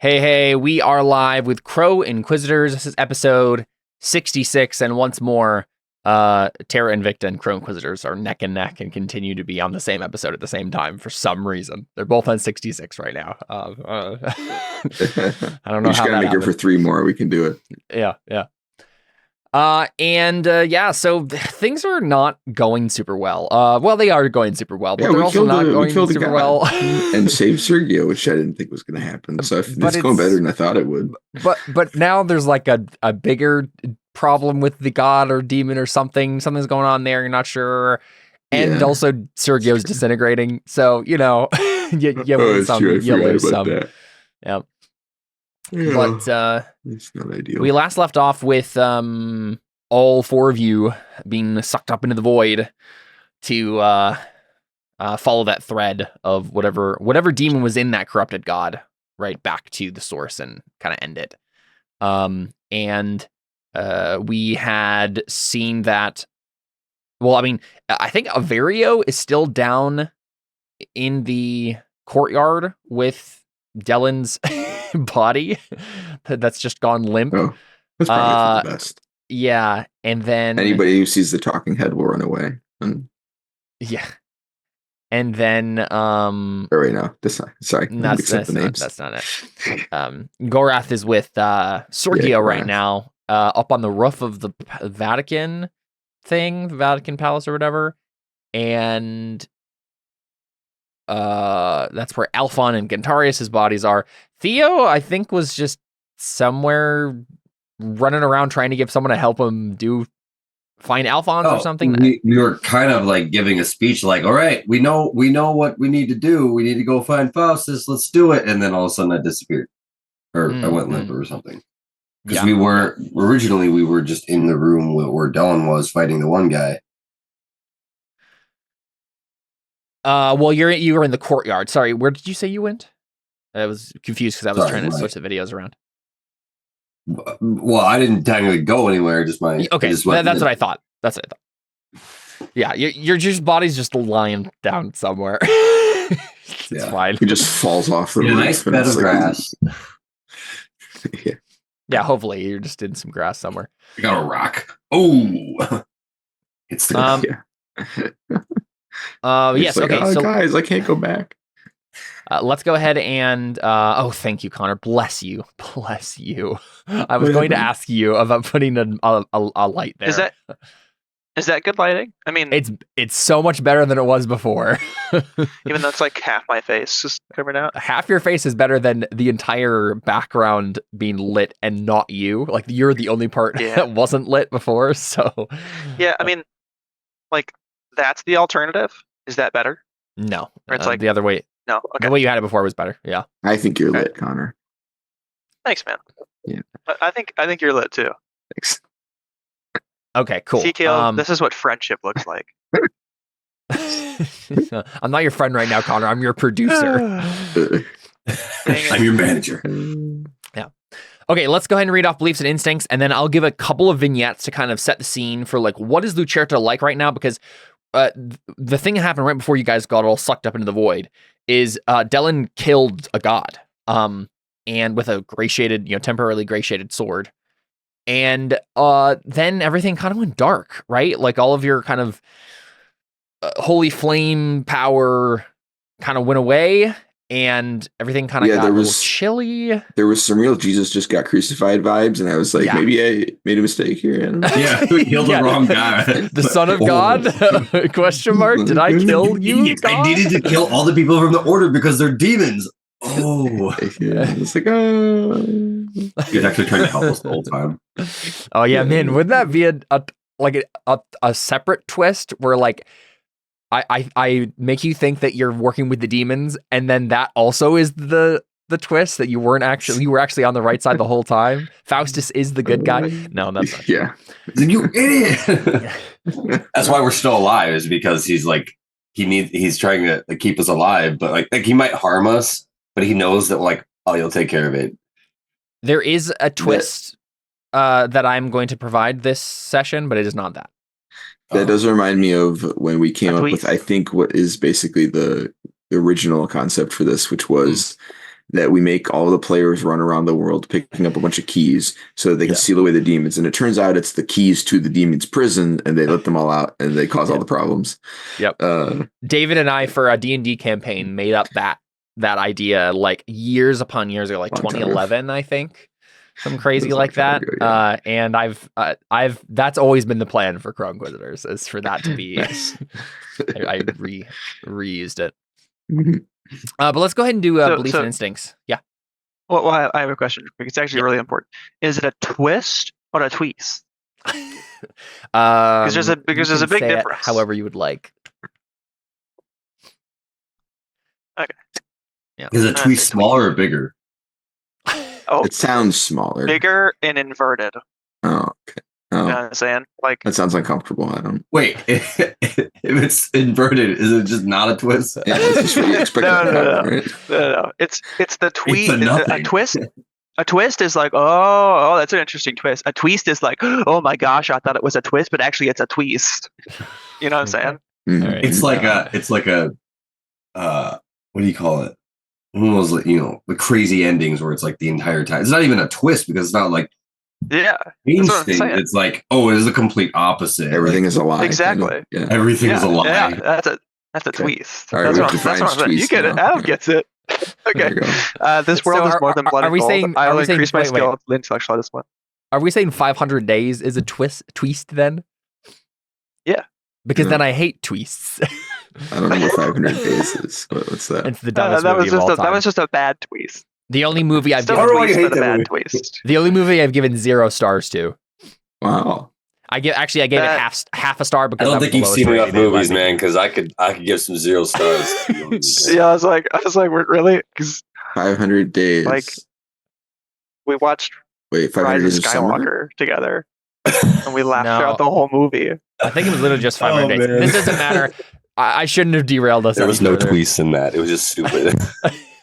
Hey, we are live with Crow Inquisitors. This is episode 66, and once more, Terra Invicta and Crow Inquisitors are neck and neck and continue to be on the same episode at the same time for some reason. They're both on 66 right now. I don't know how that happened. We just gotta make it for 3 more. We can do it. Yeah. So ththings are not going super well. Well, they are going super well, but they're also not going super well. And saved Sergio, which I didn't think was going to happen. So it's going better than I thought it would. But now there's like a bigger problem with the god or demon or something. Something's going on there. You're not sure. And also Sergio's disintegrating. So, you know, you win some, you lose some. That. Yeah. But it's not ideal. We last left off with all 4 of you being sucked up into the void to follow that thread of whatever demon was in that corrupted god right back to the source and kind of end it. We had seen that. Well, I mean, I think Averio is still down in the courtyard with Dellen's body that's just gone limp. Oh, that's probably for the best. Yeah, and then anybody who sees the talking head will run away. Yeah, and then wait, no, sorry, that's not it. Gorath is with Sergio right now, up on the roof of the Vatican thing, the Vatican Palace or whatever, and that's where Alphon and Gantarius' bodies are. Theo, I think, was just somewhere running around trying to give someone to help him find Alphonse or something. We were kind of like giving a speech like, all right, we know what we need to do. We need to go find Faustus. Let's do it. And then all of a sudden I disappeared. Or I went limp or something. Because we were just in the room where Dellen was fighting the one guy. Well, you were in the courtyard. Sorry, where did you say you went? I was confused because I was trying to switch the videos around. Well, I didn't technically go anywhere. Just my that's what I thought. That's what I thought. Yeah, your body's just lying down somewhere. It's fine. He just falls off the roof. Nice bed of grass. Yeah, hopefully you're just in some grass somewhere. I got a rock. Oh, it's the yes. Like, okay, so guys, I can't go back. Let's go ahead and thank you, Connor. Bless you. I was going to ask you about putting a light there. Is that good lighting? I mean, it's so much better than it was before. Even though it's like half my face just coming out. Half your face is better than the entire background being lit and not you. Like, you're the only part that wasn't lit before. So yeah, I mean, like, that's the alternative. Is that better? No, or it's like the other way. No, okay. The way you had it before was better. Yeah, I think you're lit, Connor. Thanks, man. Yeah, I think you're lit too. Thanks. Okay, cool. CKO, this is what friendship looks like. I'm not your friend right now, Connor. I'm your producer. I'm your manager. Yeah. Okay, let's go ahead and read off Beliefs and Instincts, and then I'll give a couple of vignettes to kind of set the scene for like what is Lucerta like right now, because the thing that happened right before you guys got all sucked up into the void is Dellen killed a god, and with a temporarily gratiated sword. And then everything kind of went dark, right? Like all of your kind of holy flame power kind of went away, and everything kind of got a little chilly. There was some real Jesus just got crucified vibes, and I was like, maybe I made a mistake here. Yeah, we killed the wrong guy. The Son of God? Question mark? Did I kill you? God? I needed to kill all the people from the Order because they're demons. Oh, it's like, oh, he was actually trying to help us the whole time. Oh yeah, man! Wouldn't that be a separate twist where like I make you think that you're working with the demons, and then that also is the twist that you were actually on the right side the whole time. Faustus is the good guy. No, that's not true. Yeah. You idiot. That's why we're still alive, is because he's like he's trying to keep us alive, but like he might harm us. But he knows that, like, you'll take care of it. There is a twist that I'm going to provide this session, but it is not that. That does remind me of when we came up with, I think, what is basically the original concept for this, which was that we make all the players run around the world picking up a bunch of keys so that they can seal away the demons. And it turns out it's the keys to the demon's prison, and they let them all out, and they cause all the problems. Yep. David and I, for a D&D campaign, made up that idea like years upon years ago, like 2011, I think. Something crazy like that. Ago, and I've that's always been the plan for Crow Inquisitors, is for that to be I reused it. But let's go ahead and do beliefs and instincts. Yeah. Well, I have a question. It's actually really important. Is it a twist or a tweeze? Because there's a big difference. However you would like. Okay. Yeah. Is a tweeze smaller or bigger? Oh, it sounds smaller. Bigger and inverted. Oh, okay. Oh. You know what I'm saying? Like, that sounds uncomfortable. I don't. Wait, if it's inverted, is it just not a twist? Yeah, that's just what you expect. No. It's the tweet. A twist. A twist is like, oh, that's an interesting twist. A twist is like, oh my gosh, I thought it was a twist, but actually it's a twist. You know what I'm saying? Mm-hmm. Right. It's like a what do you call it? One of those, the crazy endings where it's like the entire time. It's not even a twist because it's not like instinct. It's like, oh, it is the complete opposite. Everything is a lie. Exactly. Yeah. Everything is a lie. Yeah, that's a twist. Right, that's what I'm saying. You get it. Adam gets it. Okay. This world is more than blood and gold. I will increase my skill at intellectual discipline. Are we saying 500 days is a twist then? Yeah. Because then I hate twists. I don't know what 500 days is. What's that? It's the dumbest movie of all time. That was just a bad twist. The only movie I've given The only movie I've given 0 stars to. Wow. I gave it half a star because I don't think you've seen enough movies, man. Because I could give some 0 stars. Yeah, I was like, really? Because 500 days. Like, we watched 500 Rise of Skywalker together, and we laughed throughout the whole movie. I think it was literally just 500 days. Man. This doesn't matter. I shouldn't have derailed us. There was no twists in that. It was just stupid.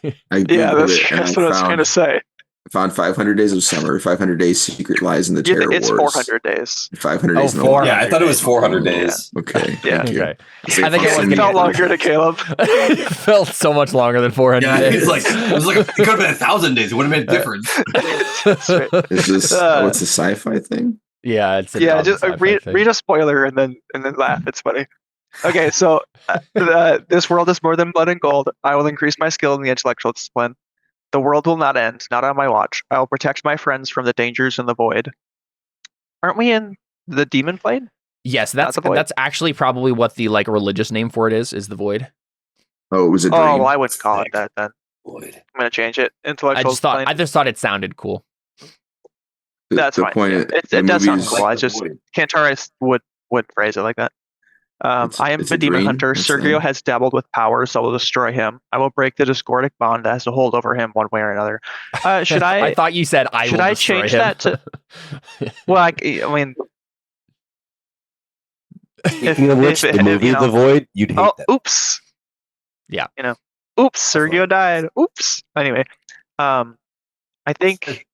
That's what I was trying to say. I found 500 Days of Summer, 500 Days Secret Lies in the Terror It's Wars. 400 days. 500 Days in the War. Yeah, I thought it was 400 days. Yeah. Okay. Yeah. Okay. I think it felt longer to Caleb. It felt so much longer than 400 days. It could have been 1,000 days. It would have made a difference. Is this what's the sci-fi thing? Yeah, it's just read a spoiler and then laugh. It's funny. Okay, so this world is more than blood and gold. I will increase my skill in the intellectual discipline. The world will not end, not on my watch. I will protect my friends from the dangers in the void. Aren't we in the demon plane? Yes, that's actually probably what the religious name for it is the void. Oh, it was a dream. Oh, well, I wouldn't call it that then. Void. I'm gonna change it. Intellectual discipline. I just thought it sounded cool. That's fine. It does sound cool. I just Cantaris would phrase it like that. I am a demon hunter. Sergio has dabbled with power, so I will destroy him. I will break the discordic bond that has to hold over him one way or another. Should I? I thought you said I will destroy him. Should I change that to? Well, I mean, speaking of which, the movie The Void, you'd hate that. Oops. Yeah. Oops. Sergio died. Oops. Anyway, I think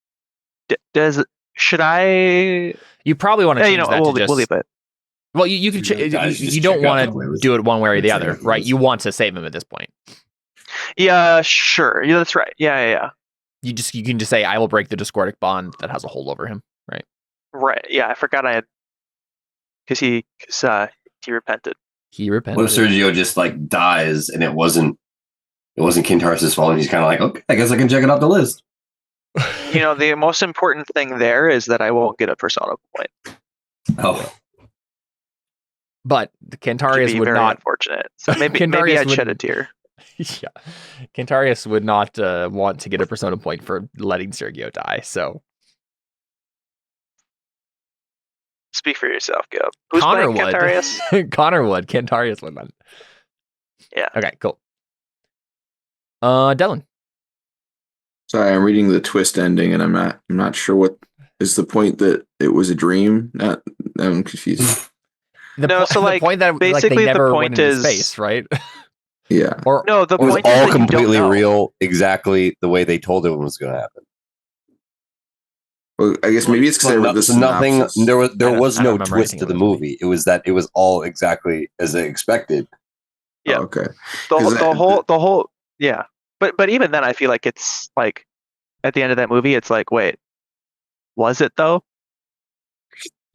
should I? You probably want to change that to just. We'll leave it. Well, you can. You don't want to do it one way or the other, right? You want to save him at this point. Yeah, sure. Yeah, that's right. Yeah. You can just say, "I will break the discordic bond that has a hold over him." Right. Right. Yeah, I forgot I had because he repented. He repented. What if Sergio just dies and it wasn't Kintaris' fault? And he's kind of like, okay, I guess I can check it off the list. The most important thing there is that I won't get a persona point. Oh. But the Cantarius would very not. Unfortunate. So maybe I'd shed a tear. Yeah, Cantarius would not want to get a persona point for letting Sergio die. So speak for yourself, Gil. Who's Connor playing would. Cantarius? Connor would. Cantarius would not. Yeah. Okay. Cool. Dylan. Sorry, I'm reading the twist ending, and I'm not sure what is the point that it was a dream. I'm confused. The point that basically they never the point went into is space, right? Yeah. Or no, the it was point all is that completely you don't know. real, exactly the way they told it was going to happen. Well, I guess maybe it's because I read this. Nothing. There was no remember twist to the movie. It was that it was all exactly as they expected. Yeah. Oh, okay. The whole. Yeah. But even then, I feel like it's like at the end of that movie, it's like, wait, was it though?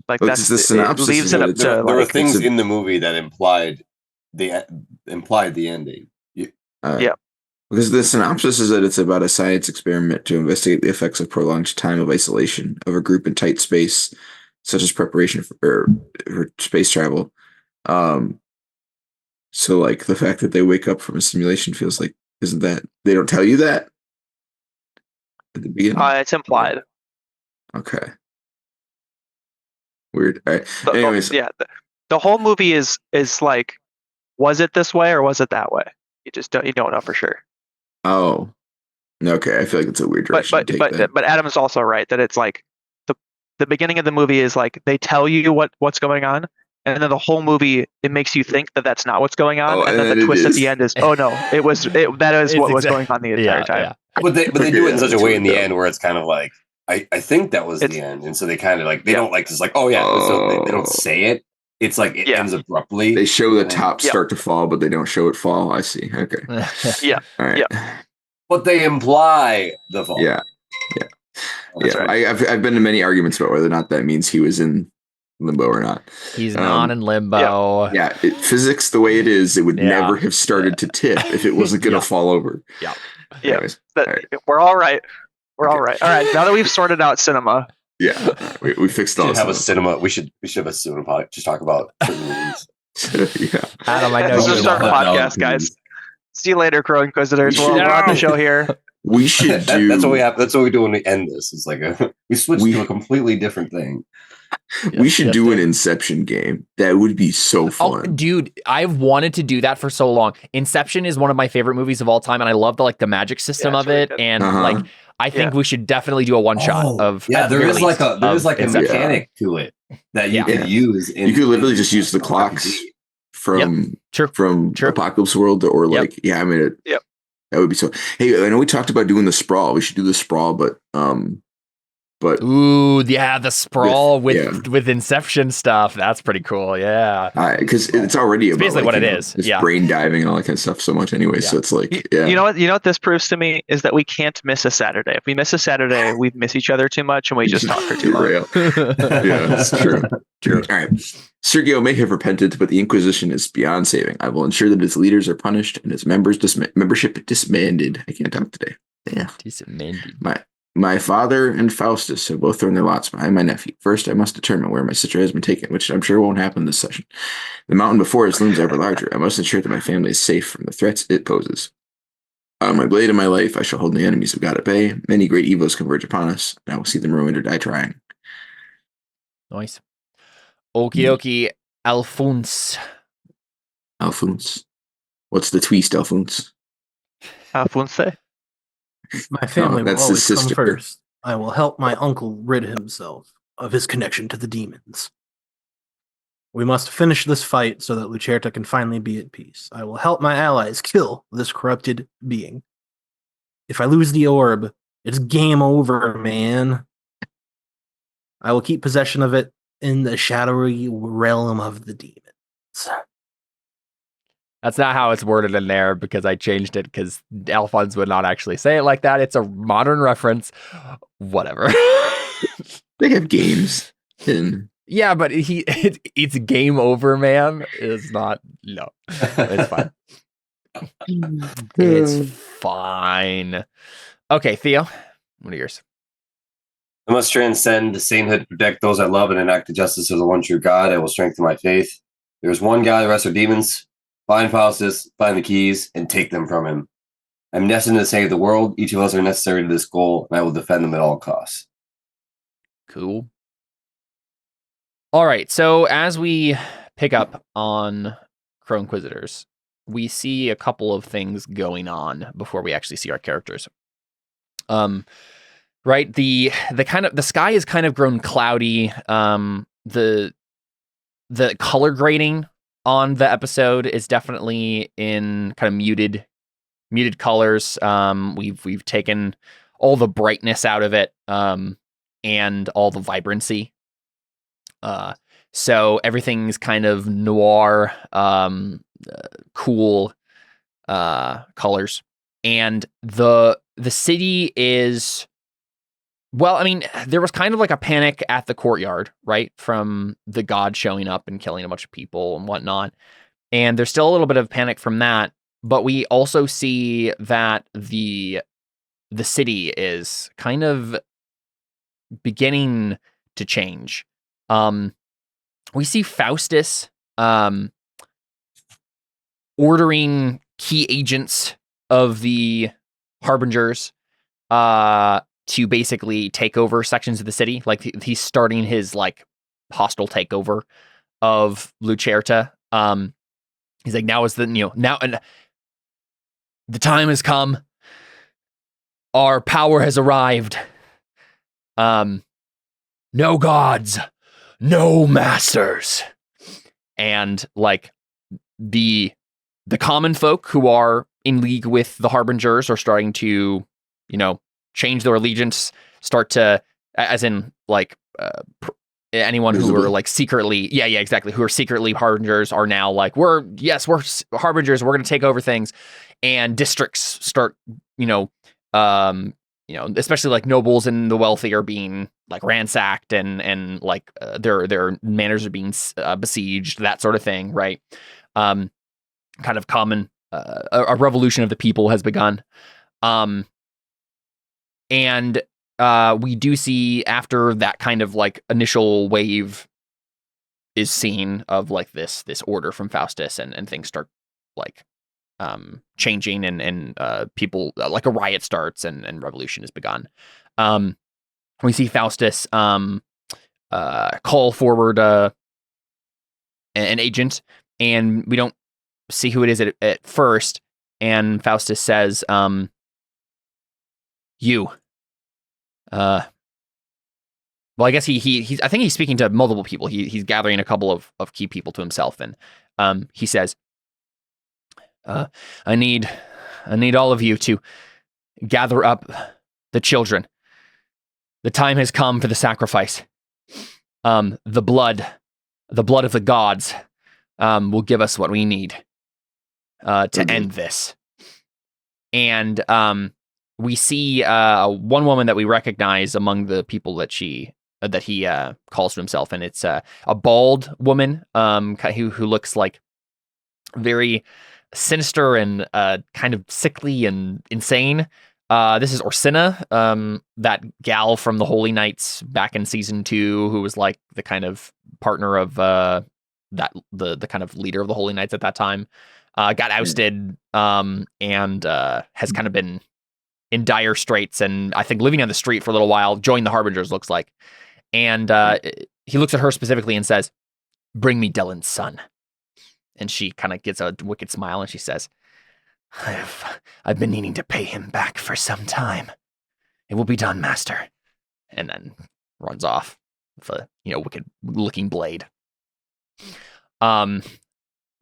Like Well, that's the synopsis it leaves is it that up it's- to There were like things it's a- in the movie that implied the ending. Yeah. Because the synopsis is that it's about a science experiment to investigate the effects of prolonged time of isolation of a group in tight space, such as preparation for space travel. So like the fact that they wake up from a simulation feels like, isn't that they don't tell you that at the beginning? it's implied. Okay. Weird. All right. The- Anyways, the whole movie is like, was it this way or was it that way? You don't know for sure. oh, okay. I feel like it's a weird direction to take that. But Adam's also right that it's like the beginning of the movie is like they tell you what's going on, and then the whole movie it makes you think that that's not what's going on, Oh, and then and the it twist at is. the end is that is It's what was exact- going on the entire time. Yeah. But they Okay, do it in yeah, such a that's way really in the dope. end where it's kind of like I think that was It's- the end, and so they kind of like they Yeah. don't like just like oh yeah, so they don't say it. It's like it Yeah. ends abruptly. They show the and then- top Yeah. start to fall, but they don't show it fall. I see. Okay. Yeah. All right. but they imply the fall. Yeah. That's Yeah. right. I've been to many arguments about whether or not that means he was in limbo or not. He's not in limbo. Yeah, physics the way it is, it would Yeah. never have started to tip if it wasn't going to Yeah. fall over. Yeah. Yeah. Anyways, That- all right. We're all right. We're all Okay. right. All right. Now that we've sorted out cinema, Yeah, we fixed We all should have a this. cinema. We should have a cinema podcast. Just talk about certain movies. Yeah. Adam, I know let's you just start a would want- podcast, guys. See you later, Crow Inquisitors. We We'll should- end the No. show here. We should do. That's what we have. That's what we do when we end this. It's like we switch We- to a completely different thing. We should do an it. Inception game. That would be so Oh, fun. dude, I've wanted to do that for so long. Inception is one of my favorite movies of all time, and I love the magic system it's of really it. good. And Uh-huh. like, I think we should definitely do a one shot of. yeah. at the There very is like least, a of Inception. mechanic to it that you Yeah. could use. In, You could literally just use the clocks from True. from True. Apocalypse World, or Yep. like, yeah, I mean, Yep. that would be so. Hey, I know we talked about doing the sprawl. We should do the sprawl, but Ooh, yeah, the sprawl with yeah. Inception stuff. That's pretty cool. Yeah. because it's already about basically like, what you it know, is. just Yeah. brain diving and all that kind of stuff so much anyway. So it's like, yeah, You know what this proves to me is that we can't miss a Saturday. If we miss a Saturday, we miss each other too much and we just talk for too long. Derail. Yeah, that's true. True. All right. Sergio may have repented, but the Inquisition is beyond saving. I will ensure that its leaders are punished and its membership disbanded. I can't talk today. Yeah. Disbanded. My father and Faustus have both thrown their lots behind my nephew. First, I must determine where my sister has been taken, which I'm sure won't happen this session. The mountain before us looms ever larger. I must ensure that my family is safe from the threats it poses. On my blade of my life, I shall hold the enemies of God at bay. Many great evils converge upon us, and I will see them ruined or die trying. Nice. Okie dokie, Alphonse. Alphonse. What's the twist, Alphonse? Alphonse? My family will that's his always come sister. first. I will help my uncle rid himself of his connection to the demons. We must finish this fight so that Lucerta can finally be at peace. I will help my allies kill this corrupted being. If I lose the orb, it's game over, man. I will keep possession of it in the shadowy realm of the demons. That's not how it's worded in there because I changed it because Alphonse would not actually say it like that. It's a modern reference. Whatever. They have games. And Yeah, but it's game over, man. It's not. No, it's fine. It's fine. Okay, Theo, what are yours? I must transcend the sainthood to protect those I love and enact the justice of the one true God. I will strengthen my faith. There is one God, the rest are demons. Find Faustus, find the keys, and take them from him. I'm destined to save the world. Each of us are necessary to this goal, and I will defend them at all costs. Cool. All right, so as we pick up on Crow Inquisitors, we see a couple of things going on before we actually see our characters. Right, the sky has kind of grown cloudy. The color grading on the episode is definitely in kind of muted colors. We've taken all the brightness out of it, and all the vibrancy. So everything's kind of noir, cool colors. And the city is, well, I mean, there was kind of like a panic at the courtyard, right? From the god showing up and killing a bunch of people and whatnot. And there's still a little bit of panic from that. But we also see that the city is kind of beginning to change. We see Faustus ordering key agents of the Harbingers to basically take over sections of the city. Like he's starting his like hostile takeover of Lucerta. He's like, now is the now and the time has come. Our power has arrived. No gods, no masters. And like the common folk who are in league with the Harbingers are starting to, change their allegiance, start to, as in like anyone who are like secretly, exactly, who are secretly Harbingers are now like, we're Harbingers, we're going to take over things. And districts start, especially like nobles and the wealthy are being like ransacked and like their manors are being besieged, that sort of thing, right? Kind of common, a revolution of the people has begun. And we do see after that kind of like initial wave is seen of like this order from Faustus and things start like changing and people like a riot starts and revolution has begun. We see Faustus call forward an agent, and we don't see who it is at first. And Faustus says, "You." Well, I guess he's. I think he's speaking to multiple people. He's gathering a couple of key people to himself, and he says, I need all of you to gather up the children. The time has come for the sacrifice. The blood of the gods will give us what we need to end this. And we see one woman that we recognize among the people that he calls to himself, and it's a bald woman who looks like very sinister and kind of sickly and insane. This is Orsina, that gal from the Holy Knights back in season 2, who was like the kind of partner of the kind of leader of the Holy Knights at that time. Got ousted and has kind of been in dire straits and I think living on the street for a little while. Joined the Harbingers, looks like. And he looks at her specifically and says, "Bring me Dylan's son." And she kind of gets a wicked smile and she says, I've been needing to pay him back for some time. It will be done, master. And then runs off with a, wicked looking blade. And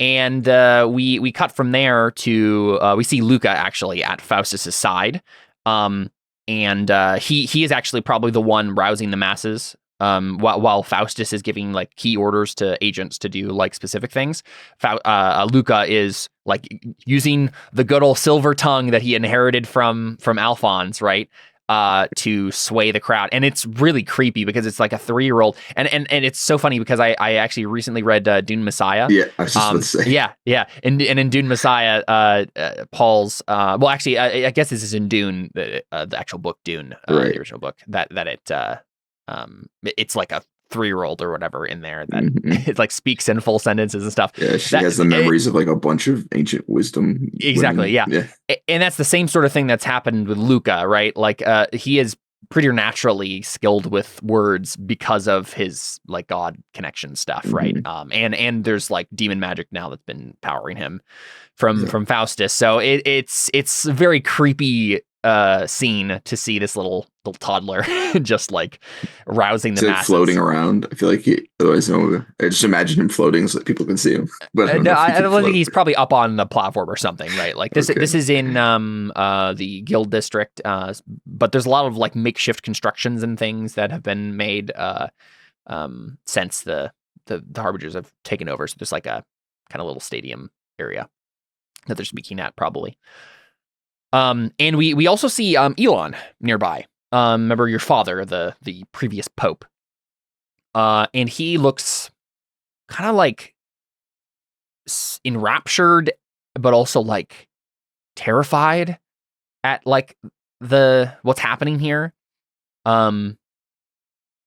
we cut from there to, we see Luca actually at Faustus's side. And he is actually probably the one rousing the masses. While Faustus is giving like key orders to agents to do like specific things, Luca is like using the good old silver tongue that he inherited from Alphonse, right? To sway the crowd. And it's really creepy because it's like a 3-year-old. And it's so funny because I actually recently read Dune Messiah. Yeah, I was just about to say. Yeah. And in Dune Messiah, Paul's, well, actually, I guess this is in Dune, the actual book Dune, right. The original book, that it's like a 3-year-old or whatever in there that it like speaks in full sentences and stuff. Yeah, she has the memories of like a bunch of ancient wisdom. Exactly. Women. Yeah. And that's the same sort of thing that's happened with Luca, right? Like he is preternaturally skilled with words because of his like God connection stuff, right? And there's like demon magic now that's been powering him from Faustus. So it's a very creepy scene to see this little toddler just like rousing the masses. Floating around. I feel like otherwise I just imagine him floating so that people can see him. But I don't think he's probably up on the platform or something, right? Like this is in the Guild District, but there's a lot of like makeshift constructions and things that have been made since the Harbingers have taken over. So there's like a kind of little stadium area that they're speaking at probably. And we also see Elon nearby. Remember your father, the previous pope. And he looks kind of like enraptured, but also like terrified at like what's happening here. When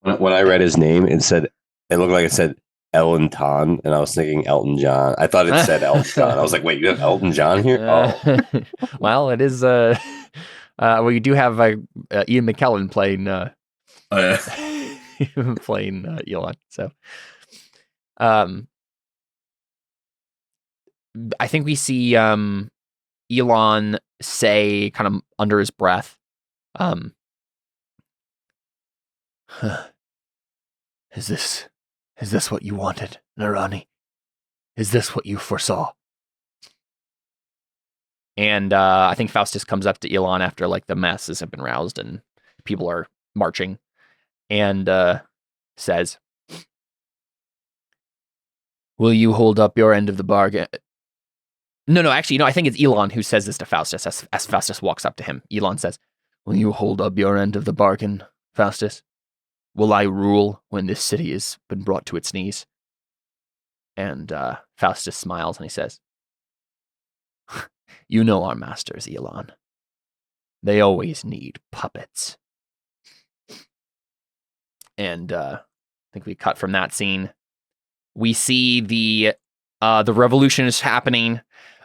I read his name, it looked like it said Elton John, and I was thinking Elton John. I thought it said Elton John. I was like, wait, you have Elton John here? Well, it is. Well, you do have Ian McKellen playing. Playing Elon. So, I think we see Elon say, kind of under his breath, Is this what you wanted, Narani? Is this what you foresaw? And I think Faustus comes up to Elon after like the masses have been roused and people are marching, and says, "Will you hold up your end of the bargain?" No, actually, no, I think it's Elon who says this to Faustus as Faustus walks up to him. Elon says, "Will you hold up your end of the bargain, Faustus? Will I rule when this city has been brought to its knees?" And Faustus smiles and he says, "You know our masters, Elon. They always need puppets." And I think we cut from that scene. We see the revolution is happening.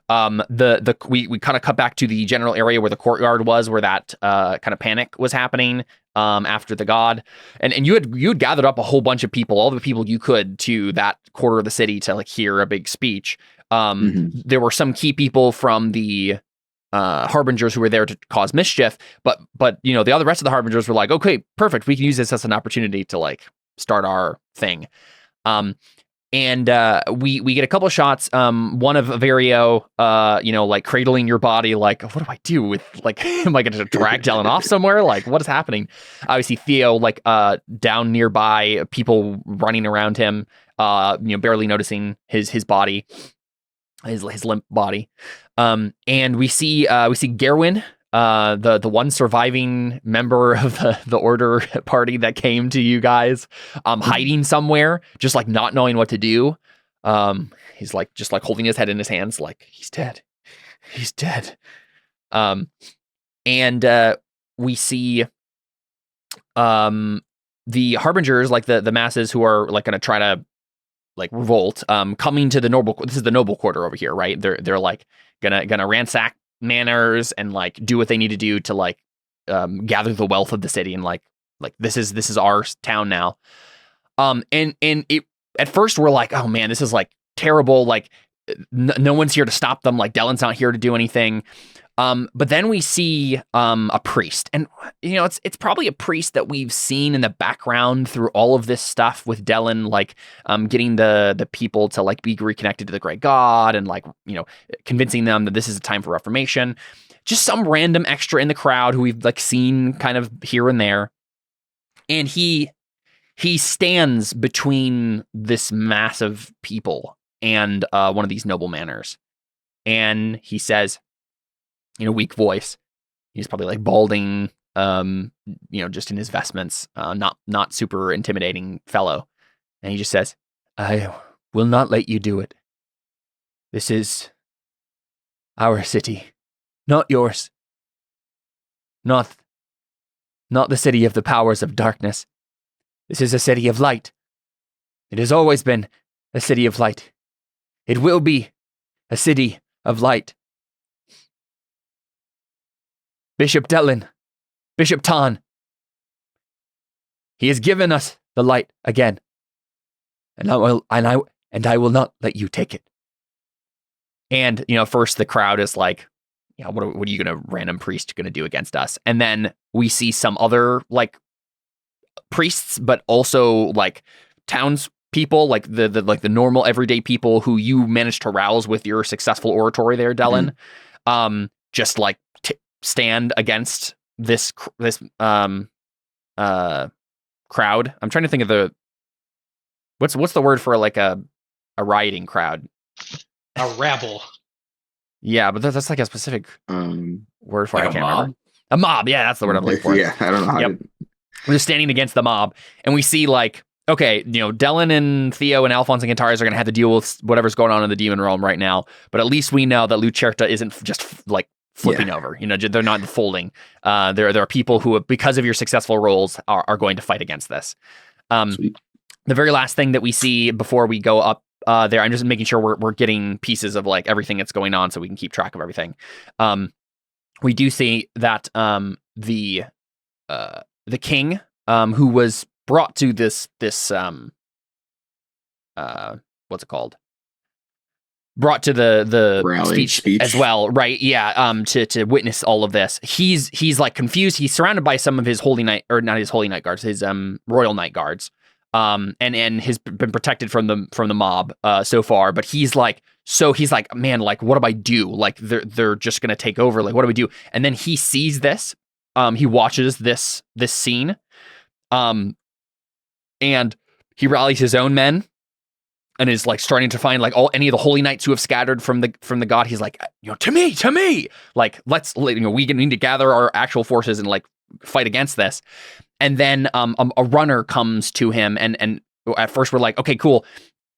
We kind of cut back to the general area where the courtyard was, where that kind of panic was happening after the god, and you had gathered up a whole bunch of people, all the people you could, to that quarter of the city to like hear a big speech. There were some key people from the harbingers who were there to cause mischief, but the rest of the harbingers were like, okay, perfect, we can use this as an opportunity to like start our thing. And we get a couple of shots. One of Averio, like cradling your body. Like, what do I do with like? Am I going to drag Dylan off somewhere? Like, what is happening? I see Theo like down nearby, people running around him. Barely noticing his body, his limp body. And we see Gerwin, the one surviving member of the order party that came to you guys, hiding somewhere, just like not knowing what to do. He's like just like holding his head in his hands, like he's dead. And we see the harbingers, like the masses who are like going to try to like revolt, coming to the noble. This is the noble quarter over here, right? They're like gonna ransack manors and like do what they need to do to like gather the wealth of the city, and like this is our town now. And it at first we're like, oh man, this is like terrible, like no one's here to stop them, like Dellen's not here to do anything. But then we see a priest, and it's probably a priest that we've seen in the background through all of this stuff with Dellen, like getting the people to like be reconnected to the great god, and like convincing them that this is a time for reformation. Just some random extra in the crowd who we've like seen kind of here and there, and he stands between this mass of people and one of these noble manors, and he says, in a weak voice, he's probably like balding, just in his vestments, not super intimidating fellow. And he just says, "I will not let you do it. This is our city, not yours. Not the city of the powers of darkness. This is a city of light. It has always been a city of light. It will be a city of light. Bishop Dellen, Bishop Tan, he has given us the light again, and I will not let you take it." And first the crowd is like, what are you gonna random priest gonna do against us? And then we see some other like priests, but also like townspeople, like the normal everyday people who you managed to rouse with your successful oratory there, Dellen. Just like stand against this crowd. I'm trying to think of what's the word for like a rioting crowd? A rabble. Yeah, but that's like a specific word for it. Like I a can't mob? remember. A mob. Yeah, that's the word I'm looking for. Yeah, I don't know how Yep. to. We're just standing against the mob, and we see like, okay, Dellen and Theo and Alphonse and Gintaris are going to have to deal with whatever's going on in the demon realm right now. But at least we know that Lucerta isn't just like flipping over. They're not folding. There are people who, because of your successful rolls, are going to fight against this. Sweet. The very last thing that we see before we go up there, I'm just making sure we're getting pieces of like everything that's going on so we can keep track of everything. We do see that the king who was brought to this what's it called? Brought to the Rally speech as well, right? Yeah, to witness all of this. He's like confused. He's surrounded by some of his holy knight, or not his holy knight guards, his royal knight guards. And has been protected from the mob so far, but he's like, man, like, what do I do? Like, they're just gonna take over. Like, what do we do? And then he sees this. He watches this scene, and he rallies his own men, and is like starting to find like any of the holy knights who have scattered from the god. He's like, to me, like we need to gather our actual forces and like fight against this. And then a runner comes to him, and at first we're like, okay, cool,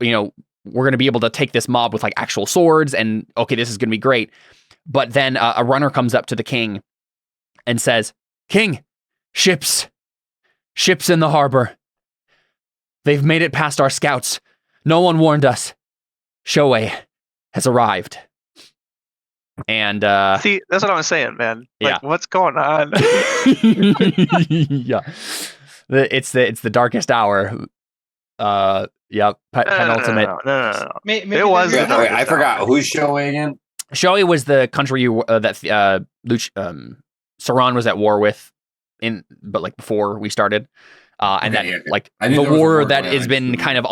we're gonna be able to take this mob with like actual swords, and okay, this is gonna be great. But then a runner comes up to the king and says, "King, ships in the harbor. They've made it past our scouts. No one warned us. Shoei has arrived." And see, that's what I'm saying, man. Like, yeah. what's going on? Yeah, it's the darkest hour. Yeah, penultimate. No. Maybe It was there's- the Wait, I forgot. Who's Shoei again? Shoei was the country that Ceran was at war with, but like before we started, and Okay, that okay. like I knew the there was a war war that going on, has I been just kind of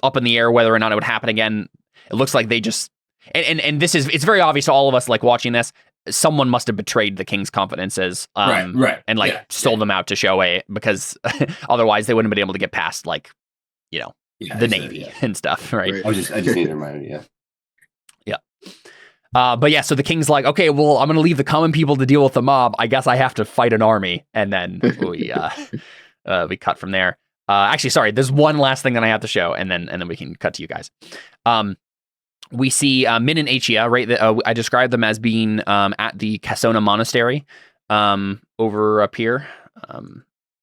up in the air whether or not it would happen again. It looks like they just and it's very obvious to all of us like watching this. Someone must have betrayed the king's confidences, Right. and like stole them out to Shoei, because otherwise they wouldn't have been able to get past like Yeah, the Navy and stuff, right? Right. I just need to remind you. Yeah. But yeah, so the king's like, okay, well, I'm gonna leave the common people to deal with the mob. I guess I have to fight an army, and then we cut from there. Actually, sorry, there's one last thing that I have to show, and then we can cut to you guys. We see Min and Achia, right? I described them as being at the Casona Monastery over up here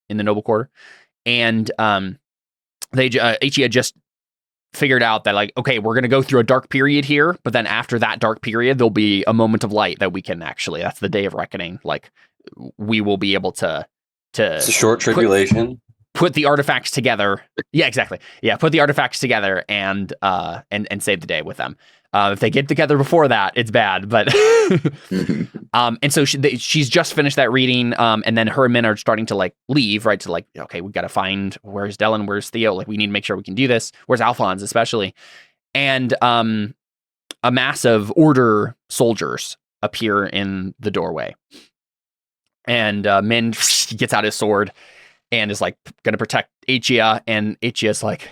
in the Noble Quarter, and Achia just figured out that like, okay, we're going to go through a dark period here, but then after that dark period, there'll be a moment of light that we can that's the day of reckoning. Like, we will be able to It's a short tribulation. put the artifacts together. Yeah, exactly. Yeah, put the artifacts together and save the day with them. If they get together before that, it's bad. But and so she's just finished that reading, and then her and Min are starting to like leave, right? To like, okay, we got to find where's Dellen, where's Theo. Like, we need to make sure we can do this. Where's Alphonse, especially? And a mass of order soldiers appear in the doorway, and Min gets out his sword and is like going to protect Achia, and Achia's like,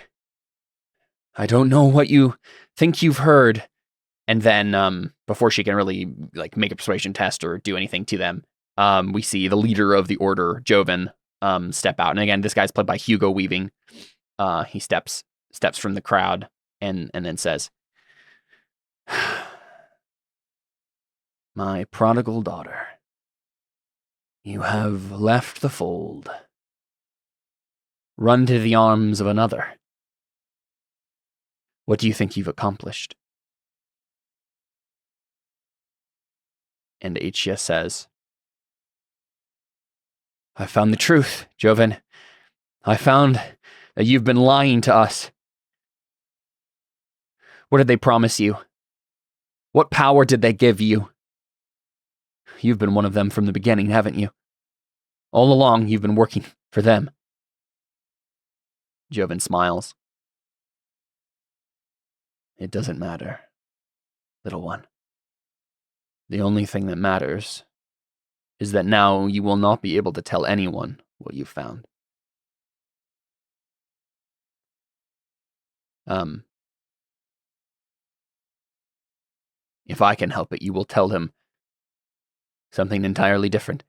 I don't know what you think you've heard. And then before she can really like make a persuasion test or do anything to them, we see the leader of the order, Joven, step out. And again, this guy's played by Hugo Weaving. He steps from the crowd and then says, "My prodigal daughter, you have left the fold. Run to the arms of another. What do you think you've accomplished?" And Achia says, "I found the truth, Joven. I found that you've been lying to us. What did they promise you? What power did they give you? You've been one of them from the beginning, haven't you? All along, you've been working for them." Joven smiles. "It doesn't matter, little one. The only thing that matters is that now you will not be able to tell anyone what you found." If I can help it, you will tell him something entirely different.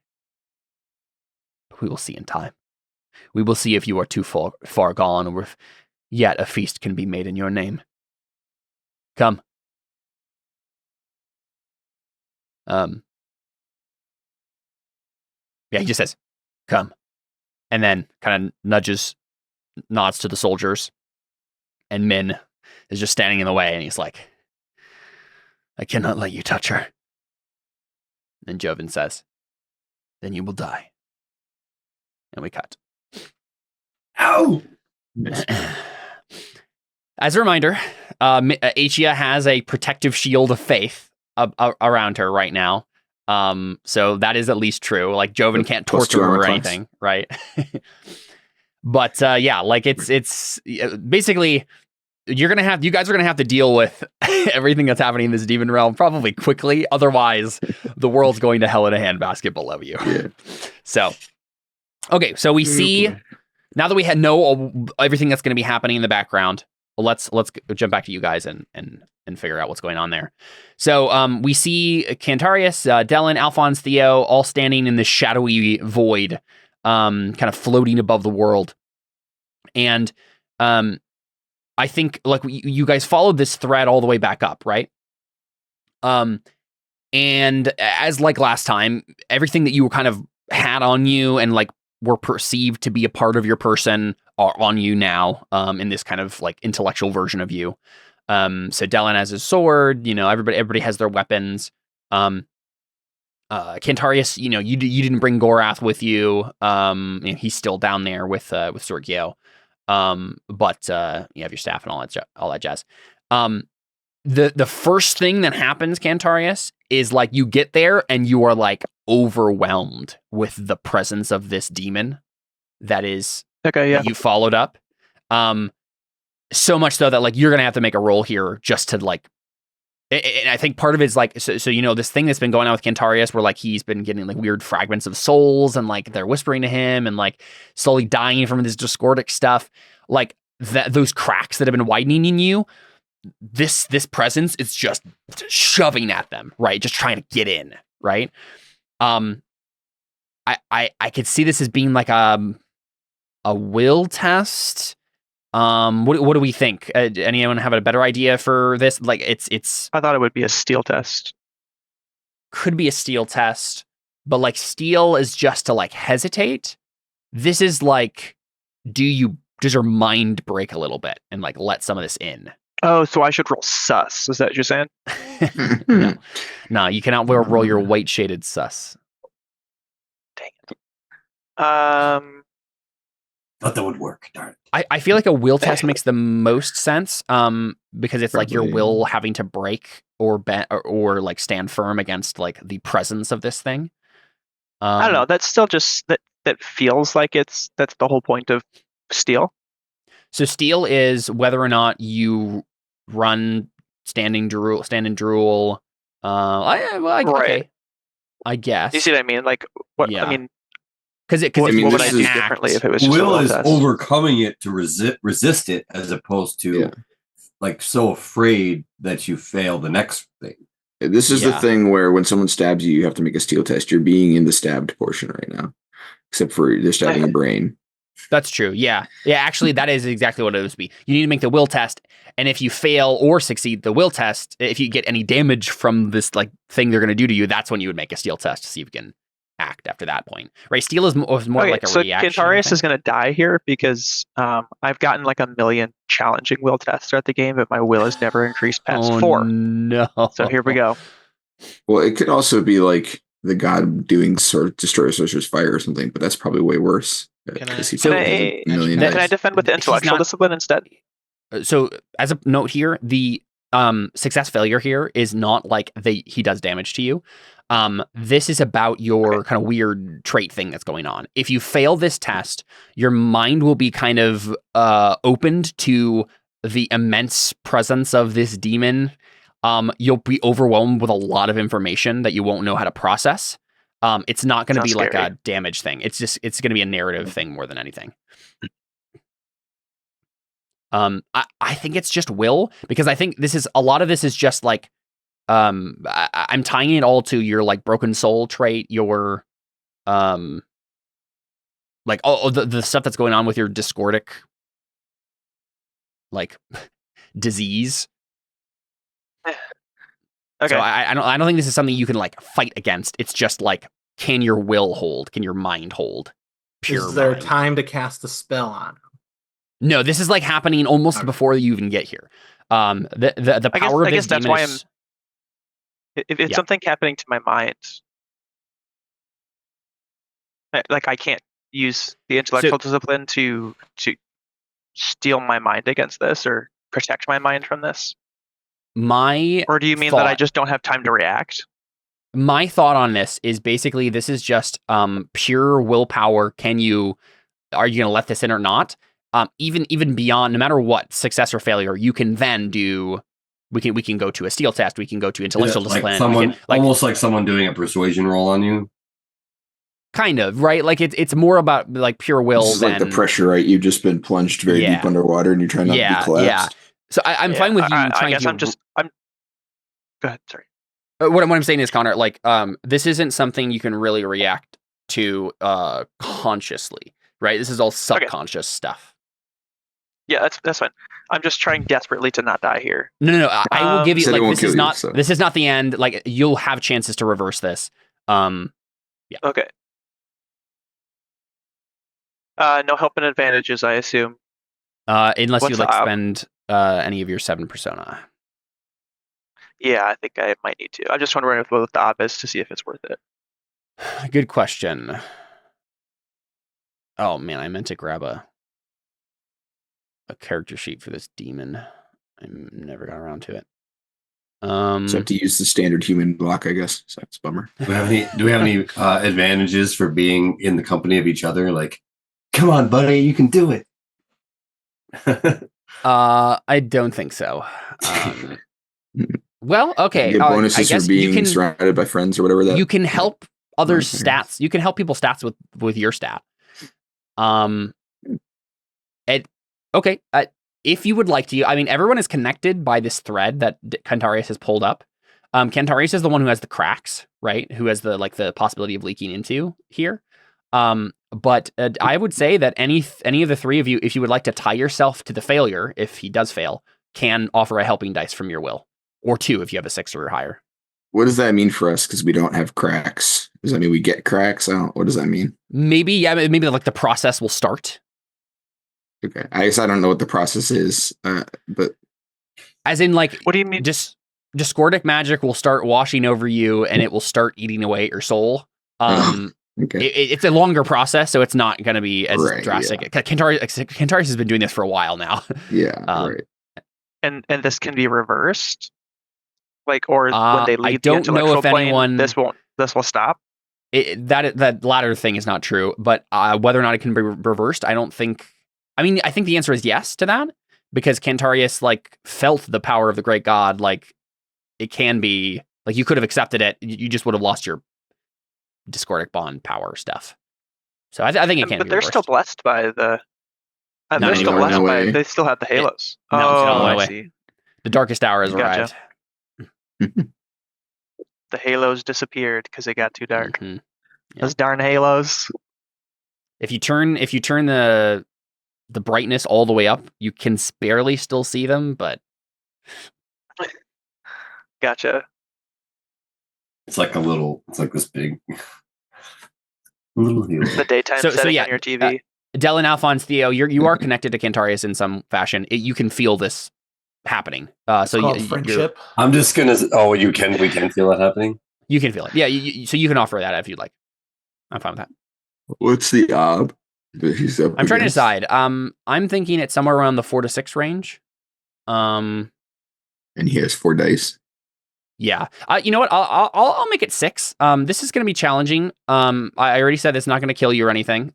We will see in time. We will see if you are too far gone, or if yet a feast can be made in your name. Come. Yeah, he just says, come. And then kind of nods to the soldiers. And Min is just standing in the way, and he's like, I cannot let you touch her. And Joven says, then you will die. And we cut. Ow! As a reminder, Achia has a protective shield of faith around her right now. So that is at least true. Like Joven can't torture her or anything, right? But yeah, like it's basically you guys are gonna have to deal with everything that's happening in this demon realm probably quickly. Otherwise, the world's going to hell in a handbasket below you. Yeah. So, okay, so we see now that we know everything that's going to be happening in the background. Let's jump back to you guys and figure out what's going on there. So we see Cantarius, Dellen, Alphonse, Theo all standing in this shadowy void, kind of floating above the world. And I think like you guys followed this thread all the way back up, right? And as like last time, everything that you were kind of had on you and like were perceived to be a part of your person are on you now, in this kind of like intellectual version of you. So Dellen has his sword, everybody has their weapons. Cantarius, you didn't bring Gorath with you. He's still down there with Sorgio. But you have your staff and all that jazz. The first thing that happens, Cantarius, is like you get there and you are like overwhelmed with the presence of this demon that is that you followed up. So much so that like you're gonna have to make a roll here just to like. And I think part of it is like so this thing that's been going on with Cantarius where like he's been getting like weird fragments of souls and like they're whispering to him and like slowly dying from this discordic stuff, like those cracks that have been widening in you. This presence is just shoving at them, right? Just trying to get in, right? I could see this as being like a will test. What do we think? Anyone have a better idea for this? Like it's. I thought it would be a steel test. Could be a steel test, but like steel is just to like hesitate. This is like, does your mind break a little bit and like let some of this in? Oh, so I should roll sus. Is that what you're saying? No, you cannot roll your white shaded sus. Dang it. Thought that would work. Darn it. I feel like a will test makes the most sense, because it's like your will having to break or bend or like stand firm against like the presence of this thing. I don't know. That's still just that feels like that's the whole point of steel. So steel is whether or not you run stand and drool. Right. Okay, I guess. You see what I mean? Like what? Yeah. I mean, what would I do differently if it was just will a is test? overcoming it to resist it, as opposed to like so afraid that you fail the next thing. This is the thing where when someone stabs you, you have to make a steel test. You're being in the stabbed portion right now, except for they're stabbing your brain. That's true. Yeah. Actually, that is exactly what it would be. You need to make the will test, and if you fail or succeed the will test, if you get any damage from this like thing they're going to do to you, that's when you would make a steel test to see if you can act after that point. Right? Steel is more like a reaction. So Cantarius is going to die here because I've gotten like a million challenging will tests throughout the game, but my will has never increased past 4. No. So here we go. Well, it could also be like the god doing destroy sorcerer's fire or something, but that's probably way worse. Can I defend with the intellectual discipline instead? So as a note here, the success failure here is not like he does damage to you. This is about your kind of weird trait thing that's going on. If you fail this test, your mind will be kind of opened to the immense presence of this demon. You'll be overwhelmed with a lot of information that you won't know how to process. It's not going to be like a damage thing. It's going to be a narrative thing more than anything. I think it's just will, because I think a lot of this is just like I'm tying it all to your like broken soul trait, your like all the stuff that's going on with your discordic like disease. Okay. So I don't think this is something you can like fight against. It's just like, can your will hold? Can your mind hold? Pure Is there mind. time to cast a spell on him? No, this is like happening almost Okay. before you even get here. The power of this that's demon why is, if it's Yeah. something happening to my mind, like I can't use the intellectual discipline to steel my mind against this or protect my mind from this. Or do you mean that I just don't have time to react? My thought on this is basically this is just pure willpower. Are you going to let this in or not? Even beyond, no matter what, success or failure, you can then do. We can go to a steel test. We can go to intellectual discipline. Someone almost like someone doing a persuasion roll on you. Kind of, right? Like it's more about like pure will. This is like the pressure, right? You've just been plunged very deep underwater, and you're trying not to be collapsed. Yeah. So I'm fine with you trying I guess to. I'm. Go ahead. Sorry. What I'm saying is, Connor, like this isn't something you can really react to consciously, right? This is all subconscious stuff. Yeah, that's fine. I'm just trying desperately to not die here. No. I will give you Said it like won't this is kill you, not so. this is not the end. Like you'll have chances to reverse this. Yeah. Okay. No help and advantages, I assume. Unless What's you like the op? spend any of your 7 persona. Yeah, I think I might need to. I'm just wondering what the op is to see if it's worth it. Good question. Oh man, I meant to grab a character sheet for this demon. I never got around to it. So I have to use the standard human block, I guess. So that's a bummer. Do we have any advantages for being in the company of each other? Like, come on, buddy, you can do it. I don't think so. Well, okay. Get bonuses I guess for being you can surrounded by friends or whatever. That you can help others' Nice. stats. You can help people's stats with your stat. Okay. If you would like to, I mean, everyone is connected by this thread that Cantarius has pulled up. Cantarius is the one who has the cracks, right? Who has the possibility of leaking into here. But I would say that any of the three of you, if you would like to tie yourself to the failure, if he does fail, can offer a helping dice from your will, or 2 if you have a 6 or higher. What does that mean for us? Because we don't have cracks. Does that mean we get cracks? What does that mean? Maybe like the process will start. Okay, I guess I don't know what the process is, but as in, like, what do you mean? Just discordic magic will start washing over you, and it will start eating away at your soul. Okay. It's a longer process, so it's not going to be as drastic. Yeah. Kentarius has been doing this for a while now. Yeah, right. And this can be reversed, like, or when they leave I don't the know intellectual if plane, anyone this will stop. That latter thing is not true, but whether or not it can be reversed, I don't think. I mean, I think the answer is yes to that, because Cantarius like felt the power of the great god. Like it can be, like you could have accepted it. You just would have lost your discordic bond power stuff. So I think it can. But be they're reversed. still blessed by the. No, They're still no blessed by. way. They still have the halos. No, I way. see. The darkest hour has Gotcha. arrived. The halos disappeared because it got too dark. Mhm. Yeah. Those darn halos. If you turn the brightness all the way up, you can barely still see them, but Gotcha. It's like this big little halo. The daytime setting yeah, on your TV. Dylan, Alphonse, Theo, you are connected to Cantarius in some fashion. You can feel this happening. It's called friendship. I'm just gonna. Oh, we can feel that happening. You can feel it. Yeah. So you can offer that if you'd like. I'm fine with that. What's the ob? I'm trying to decide. I'm thinking it's somewhere around the 4 to 6 range. And he has 4 dice. Yeah. You know what? I'll make it 6. This is going to be challenging. I already said it's not going to kill you or anything.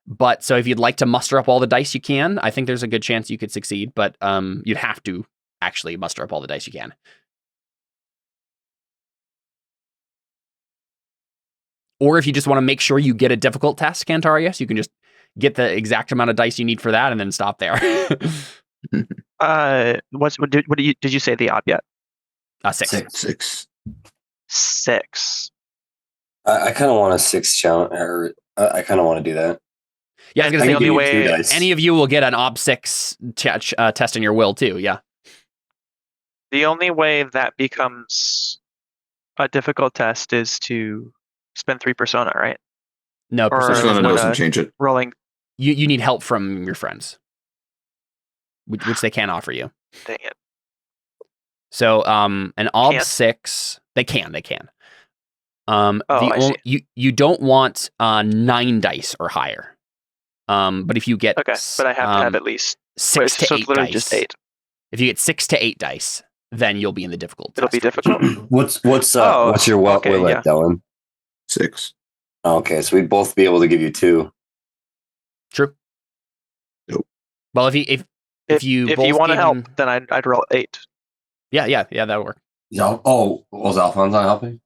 But so if you'd like to muster up all the dice you can, I think there's a good chance you could succeed. But you'd have to actually muster up all the dice you can. Or if you just want to make sure you get a difficult test, Cantarius, you can just get the exact amount of dice you need for that and then stop there. Did you say the ob yet? 6. 6. 6. I kind of want a 6 challenge, or I kind of want to do that. Yeah, I was gonna And say the only way- 2 dice. any of you will get an ob 6 test in your will too. Yeah. The only way that becomes a difficult test is to spend 3 persona, right? No, Or- persona Persona what, doesn't change it. Rolling. you need help from your friends, which they can't offer you. Dang it. So an ob Can't. 6, they can. Oh, I see. You don't want 9 dice or higher. But if you get Okay, but I have to have at least 6 to so 8 it's literally dice, just 8. if you get 6 to 8 dice, then you'll be in the difficult It'll be test range. difficult. What's your will okay, at, yeah. Dylan? 6. Okay, so we'd both be able to give you 2. True. Nope. Well, if you If both you want to gave help, him- then I'd roll 8. yeah, that'll work. Yeah. Oh, was Alphonse not helping?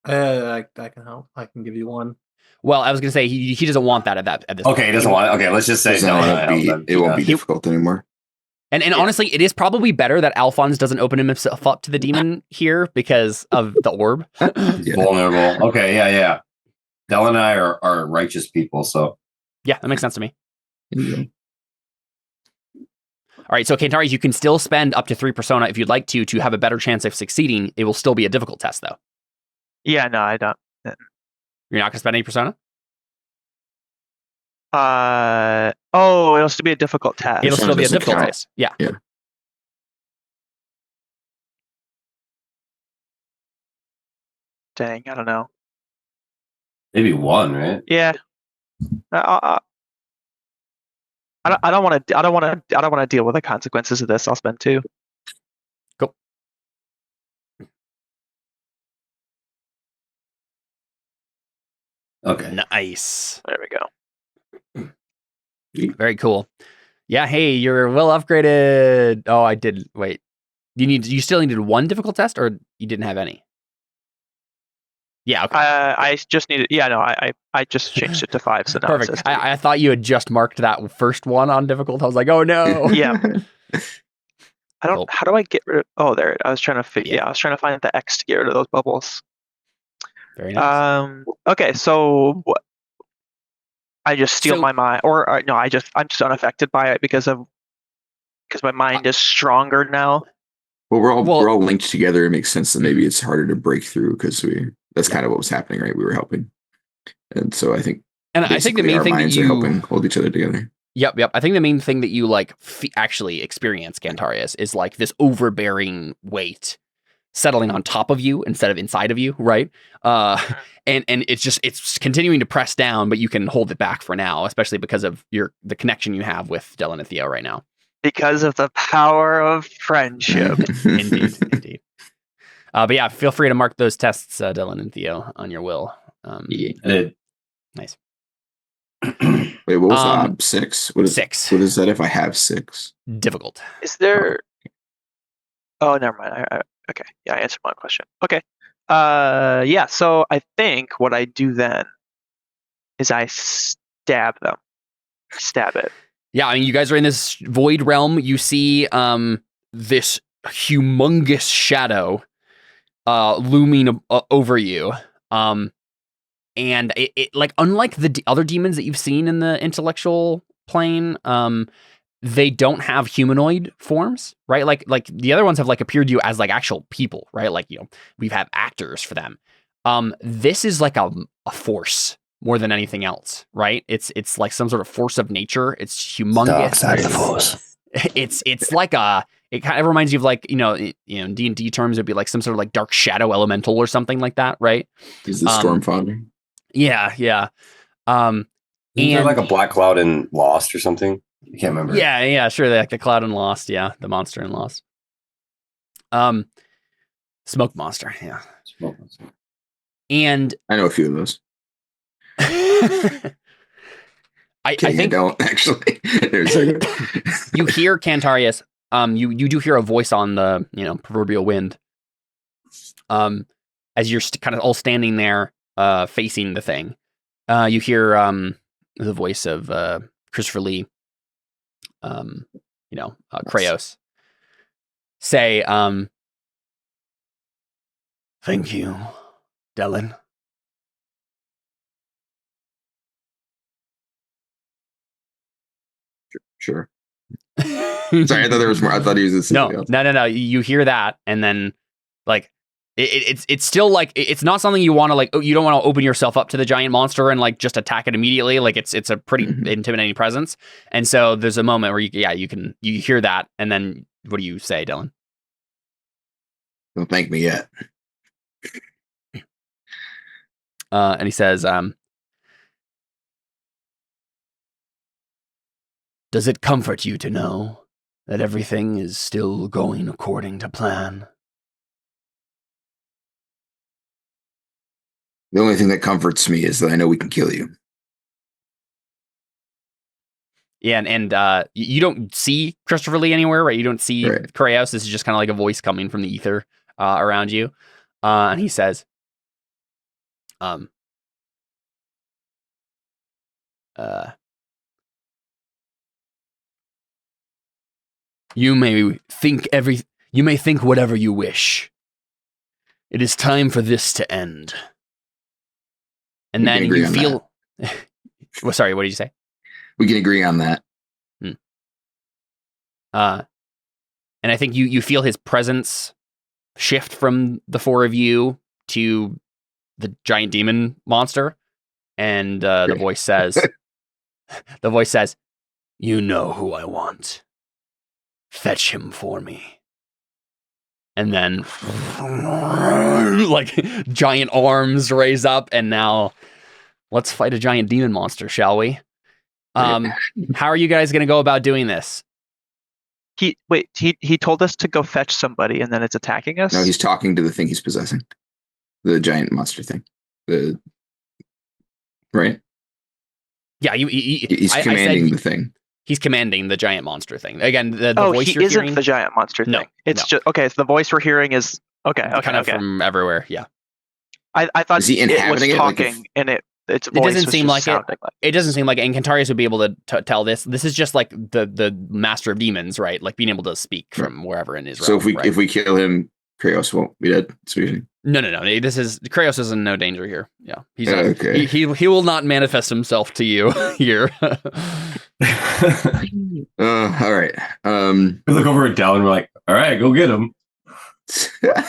I can help. I can give you 1. Well, I was gonna say he doesn't want that at this. Okay, he doesn't want it. Okay, let's just say Then it won't be difficult anymore. And honestly, it is probably better that Alphonse doesn't open himself up to the demon here because of the orb. Yeah. Vulnerable. Okay, yeah. Dylan and I are righteous people, so Yeah, that makes sense to me. Yeah. All right, so Kantarius, you can still spend up to 3 persona if you'd like to have a better chance of succeeding. It will still be a difficult test, though. Yeah, no, I don't. You're not going to spend any persona? It'll still be a difficult test. It'll still be a doesn't difficult count. test. Yeah. Dang, I don't know. maybe 1, right? Yeah. I don't want to deal with the consequences of this. I'll spend 2. Cool. Okay. Nice. There we go. Very cool. Yeah, hey, you're well upgraded. Oh, I did. Wait. You still needed 1 difficult test, or you didn't have any? Yeah, okay. I just needed. Yeah, no, I just changed it to 5. So now it says Perfect. 3. I thought you had just marked that first one on difficult. I was like, oh no. Yeah. I don't. Cool. How do I get rid of? Oh, there. I was trying to figure. Yeah. Yeah, I was trying to find the X to get rid of those bubbles. Very nice. Okay, so what? I just steal So- my mind, or no, I'm just unaffected by it because my mind is stronger now. Well, we're Well- all linked together. It makes sense that maybe it's harder to break through because that's kind of what was happening, right? We were helping, and so I think And I think the basically main our thing that minds are you helping hold each other together. Yep. I think the main thing that you like actually experience, Kantarius, is like this overbearing weight settling on top of you instead of inside of you, right? And it's continuing to press down, but you can hold it back for now, especially because of the connection you have with Dylan and Theo right now. Because of the power of friendship. Indeed. But yeah, feel free to mark those tests, Dylan and Theo, on your will. Yeah. I did. Nice. Wait, what was that? 6? What is 6. What is that if I have 6? Difficult. Is there? Oh, never mind. Okay, yeah, I answered my question. Okay. Yeah. So I think what I do then is I stab them. Stab it. Yeah, I mean, you guys are in this void realm. You see this humongous shadow looming over you. And it like, unlike the other demons that you've seen in the intellectual plane, they don't have humanoid forms, right? Like the other ones have like appeared to you as like actual people, right? Like, we've had actors for them. This is like a force more than anything else, right? It's like some sort of force of nature. It's humongous. It's like it kind of reminds you of like, in D&D terms, it'd be like some sort of like dark shadow elemental or something like that, right? Is the Stormfather? Yeah. Isn't there like a black cloud in Lost or something? I can't remember. Yeah, sure. Like the cloud in Lost, yeah, the monster in Lost. Smoke monster, yeah. Smoke monster. And I know a few of those. I Okay, think I don't actually. There's like you hear Kantarius. You do hear a voice on the proverbial wind. As you're kind of all standing there, facing the thing, you hear the voice of Christopher Lee. Kraos say, Thank you, Dylan. Sure. Sorry, I thought there was more. I thought he was somebody else. No. You hear that, and then like it's still like it's not something you want to like. You don't want to open yourself up to the giant monster and like just attack it immediately. Like it's a pretty intimidating presence, and so there's a moment where you hear that, and then what do you say, Dylan? Don't thank me yet. And he says, "Does it comfort you to know that everything is still going according to plan?" The only thing that comforts me is that I know we can kill you. Yeah, and you don't see Christopher Lee anywhere, right? You don't see Kraos. This is just kind of like a voice coming from the ether around you. And he says, you may think whatever you wish. It is time for this to end. And then you feel well, sorry, what did you say? We can agree on that. And I think you feel his presence shift from the four of you to the giant demon monster, and the voice says, "You know who I want. Fetch him for me." And then, like, giant arms raise up, and now let's fight a giant demon monster, shall we? How are you guys going to go about doing this? He told us to go fetch somebody, and then it's attacking us? No, he's talking to the thing he's possessing. The giant monster thing. Right? Yeah, he's commanding the thing. He's commanding the giant monster thing. Again, the voice he you're isn't hearing, the giant monster thing. No, It's just okay. So the voice we're hearing is kind of from everywhere. Yeah, I thought is he inhabiting it was it? talking, and its voice it doesn't was seem just like it. sounding like. It doesn't seem like it. And Cantarius would be able to tell this. This is just like the master of demons, right? Like being able to speak from wherever in his realm. So if we kill him, Kraos won't be dead. No. Kraos is in no danger here. Yeah, he's okay. He will not manifest himself to you here. All right. We look over at Dell and we're like, all right, go get him. Stab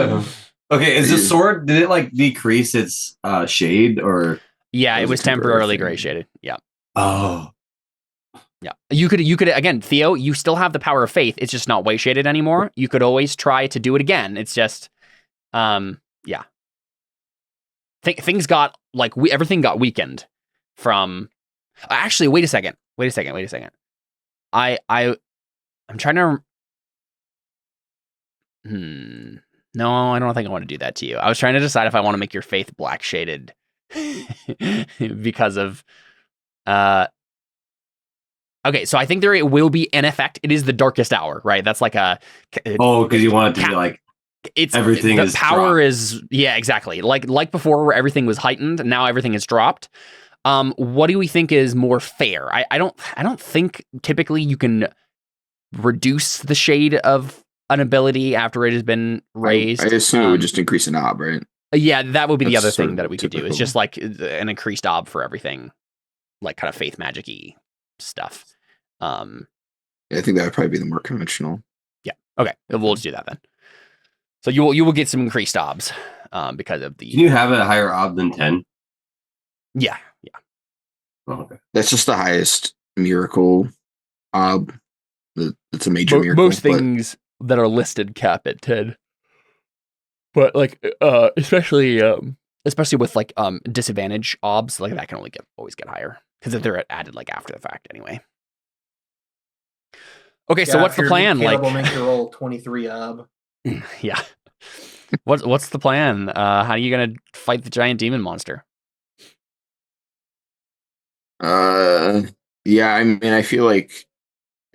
him. Okay, is the sword, did it like decrease its shade or? Yeah, it was temporarily gray shaded. Yeah. Oh. Yeah. You could again, Theo, you still have the power of faith. It's just not way shaded anymore. You could always try to do it again. It's just yeah. Things got like everything got weakened from actually wait a second. I'm trying to no, I don't think I want to do that to you. I was trying to decide if I want to make your faith black shaded because of okay, so I think there will be an effect. It is the darkest hour, right? That's like a because you want it to be like everything the power is exactly like before where everything was heightened. Now everything is dropped. What do we think is more fair? I don't think typically you can reduce the shade of an ability after it has been raised. I assume it would just increase a knob, right? Yeah, that would be the other thing that we could do. It's just like an increased ob for everything, like kind of faith magic-y stuff. I think that would probably be the more conventional. Yeah. Okay. We'll just do that then. So you will get some increased obs because of the. Can you have a higher ob than 10? Yeah. Oh, okay. That's just the highest miracle ob. It's a major miracle. Most things that are listed cap at 10. But like especially with like disadvantage obs, like that can only always get higher because if they're added like after the fact anyway. Okay, so what's the plan? Like we'll make you roll 23 ob. Yeah. What's the plan? How are you gonna fight the giant demon monster? Yeah, I mean, I feel like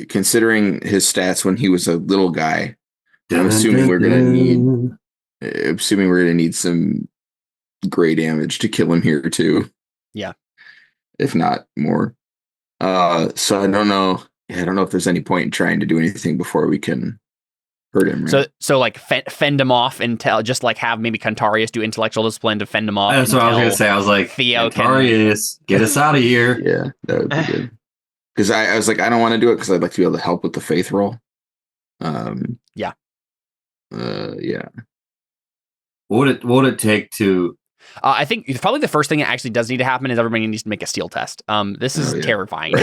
considering his stats when he was a little guy, I'm assuming we're gonna need some gray damage to kill him here too. Yeah. If not more. So I don't know. I don't know if there's any point in trying to do anything before we can hurt him. Right? So like fend him off until just like have maybe Cantarius do intellectual discipline to fend him off. That's what I was gonna say. I was like, Theo Cantarius, get us out of here. Yeah, that would be good. Because I was like, I don't want to do it because I'd like to be able to help with the faith roll. Yeah. Yeah. What would it take to? I think probably the first thing that actually does need to happen is everybody needs to make a steel test. This is terrifying,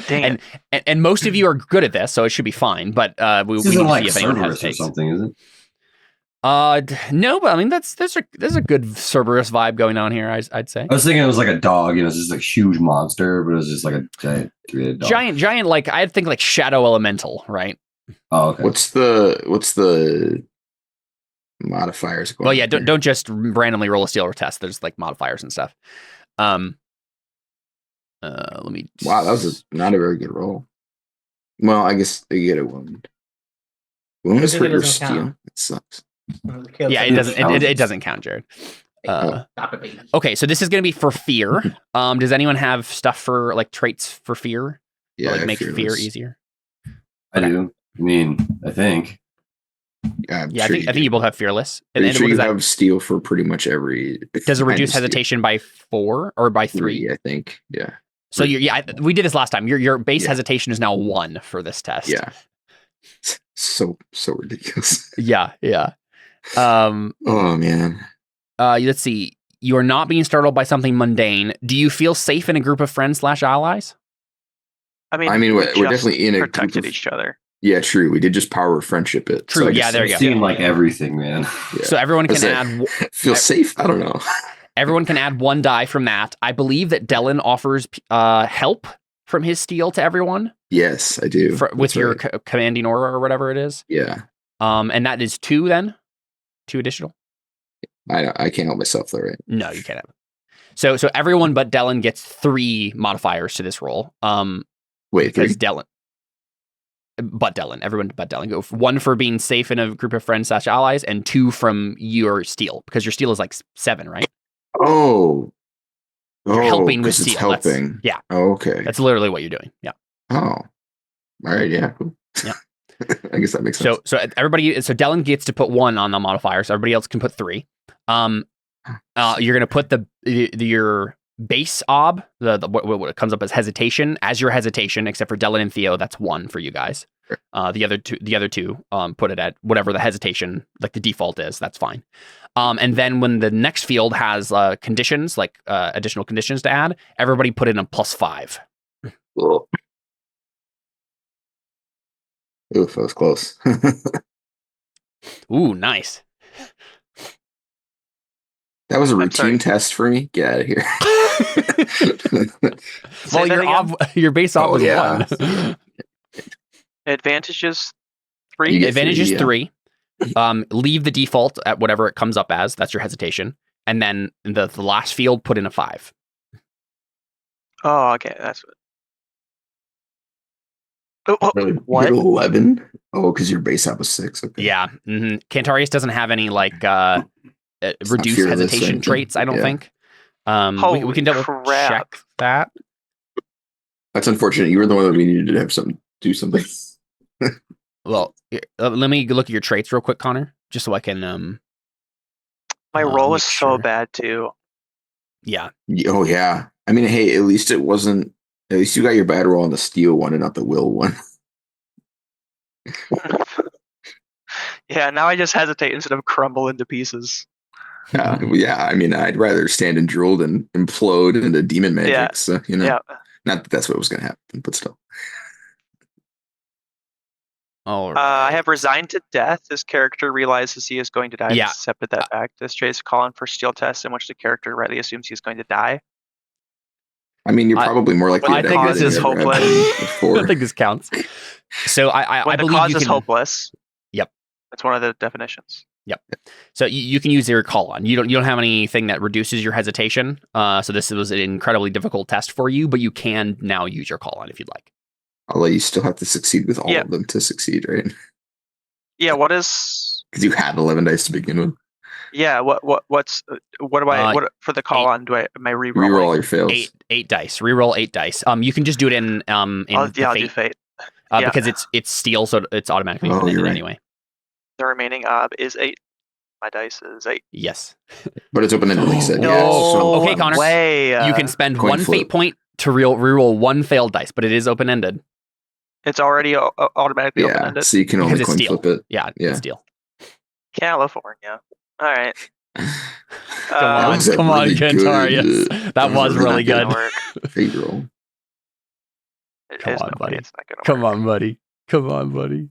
Dang and most of you are good at this, so it should be fine. But we need to see if anyone Cerberus or hesitates. something, is it? No, but I mean there's a good Cerberus vibe going on here. I'd say. I was thinking it was like a dog. It's just like a huge monster, but it was just like a giant three-headed dog. Giant. Like I'd think like Shadow Elemental, right? Oh, okay. What's the modifiers going? Well, yeah. on Don't just randomly roll a steel test. There's like modifiers and stuff. Let me. Wow, that was not a very good roll. Well, I guess they get a wound. Wound is I think hurt it your doesn't steel. count. It sucks. Yeah, it doesn't. It doesn't count, Jared. Stop it, baby. Okay, so this is going to be for fear. Does anyone have stuff for like traits for fear? Yeah, Or, like make fear fearless. easier. I do. I mean, I think. I'm Yeah, sure I think you both have fearless. I'm And sure what you does that? have steel for pretty much every. Does it kind reduce of steel. hesitation by 4 or by 3? I think. Yeah. So we did this last time. Your base Yeah. hesitation is now 1 for this test. Yeah. So ridiculous. Yeah. Oh man. Let's see. You are not being startled by something mundane. Do you feel safe in a group of friends / allies? I mean, we're just definitely in a group protected of- each other. Yeah, true. We did just power of friendship it. True, I yeah, guess there you that's- go. Seemed like everything, man. Yeah. So everyone can Was it- add. Feel safe? I don't know. Everyone can add 1 die from that. I believe that Dellen offers help from his steel to everyone Yes, I do. with That's your right. commanding aura or whatever it is. Yeah. And that is 2 then? 2 additional? I can't help myself though, right? No, you can't have it. So everyone but Dellen gets 3 modifiers to this roll. Wait, Because Dellen. But Dellen. Everyone but Dellen. Go 1 for being safe in a group of friends / allies, and 2 from your steel. Because your steel is like 7, right? Oh. You're helping with 'cause it's steel. That's- helping. yeah. Oh, okay. That's literally what you're doing. Yeah. Oh. All right. Yeah. Cool. Yeah. I guess that makes sense. So everybody, so Dellen gets to put 1 on the modifiers. Everybody else can put 3. You're gonna put your base ob, what comes up as hesitation, as your hesitation, except for Dellen and Theo, that's 1 for you guys. Sure. The other two, put it at whatever the hesitation, like the default is. That's fine. And then when the next field has conditions, like additional conditions to add, everybody put in a +5. Cool. Oof, that was close. Ooh, nice. That was a I'm sorry. routine test for me. Get out of here. Well, your base op Oh, was yeah. 1. Advantages You 3. get Advantage 3, is yeah. 3. Leave the default at whatever it comes up as. That's your hesitation. And then the last field, put in a 5. Oh, okay, that's what. Oh, Really? what? You get 11? Oh, because your base op was 6. Okay. Yeah. Cantarius doesn't have any like reduced fearless or hesitation anything. traits, I don't Yeah. think. We Holy can double crap. check that. That's unfortunate. You were the one that we needed to have do something. Well, let me look at your traits real quick, Connor, just so I can. My let roll me was so sure. bad too. Yeah. Oh yeah. I mean, hey, at least it wasn't. At least you got your bad roll on the steel one and not the will one. Yeah, now I just hesitate instead of crumble into pieces. Yeah. I mean, I'd rather stand and drool than implode into demon magic. Yeah. So you know, Yeah. not that that's what was going to happen, but still. All right. I have resigned to death. This character realizes he is going to die. and Yeah. Accepted that fact. This trait is calling for steel tests in which the character rightly assumes he is going to die. I mean, you're I- probably more likely. I to think die this than is you ever have hopeless. been I before. don't think this counts. So I When the believe cause you is can. hopeless. Yep. That's one of the definitions. So you can use your call on. You don't have anything that reduces your hesitation. So this was an incredibly difficult test for you, but you can now use your call on if you'd like. Although you still have to succeed with all Yeah. of them to succeed, right? Yeah. What is? Because you had 11 dice to begin with. Yeah. What do I? What for the call 8. on? Am I re-rolling? Reroll all your fails. Eight dice. Reroll 8 dice. You can just do it in I'll the do fate, fate. Yeah. because it's steel, so it's automatically Oh, open-ended you're right. anyway. The remaining ob is 8. My dice is 8. Yes. But it's open-ended, like you said. No Yeah, so Okay, Connor. way. You can spend coin one flip. fate point to reroll one failed dice, but it is open-ended. It's already automatically yeah, open-ended. so you can Because only it's coin steel. flip it. Yeah, Yeah. it's deal. California. All right. Come on, Kentarius. That was really good. Fate roll. Come on, buddy. Come on, buddy. Come on, buddy.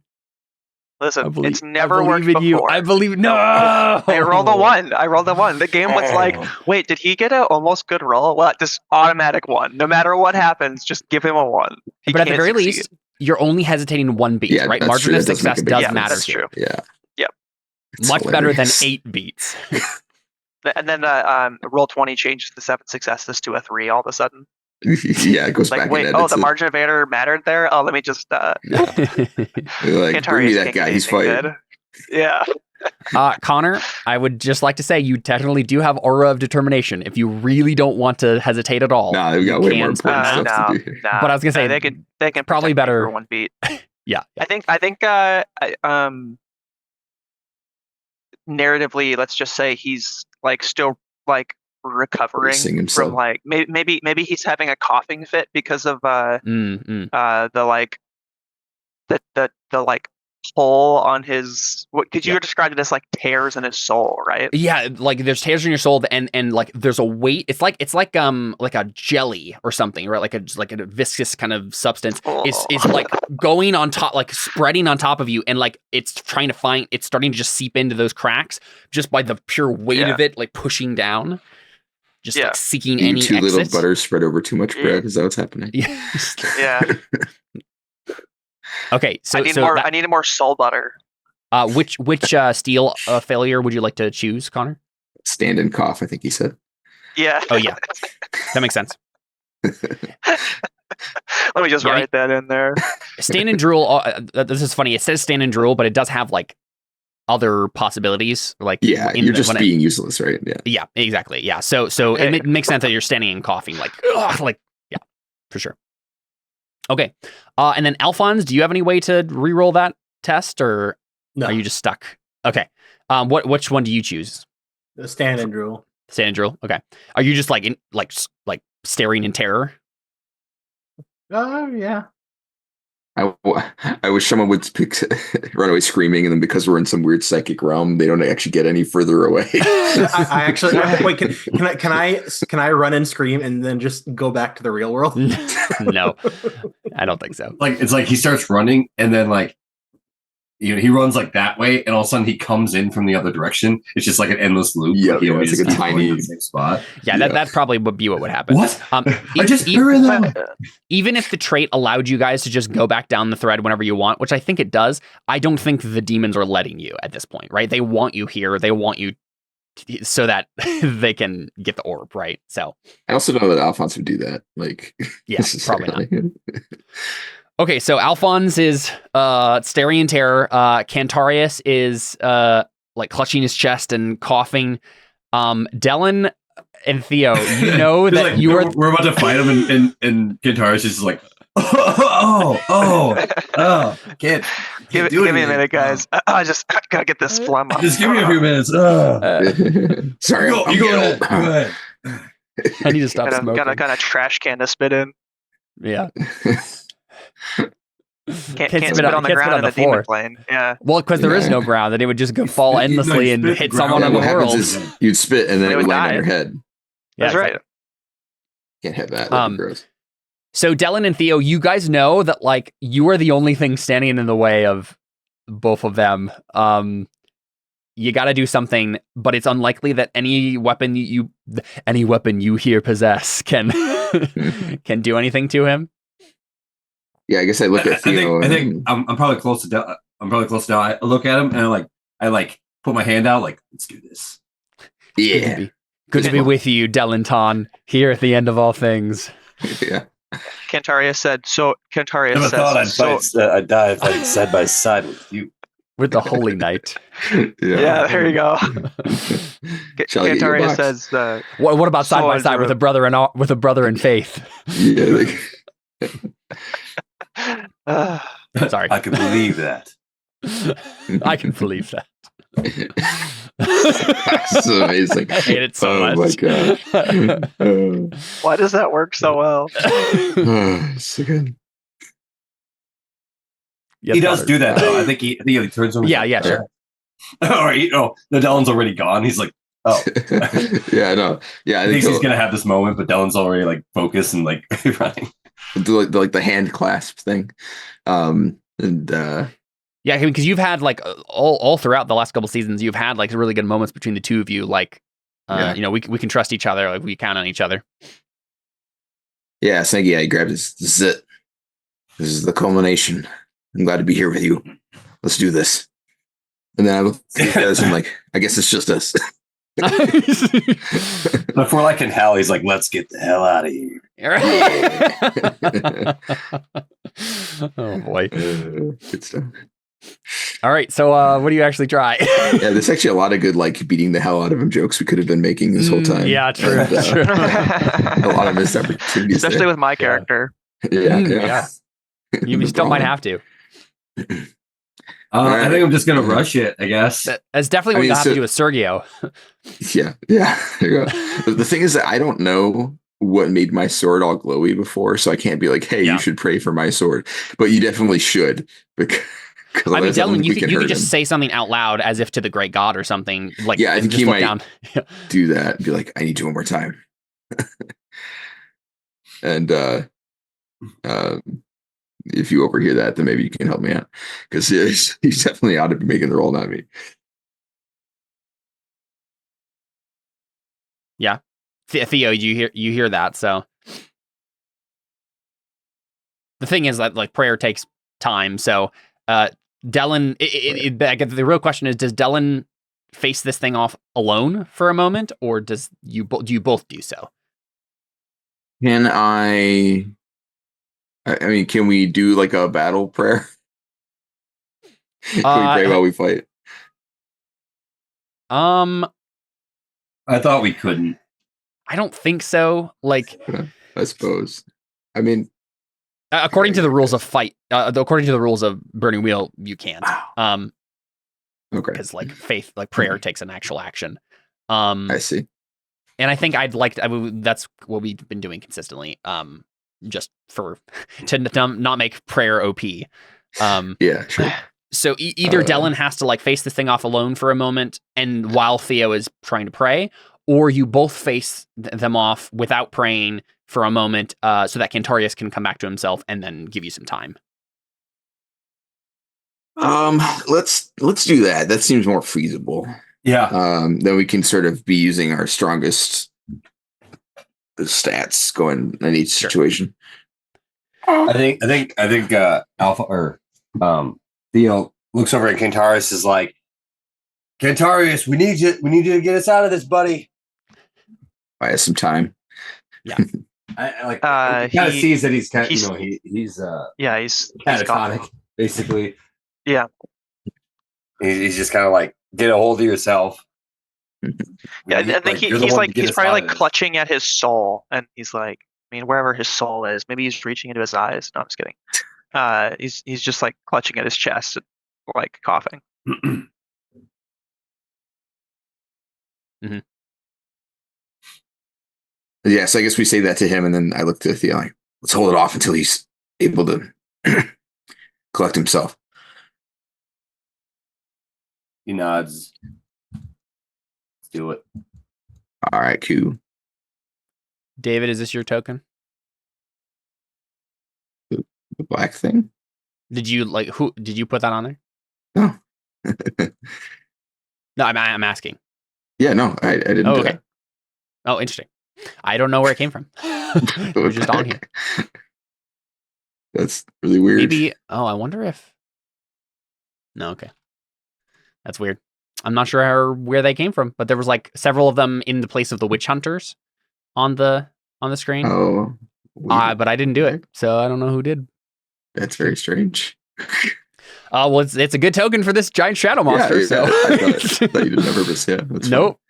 Listen, it's never I worked believe in you. before. I believe. No. I rolled a 1. The game was like, wait, did he get an almost good roll? Well, just automatic 1. No matter what happens, just give him a 1. But at the very least, you're only hesitating 1 beat, Yeah, right? that's Margin true. of That does make success a big does difference. matter That's here. true. Yeah. Yep. It's Much better than hilarious. 8 beats. And then roll 20 changes the 7 successes to a 3 all of a sudden. Yeah, it goes Like, back wait, and oh, edits the it. margin of error mattered there? Oh, let me just. You're like, bring me Kentarius that can't guy. get He's anything fired. good. Yeah. Connor, I would just like to say you technically do have Aura of Determination if you really don't want to hesitate at all. Nah, we got you way more can important spend stuff that. to do here. Nah, But I was gonna say, they can probably protect me better- for 1 beat. Yeah. I think narratively, let's just say he's like still like recovering Bracing himself. from like maybe he's having a coughing fit because of the like the like hole on his, what could you describe it as, like tears in his soul, right? Yeah, like there's tears in your soul, and like there's a weight. It's like a jelly or something, right? Like a viscous kind of substance is like going on top, like spreading on top of you, and like it's starting to just seep into those cracks just by the pure weight of it, like pushing down, just like seeking You any too exit. little butter spread over too much bread. Is that what's happening? Yeah. Okay, so I need more soul butter. Which steel failure would you like to choose, Connor? Stand and cough, I think he said. Yeah. Oh yeah, that makes sense. Let me just write that in there. Stand and drool. This is funny. It says stand and drool, but it does have like other possibilities. Like you're just being useless, right? Yeah, exactly. Yeah. So it makes sense that you're standing and coughing, like yeah, for sure. Okay. And then Alphonse, do you have any way to re-roll that test, or are you just stuck? Okay. Which one do you choose? The stand and drool. Stand and drool. Okay. Are you just like staring in terror? Yeah. I wish someone would run away screaming, and then because we're in some weird psychic realm, they don't actually get any further away. I actually wait. Can I run and scream and then just go back to the real world? No, I don't think so. Like it's like he starts running, and then like he runs like that way, and all of a sudden he comes in from the other direction. It's just like an endless loop. Yeah, He always it's like a keeps going tiny to the same spot. Yeah, that probably would be what would happen. What? I just heard that. Even if the trait allowed you guys to just go back down the thread whenever you want, which I think it does, I don't think the demons are letting you at this point, right? They want you here. They want you so that they can get the orb, right? So I also know that Alphonse would do that. Like, yeah, probably not. Okay, so Alphonse is staring in terror. Cantarius is like clutching his chest and coughing. Dylan and Theo, you know that like, you are. We're about to fight him, and Kentarius is just like, can't Give me a minute, guys. I just gotta get this phlegm off. Just give me a few minutes. Sorry, you go ahead. Go ahead. I need to stop smoking. Got a kind of trash can to spit in. Yeah. Can't spit on the ground in the demon plane. Yeah. Well, because there is no ground, then it would just fall endlessly and hit someone on the what happens world. is you'd spit and then it would land on your head. That's right. Can't have that. That'd be gross. So Dylan and Theo, you guys know that like you are the only thing standing in the way of both of them. You got to do something, but it's unlikely that any weapon you here possess can do anything to him. Yeah, I guess I look at Theo. I think I'm probably close to down. I look at him and I put my hand out like, let's do this. Yeah. Good to be with you, Delanton, here at the end of all things. Yeah. Cantarius said, Never thought I'd die fighting side by side with you. With the Holy Knight. Yeah, there you go. Cantarius says, what about side by side with a brother in faith? Yeah. Sorry. I can believe that. I can believe that. That's amazing. I hate it so Oh much. my gosh. Why does that work so well? So good. Yes, He does Potter. do that though. I think he turns on. Yeah, sure. All right. Oh, the Dylan's already gone. He's like, oh. Yeah, I know. Yeah, I I think he's gonna have this moment, but Dylan's already like focused and like running. the hand clasp thing. Yeah, because you've had like all throughout the last couple seasons, you've had like really good moments between the two of you. Like, Yeah. you know, we can trust each other. Like we count on each other. Yeah, so yeah, he grabbed his. This is it. This is the culmination. I'm glad to be here with you. Let's do this. And then I look at you guys and I'm like, I guess it's just us. Before like in hell, he's like, let's get the hell out of here. Oh boy. Good stuff. All right, so what do you actually try? Yeah, there's actually a lot of good like beating the hell out of him jokes we could have been making this whole time. Yeah, true. And, True. a lot of missed opportunities. Especially there. with my character. Yeah. You still might have to. I think I'm just gonna rush it. I guess. That's definitely what you have to do with Sergio. Yeah. There you go. The thing is that I don't know what made my sword all glowy before, so I can't be like, "Hey, you should pray for my sword," but you definitely should. Because I mean, Dylan, you could hurt just him. say something out loud as if to the great god or something. Like, Yeah, I think just he look might down. do that and be like, "I need you one more time." And if you overhear that, then maybe you can help me out because he's definitely ought to be making the roll, not me. Yeah, Theo, you hear that? So the thing is that like prayer takes time. So Dylan, the real question is, does Dylan face this thing off alone for a moment, or do you both do so? Can I mean, can we do like a battle prayer? Can we pray while we fight? I thought we couldn't. I don't think so. Like, I suppose. I mean, according to the rules of fight, according to the rules of Burning Wheel, you can't. Okay. Because like faith, like prayer takes an actual action. I see. And I think that's what we've been doing consistently. Just for to not make prayer OP. Yeah, sure. So either Dylan has to like face this thing off alone for a moment, and while Theo is trying to pray, or you both face them off without praying for a moment, so that Cantarius can come back to himself and then give you some time. Let's do that. That seems more feasible. Yeah. Then we can sort of be using our strongest stats going in each situation. I think Alpha or Theo looks over at Cantarius, is like, Cantarius, we need you to get us out of this, buddy. Buy us some time. Yeah. I like kind of sees that he's kind of, he's he's catatonic, basically. Yeah. He's just kind of like, get a hold of yourself. Yeah, I think he's probably like clutching at his soul, and he's like, I mean, wherever his soul is, maybe he's reaching into his eyes. No, I'm just kidding. He's just like clutching at his chest, and, like coughing. Mm-hmm. Yeah, so I guess we say that to him, and then I look to Theo like, let's hold it off until he's able to collect himself. He nods. Let's do it. All right, cool. David, is this your token? The black thing? Did you put that on there? No. No, I'm asking. Yeah, no, I didn't. Oh, okay. Oh, interesting. I don't know where it came from. It was just on here. That's really weird. Maybe. Oh, I wonder if. No, okay. That's weird. I'm not sure where they came from, but there was like several of them in the place of the witch hunters on the screen. Oh. But I didn't do it, so I don't know who did. That's very strange. Well, it's a good token for this giant shadow monster. Yeah, so I thought you didn't have purpose. Yeah, that's nope.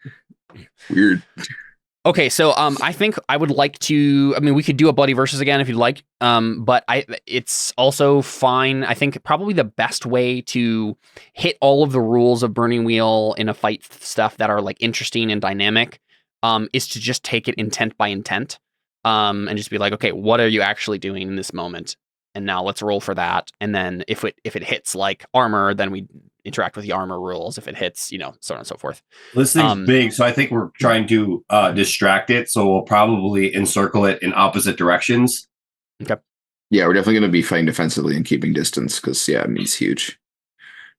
Weird. Okay, so I think I would like to. I mean, we could do a bloody versus again if you'd like. But it's also fine. I think probably the best way to hit all of the rules of Burning Wheel in a fight stuff that are like interesting and dynamic, is to just take it intent by intent, and just be like, okay, what are you actually doing in this moment? And now let's roll for that. And then if it hits like armor, then we interact with the armor rules. If it hits, so on and so forth. This thing's big, so I think we're trying to distract it. So we'll probably encircle it in opposite directions. Okay. Yeah, we're definitely going to be fighting defensively and keeping distance because it's huge.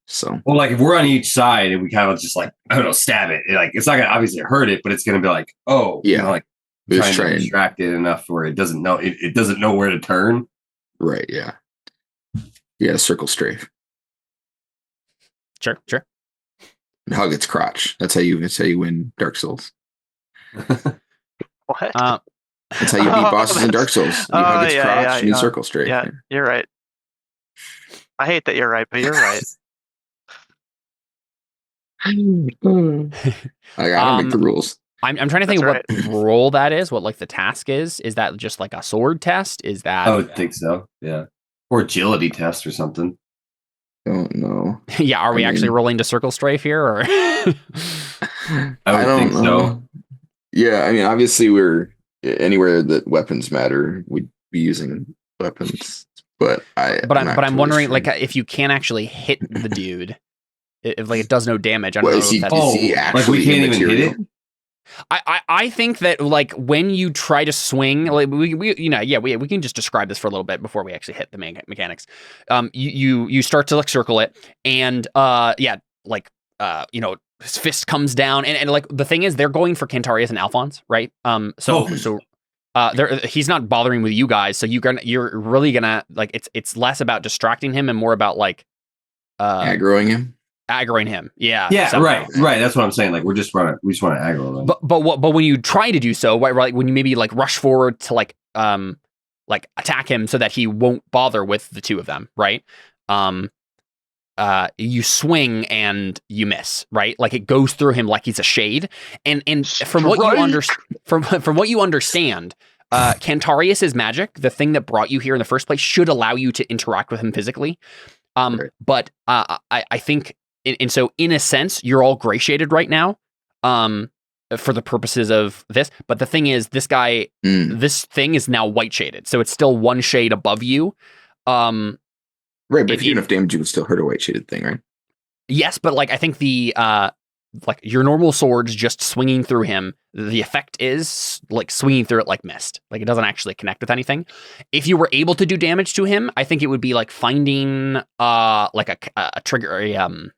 So, well, like if we're on each side and we kind of just like stab it, like it's not going to obviously hurt it, but it's going to be like, like trying to distract it enough where it doesn't know it doesn't know where to turn. Right. Yeah. Yeah. Circle strafe. Sure. And hug its crotch. That's how you win Dark Souls. What? That's how you beat bosses in Dark Souls. You hug its crotch and you circle strafe. Yeah, you're right. I hate that you're right, but you're right. I gotta make the rules. I'm trying to think what role that is, what like the task is. Is that just like a sword test? Is that I would think so, yeah. Or agility test or something. Don't know. Yeah, are we actually rolling to circle strafe here or I don't think so. Yeah, I mean obviously we're anywhere that weapons matter, we'd be using weapons. But I'm wondering like if you can actually hit the dude, if like it does no damage. I don't know if that's like we can't even hit it. I think that like when you try to swing, like we can just describe this for a little bit before we actually hit the mechanics. You start to like circle it, and his fist comes down, and like the thing is they're going for Cantarius and Alphonse, right? He's not bothering with you guys, so you're really gonna like it's less about distracting him and more about like aggroing him. Aggroing him, yeah, right. That's what I'm saying. Like we just want to aggro them. But when you try to do so, right, when you maybe like rush forward to like attack him so that he won't bother with the two of them, right? You swing and you miss, right? Like it goes through him like he's a shade. And from what you understand, Cantarius's magic, the thing that brought you here in the first place, should allow you to interact with him physically. But I think. And so, in a sense, you're all gray shaded right now, for the purposes of this. But the thing is, this guy, this thing is now white shaded, so it's still one shade above you. Right, but if you do enough damage, you would still hurt a white shaded thing, right? Yes, but like I think the like your normal sword's just swinging through him. The effect is like swinging through it like mist. Like it doesn't actually connect with anything. If you were able to do damage to him, I think it would be like finding like a trigger,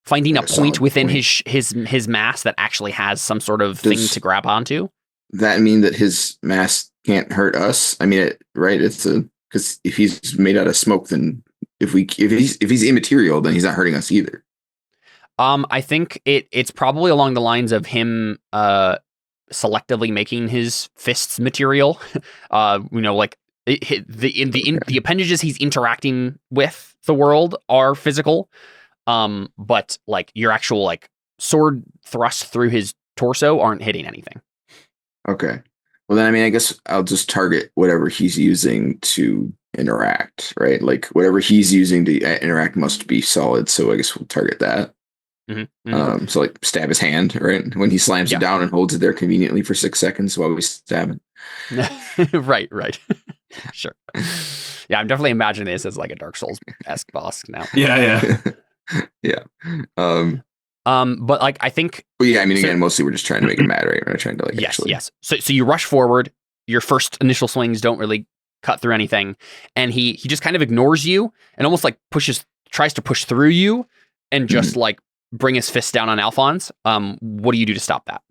finding a point within his mass that actually has some sort of thing to grab onto. That mean that his mass can't hurt us? I mean, it's because if he's made out of smoke, then if he's immaterial, then he's not hurting us either. I think it's probably along the lines of him selectively making his fists material. Like the appendages he's interacting with the world are physical. But like your actual like sword thrust through his torso aren't hitting anything. Okay. Well then, I mean, I guess I'll just target whatever he's using to interact, right? Like whatever he's using to interact must be solid. So I guess we'll target that. Mm-hmm. So like stab his hand, right? When he slams it down and holds it there conveniently for 6 seconds while we stab it. Right. Sure. Yeah, I'm definitely imagining this as like a Dark Souls-esque boss now. Yeah. Yeah. But like I think. Well, yeah. I mean, again, mostly we're just trying to make it mad, right? We're not trying to like. Yes. So you rush forward. Your first initial swings don't really cut through anything, and he just kind of ignores you and almost like tries to push through you, and just like bring his fist down on Alphonse. What do you do to stop that?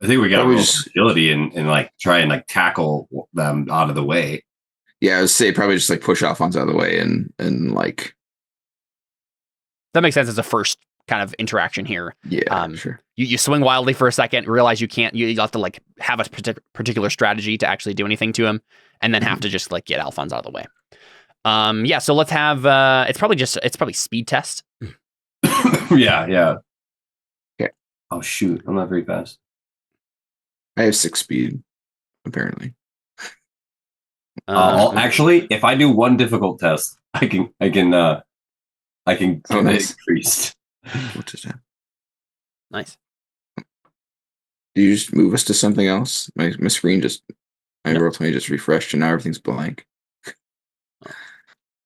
I think we got agility and like try and like tackle them out of the way. Yeah, I would say probably just like push Alphonse out of the way and like. That makes sense as a first kind of interaction here. Yeah, sure. You swing wildly for a second, realize you can't. You have to like have a particular strategy to actually do anything to him, and then have to just like get Alphonse out of the way. So let's have. It's probably speed test. Yeah. Okay. Oh shoot, I'm not very fast. I have 6 speed, apparently. Actually, if I do one difficult test, I can get it Nice. increased. What is that? Nice. Do you just move us to something else? My screen just, my Nope. Roll20 just refreshed and now everything's blank.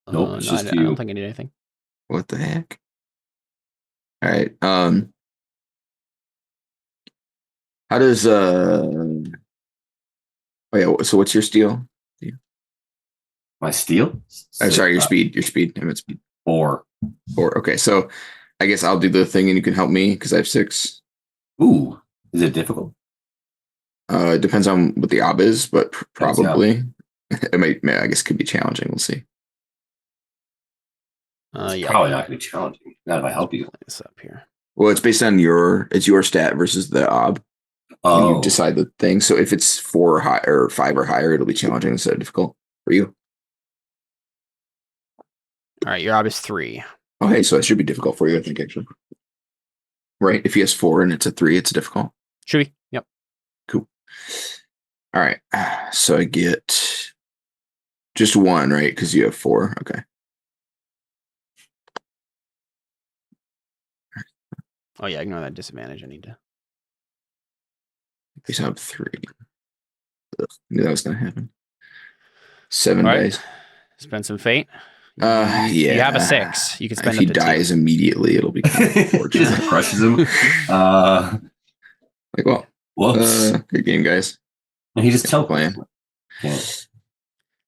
Nope, it's No, just I don't you. think I need anything. What the heck? All right. How does oh yeah, so what's your steal? My steal? I'm sorry, your speed. Your speed. I meant speed. 4. 4. Okay, so I guess I'll do the thing and you can help me because I have 6. Ooh, is it difficult? It depends on what the ob is, but That's the ob. probably it might. I guess could be challenging. We'll see. Yeah. Probably not going to be challenging. Not if I help you. This up here. Well, it's based on your stat versus the ob. When you decide the thing. So if it's 4 or high or 5 or higher, it'll be challenging instead of difficult for you. All right, your ob is 3. Oh, hey, so it should be difficult for you, I think, actually. Right? If he has 4 and it's a 3, it's difficult. Should be. Yep. Cool. All right. So I get just 1, right? Because you have 4. Okay. Oh yeah, ignore that disadvantage. I need to. He's up 3. Ugh, knew that was gonna happen. 7 All right. dice. Spend some fate. Yeah. You have a 6. You can spend if he up to 2. dies immediately, it'll be kind of unfortunate. Just crushes him. Like, well, Whoops. good game, guys. And he just Tell teleported. playing.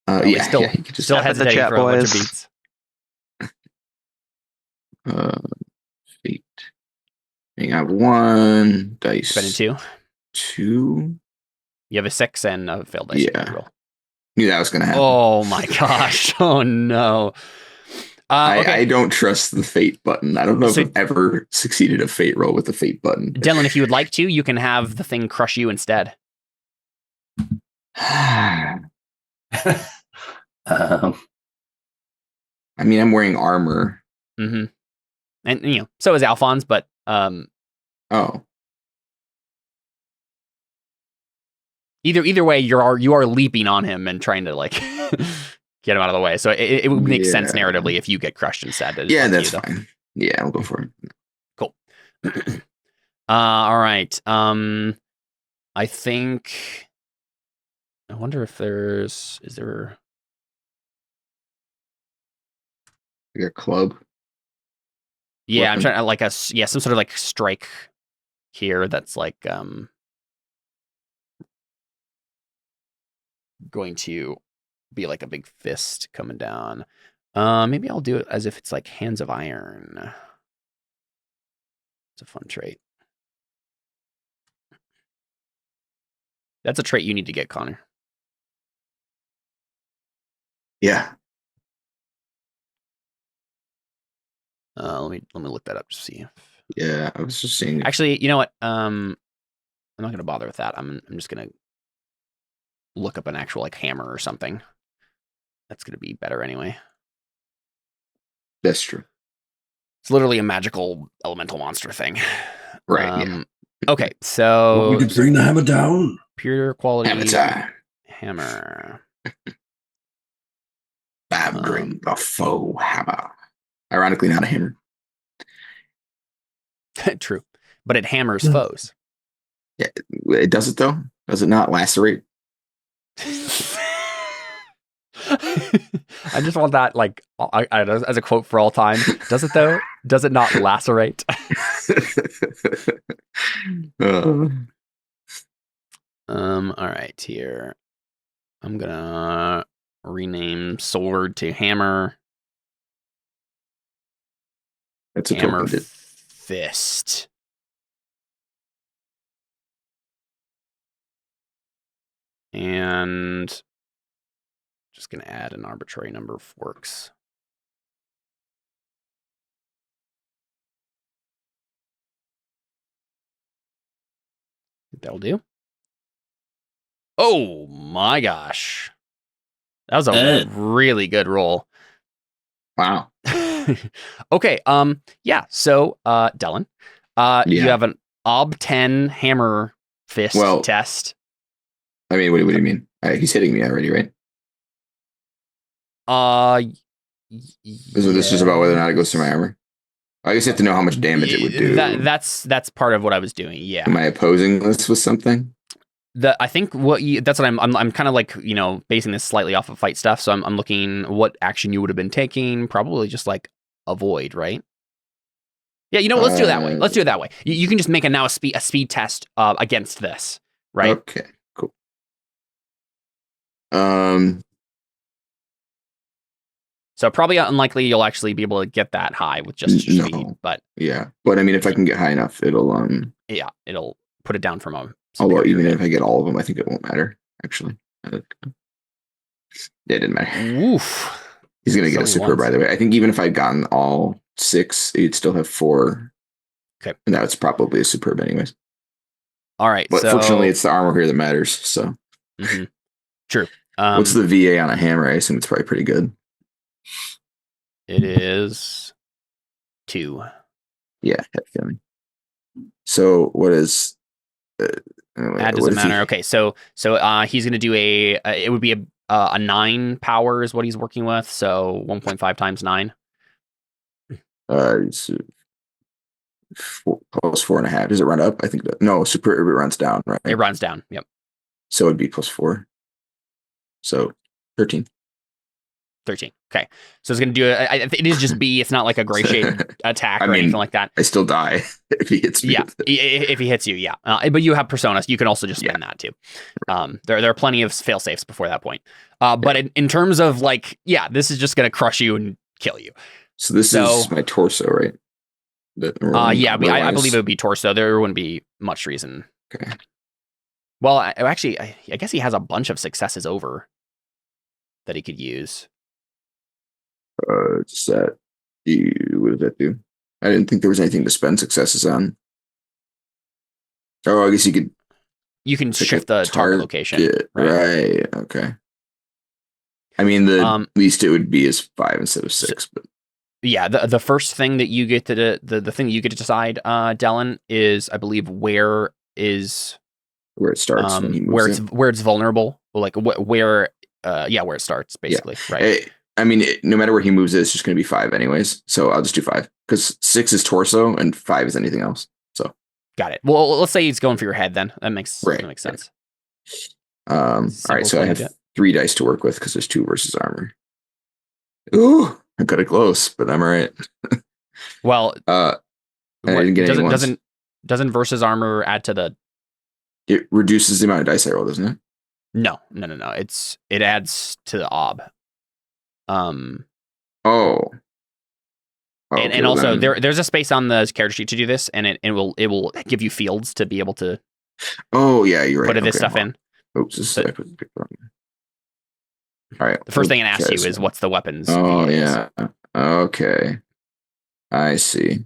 Yeah. We still he could just still Tap in the hesitating chat, for a bunch of boys. beats. Fate. I have 1 dice. Spending 2. 2. You have a 6 and a failed dice. Yeah. Knew that was gonna happen. Oh my gosh! Oh no. Okay. I don't trust the fate button. I don't know So- if I've ever succeeded a fate roll with the fate button. Dylan, if you would like to, you can have the thing crush you instead. I mean, I'm wearing armor. Mm-hmm. And so is Alphonse, but Oh, either way, you are leaping on him and trying to like get him out of the way. So it would make sense Yeah. narratively if you get crushed instead. yeah, that's fine. Yeah, I'll go for it. Cool. All right. I think. I wonder if is there. Like a club. Yeah, I'm Weapon. trying to like some sort of like strike here that's like going to be like a big fist coming down. Maybe I'll do it as if it's like hands of iron. It's a fun trait. That's a trait you need to get, Connor. Yeah. Let me look that up to see if. Yeah, I was just seeing. Actually, you know what? I'm not gonna bother with that. I'm just gonna look up an actual like hammer or something. That's gonna be better anyway. That's true. It's literally a magical elemental monster thing. Right. Yeah. Okay, so we could bring the hammer down. pure quality Avatar. hammer. Battering the foe hammer. Ironically, not a hammer. True, but it hammers foes. Yeah, it does it though. Does it not lacerate? I just want that like as a quote for all time. Does it though? Does it not lacerate? All right, here. I'm gonna rename sword to hammer. That's a Hammer token. fist. And just gonna add an arbitrary number of forks. That'll do. Oh my gosh. That was a really good roll. Wow. Okay. Yeah. So, Dylan, you have an Ob 10 hammer fist test. I mean, what do you mean? He's hitting me already, right? This is about whether or not it goes through my armor. I guess you have to know how much damage it would do. That's part of what I was doing. Yeah. Am I opposing this with something? I think that's what I'm kind of like, basing this slightly off of fight stuff. So I'm looking what action you would have been taking. Probably just like avoid, right? Yeah, let's do it that way. Let's do it that way. You can just make a speed test against this, right? Okay, cool. So probably unlikely you'll actually be able to get that high with just speed, but yeah. But I mean, if I can get high enough, it'll it'll put it down from a. Although even if I get all of them, I think it won't matter. Actually, yeah, it didn't matter. Oof. He's gonna get a super. By the way, I think even if I'd gotten all 6, he'd still have 4. Okay, and that's probably a superb, anyways. All right, but fortunately, it's the armor here that matters. So true. What's the VA on a hammer? I assume it's probably pretty good. It is 2. Yeah, head feeling. So what is? That doesn't matter. Okay, so he's gonna do it would be a 9 power is what he's working with. So 1.5 times 9. It's 4 plus 4.5. Does it run up? I think no. It runs down, right? It runs down. Yep. So it'd be plus 4. So 13. 13. Okay. So it's going to do it. It is just B. It's not like a gray shade attack or anything like that. I still die if he hits me. Yeah. If he hits you, yeah. But you have Persona, so you can also just spend that too. There are plenty of fail safes before that point. But in terms of this is just going to crush you and kill you. So this is my torso, right? I believe it would be torso. There wouldn't be much reason. Okay. Well, actually, I guess he has a bunch of successes over that he could use. What does that do? I didn't think there was anything to spend successes on. Oh, I guess you can shift the target location. Right. Okay. I mean, the least it would be is 5 instead of 6, but yeah, the first thing that you get to the thing that you get to decide, Dylan, is I believe where it starts when he moves where it's vulnerable, like where it starts basically, right? I mean, no matter where he moves, it's just going to be 5 anyways. So I'll just do 5 because 6 is torso and 5 is anything else. So got it. Well, let's say he's going for your head then. That makes sense. All right, so I have 3 dice to work with because there's 2 versus armor. Ooh, I got it close, but I'm all right. Well, I didn't get any doesn't versus armor add to the? It reduces the amount of dice I roll, doesn't it? No. It adds to the ob. And also there's a space on the character sheet to do this, and it will give you fields to be able to. Oh yeah, you're right. Put this stuff in. Oops, I put the paper on. All right. The first thing it asks you is what's the weapons. Oh yeah. Okay. I see.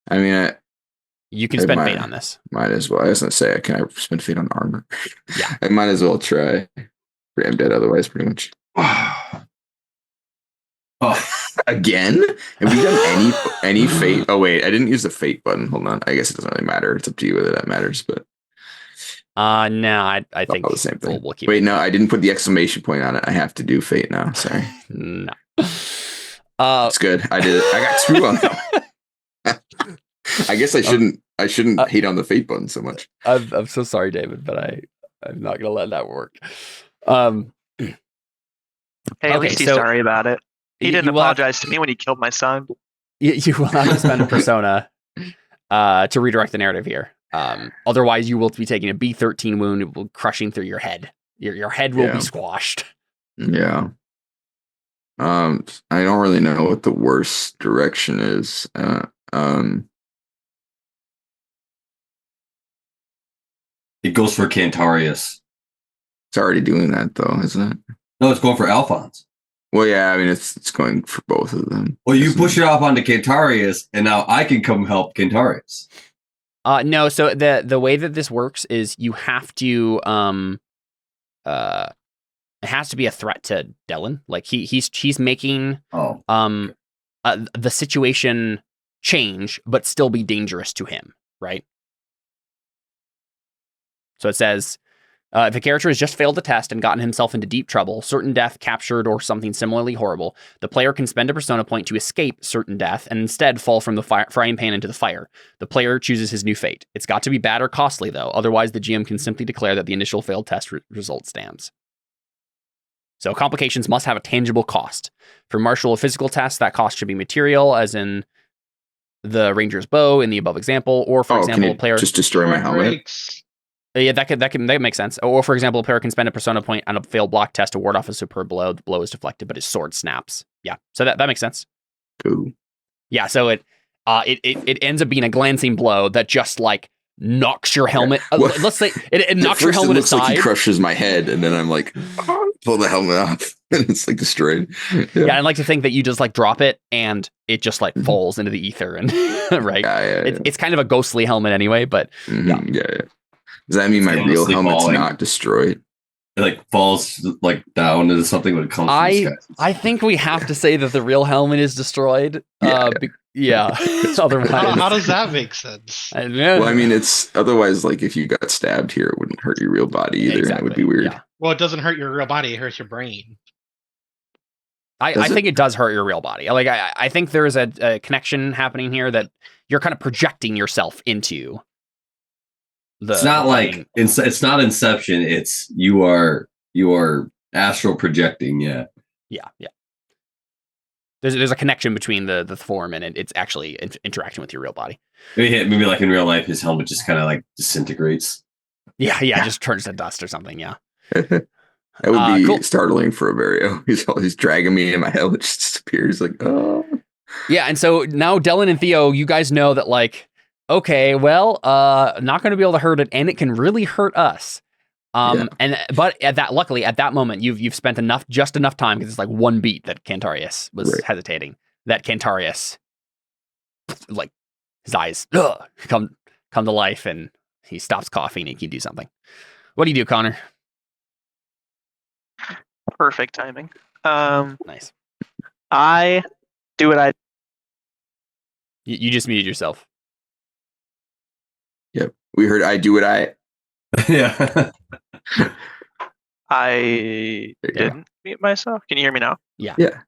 I mean, you can spend fate on this. Might as well. I was gonna say, can I spend fate on armor? Yeah. I might as well try. I'm dead otherwise, pretty much. Again? Have we done any fate? Oh wait, I didn't use the fate button. Hold on. I guess it doesn't really matter. It's up to you whether that matters, but no, I think the same thing. We'll keep wait, no, I didn't put the exclamation point on it. I have to do fate now. Sorry. No. It's good. I did it. I got 2 on that. I guess I shouldn't hate on the fate button so much. I'm so sorry, David, but I'm not gonna let that work. Hey, at least he's sorry about it. He didn't apologize to me when he killed my son. You will have to spend a persona to redirect the narrative here. Otherwise, you will be taking a B13 wound. It will crushing through your head. Your head will be squashed. Yeah. I don't really know what the worst direction is. It goes for Cantarius. It's already doing that though, isn't it? No, it's going for Alphonse. Well, yeah, I mean it's going for both of them. Well, you push it off onto Cantarius, and now I can come help Cantarius. No, so the way that this works is you have to it has to be a threat to Dylan. Like he's making the situation change, but still be dangerous to him, right? So it says, if a character has just failed a test and gotten himself into deep trouble, certain death, captured, or something similarly horrible, the player can spend a persona point to escape certain death and instead fall from the frying pan into the fire. The player chooses his new fate. It's got to be bad or costly, though. Otherwise, the GM can simply declare that the initial failed test result stands. So complications must have a tangible cost. For martial or physical tests, that cost should be material, as in the ranger's bow in the above example, or for example, a player just destroy my helmet. Breaks. Yeah, that makes sense. Or for example, a player can spend a persona point on a failed block test to ward off a superb blow. The blow is deflected, but his sword snaps. Yeah, so that makes sense. Cool. Yeah, so it ends up being a glancing blow that just like knocks your helmet. Well, let's say it knocks your helmet it looks aside. like he crushes my head, and then I'm like, pull the helmet off, and it's like destroyed. Yeah, I'd like to think that you just like drop it and it just like falls into the ether, and right. It's kind of a ghostly helmet anyway, but yeah. Does that mean my real helmet's falling. not destroyed? It like falls like down into something when it comes. I think we have to say that the real helmet is destroyed. Yeah. Otherwise, How does that make sense? Well, I mean, it's otherwise like if you got stabbed here, it wouldn't hurt your real body either. Exactly. And it would be weird. Yeah. Well, it doesn't hurt your real body; it hurts your brain. I think it does hurt your real body. Like I think there is a connection happening here that you're kind of projecting yourself into. It's not like it's not Inception. It's you are astral projecting. Yeah. There's a connection between the form and it's actually interacting with your real body. Maybe like in real life, his helmet just kind of like disintegrates. Yeah, just turns to dust or something. Yeah. That would be cool. startling for a Vario. He's dragging me and my helmet just disappears. Like, oh. Yeah, and so now Dylan and Theo, you guys know that like, okay, well, not going to be able to hurt it, and it can really hurt us. But luckily at that moment, you've spent just enough time, because it's like one beat that Cantarius was hesitating. That Cantarius, like his eyes come to life, and he stops coughing and he can do something. What do you do, Connor? Perfect timing. Nice. I do what I. You just muted yourself. Yep. We heard I do what I. Yeah. I didn't mute myself. Can you hear me now? Yeah.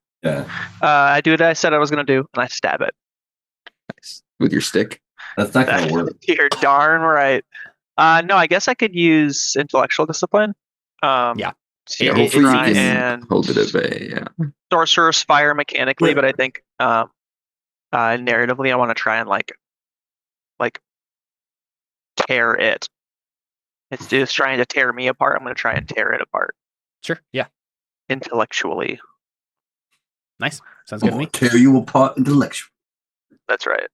I do what I said I was going to do, and I stab it. Nice. With your stick. That's not gonna work. You're darn right. No, I guess I could use intellectual discipline. Yeah. To Hopefully try you can and hold it at bay. Yeah. sorcerer's fire mechanically, but I think narratively I want to try and like tear it. It's just trying to tear me apart. I'm going to try and tear it apart Sure. Yeah. intellectually. Nice. Sounds good to me. Tear you apart intellectually. That's right.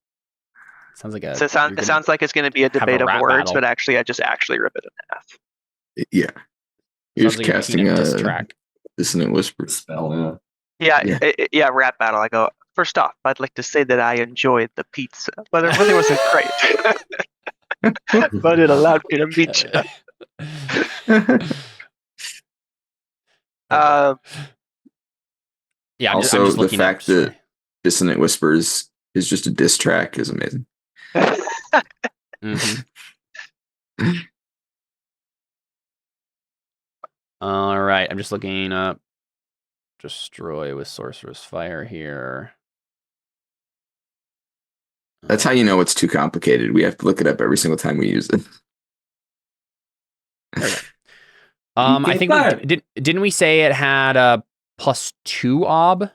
Sounds like So it sounds like it's going to be a debate of rap words, battle. but actually I just rip it in half. Yeah. You're just casting a track. dissonant whisper. Spell. Yeah. Yeah, rap battle. I go, first off, I'd like to say that I enjoyed the pizza, but it really wasn't great. But it allowed me to meet you. Yeah. I'm Also, just the looking fact at, that Dissonant Whispers is just a diss track is amazing. Mhm. All right. I'm just looking up destroy with sorcerer's fire here. That's how you know it's too complicated. We have to look it up every single time we use it. I think didn't we say it had a +2 ob?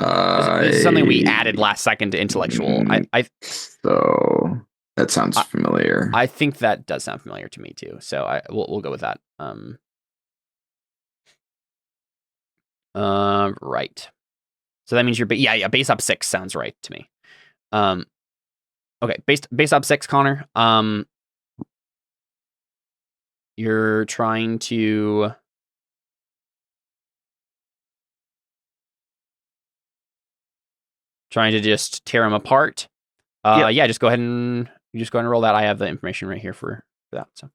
This is something we added last second to intellectual. So that sounds familiar. I think that does sound familiar to me too. So we'll go with that. Right. So that means you're base up 6 sounds right to me. Okay, base up 6, Connor. You're trying to just tear him apart. Yeah, just go ahead and roll that. I have the information right here for that. So,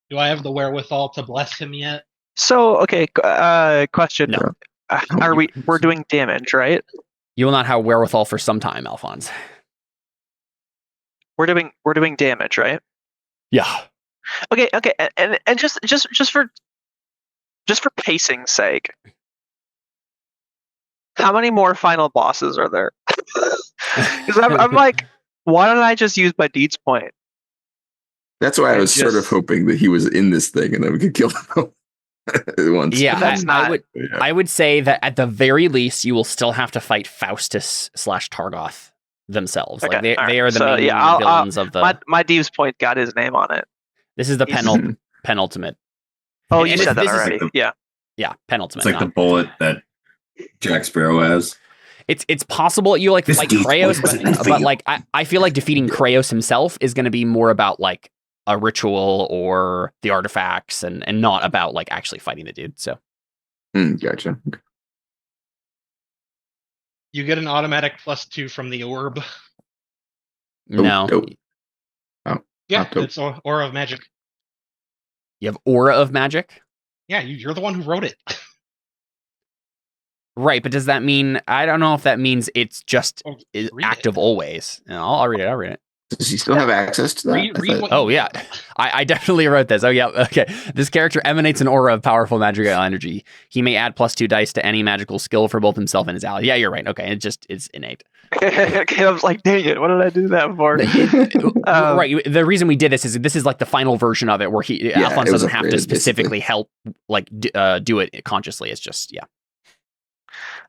Do I have the wherewithal to bless him yet? So, okay, question. No. We're doing damage, right? You will not have wherewithal for some time, Alphonse. We're doing damage, right? Yeah. Okay, and just for pacing's sake, how many more final bosses are there? Because I'm like, why don't I just use my Deeds point? That's why I was sort of hoping that he was in this thing and then we could kill him at once. Yeah, that's not. I would say that at the very least, you will still have to fight Faustus / Targoth themselves. Okay, Like they right. are the So, main yeah, villains of the. My Deeds point got his name on it. This is the penultimate. Oh, And you this- said that this is- already. Yeah. Yeah, penultimate. It's like the bullet that Jack Sparrow has. It's possible you like This fight Deeds Kraos, point but wasn't like I feel like defeating Kraos himself is going to be more about like a ritual or the artifacts and not about like actually fighting the dude. So Gotcha. You get an automatic +2 from the orb. no, dope. Yeah, Not dope. it's Aura of Magic. you have Aura of Magic. Yeah, you're the one who wrote it. Right, but does that mean? I don't know if that means it's just Oh, is read active always. No, I'll read it. I'll read it. Does he still have access to that? Read what Oh you yeah, wrote. I definitely wrote this. Oh yeah, okay. This character emanates an aura of powerful magical energy. He may add +2 dice to any magical skill for both himself and his ally. Yeah, you're right. Okay, it's innate. I was like, dang it, what did I do that for? Right. The reason we did this is like the final version of it, where Alphonse it was doesn't have to upgraded, specifically help like do it consciously. It's just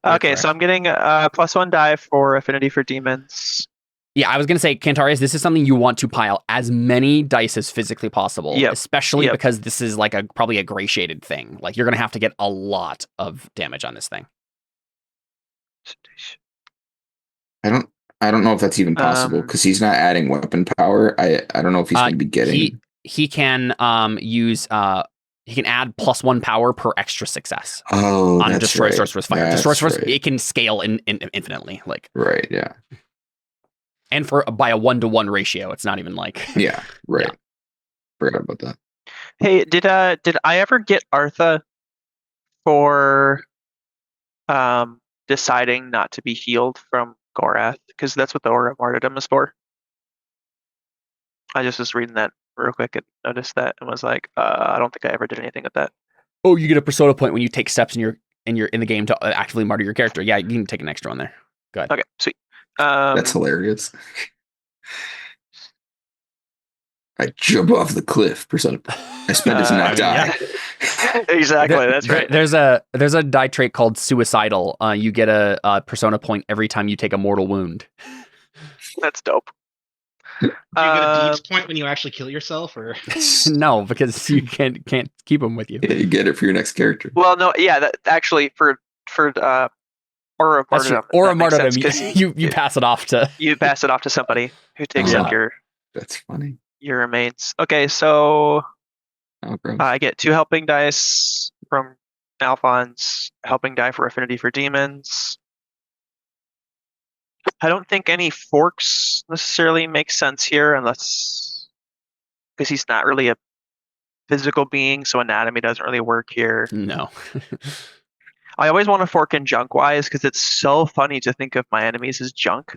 Okay, so I'm getting +1 die for affinity for demons. Yeah, I was gonna say, Cantarius, this is something you want to pile as many dice as physically possible, Yep. especially Yep. because this is like probably a gratiated thing. Like you're gonna have to get a lot of damage on this thing. I don't know if that's even possible because he's not adding weapon power. I don't know if he's going to be getting. He can use he can add +1 power per extra success Oh, on that's Destroy right. Sorcerer's Fire. That's Destroy Sorcerer's right. it can scale infinitely, like Right. Yeah. and by a 1-to-1 ratio. It's not even like Yeah. Right. Yeah. Forgot about that. Hey, did I ever get Artha for deciding not to be healed from Gorath? Because that's what the Aura of Martyrdom is for. I just was reading that real quick and noticed that and was like, I don't think I ever did anything with that. Oh, you get a persona point when you take steps in the game to actively martyr your character. Yeah, you can take an extra one there. Go ahead. Okay, sweet. That's hilarious. I jump off the cliff. I spend it to not die. Exactly, that's right. There's a die trait called suicidal. You get a persona point every time you take a mortal wound. That's dope. Do you get a Deeds point when you actually kill yourself, or No, because you can't keep them with you. Yeah, you get it for your next character. Well, no, yeah, that actually for Aura of That's true. Martyrdom. Or a that makes martyrdom, sense, 'cause you pass it off to. you pass it off to somebody who takes Yeah. up That's funny. your remains. Okay, so Oh, gross. I get 2 helping dice from Alphonse, helping die for affinity for demons. I don't think any forks necessarily make sense here unless because he's not really a physical being, so anatomy doesn't really work here. No. I always want to fork in junk wise because it's so funny to think of my enemies as junk.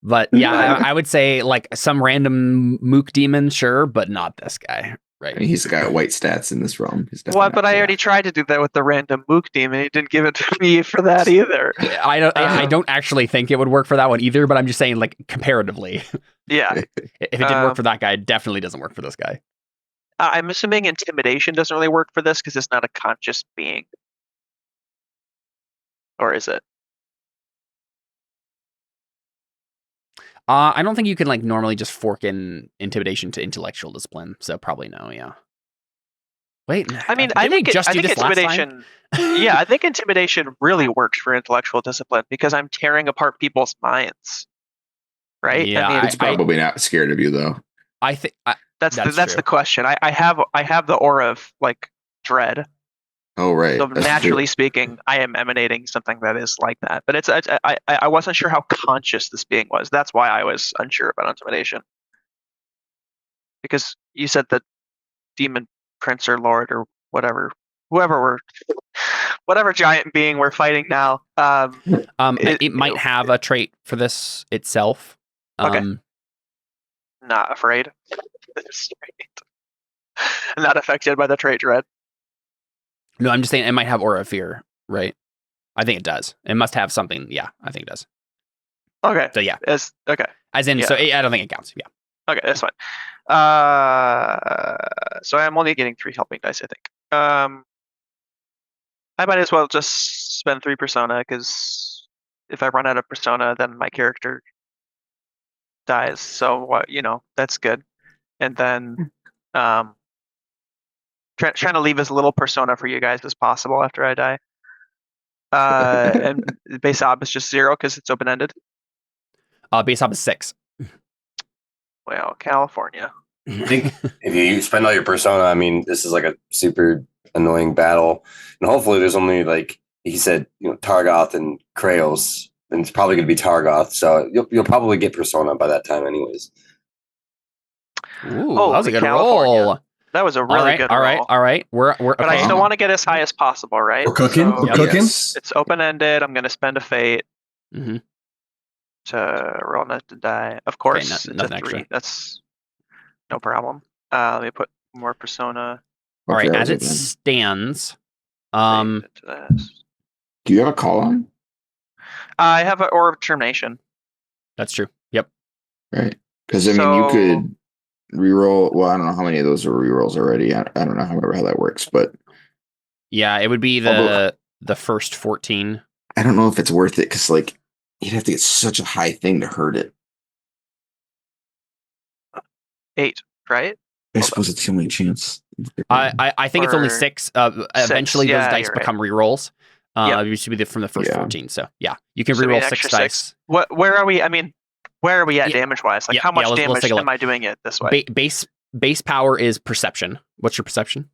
But yeah, I would say like some random mook demon, sure, but not this guy. Right. I mean, he's got white stats in this realm. He's Well, definitely but not I bad. already tried to do that with the random mook demon. He didn't give it to me for that either. I don't actually think it would work for that one either, but I'm just saying like comparatively. Yeah. If it didn't work for that guy, it definitely doesn't work for this guy. I'm assuming intimidation doesn't really work for this because it's not a conscious being. Or is it? I don't think you can like normally just fork in intimidation to intellectual discipline, so probably no. Yeah. Wait, I mean, didn't I we think just I do think this last time? intimidation. Yeah, I think intimidation really works for intellectual discipline because I'm tearing apart people's minds. Right? Yeah, I mean, It's probably not scared of you though. I think that's that's the true. question. I have the aura of like dread. Oh right. So That's naturally true. speaking, I am emanating something that is like that. But I wasn't sure how conscious this being was. That's why I was unsure about intimidation. Because you said that demon prince or lord or whatever, whoever whatever giant being we're fighting now. It might have a trait for this itself. Okay. Not afraid. Not affected by the trait dread. No, I'm just saying it might have aura of fear, right? I think it does. It must have something. Yeah, I think it does. Okay. So yeah, okay. as in, Yeah. so I don't think it counts. Yeah. Okay, that's fine. So I'm only getting 3 helping dice, I think. I might as well just spend 3 persona, because if I run out of persona, then my character dies. So what, that's good. And then trying to leave as little persona for you guys as possible after I die. And base op is just 0 because it's open ended. Base op is 6. Well, California. I think if you spend all your persona, I mean, this is like a super annoying battle, and hopefully there's only like he said, Targoth and Kraos, and it's probably going to be Targoth, so you'll probably get persona by that time, anyways. Ooh, that was a good California. roll. That was a really good roll. All right. We're But okay. I still want to get as high as possible, right? We're cooking. So We're cooking. Yes. it's open ended. I'm going to spend a fate Mm-hmm. to roll not to die. Of course, it's a nothing 3. extra. That's no problem. Let me put more persona. All right, Okay, as it then. stands, into this. Do you have a call on? I have an Orb of Termination. that's true. Yep. Right. Because I mean, you could reroll. Well, I don't know how many of those are rerolls already. I don't know how that works, but Yeah, it would be the first 14. I don't know if it's worth it because like you'd have to get such a high thing to hurt it. 8, right? I suppose it's the only chance. I think it's only Or 6. Eventually, yeah, those dice you're right. become rerolls. Yep. It used to be from the first Yeah. 14. So yeah, you can So we reroll need 6 extra dice. Where are we? I mean, where are we at Yeah. damage wise? Like, Yeah, how much let's damage take a look. am I doing it this way? Base power is perception. What's your perception?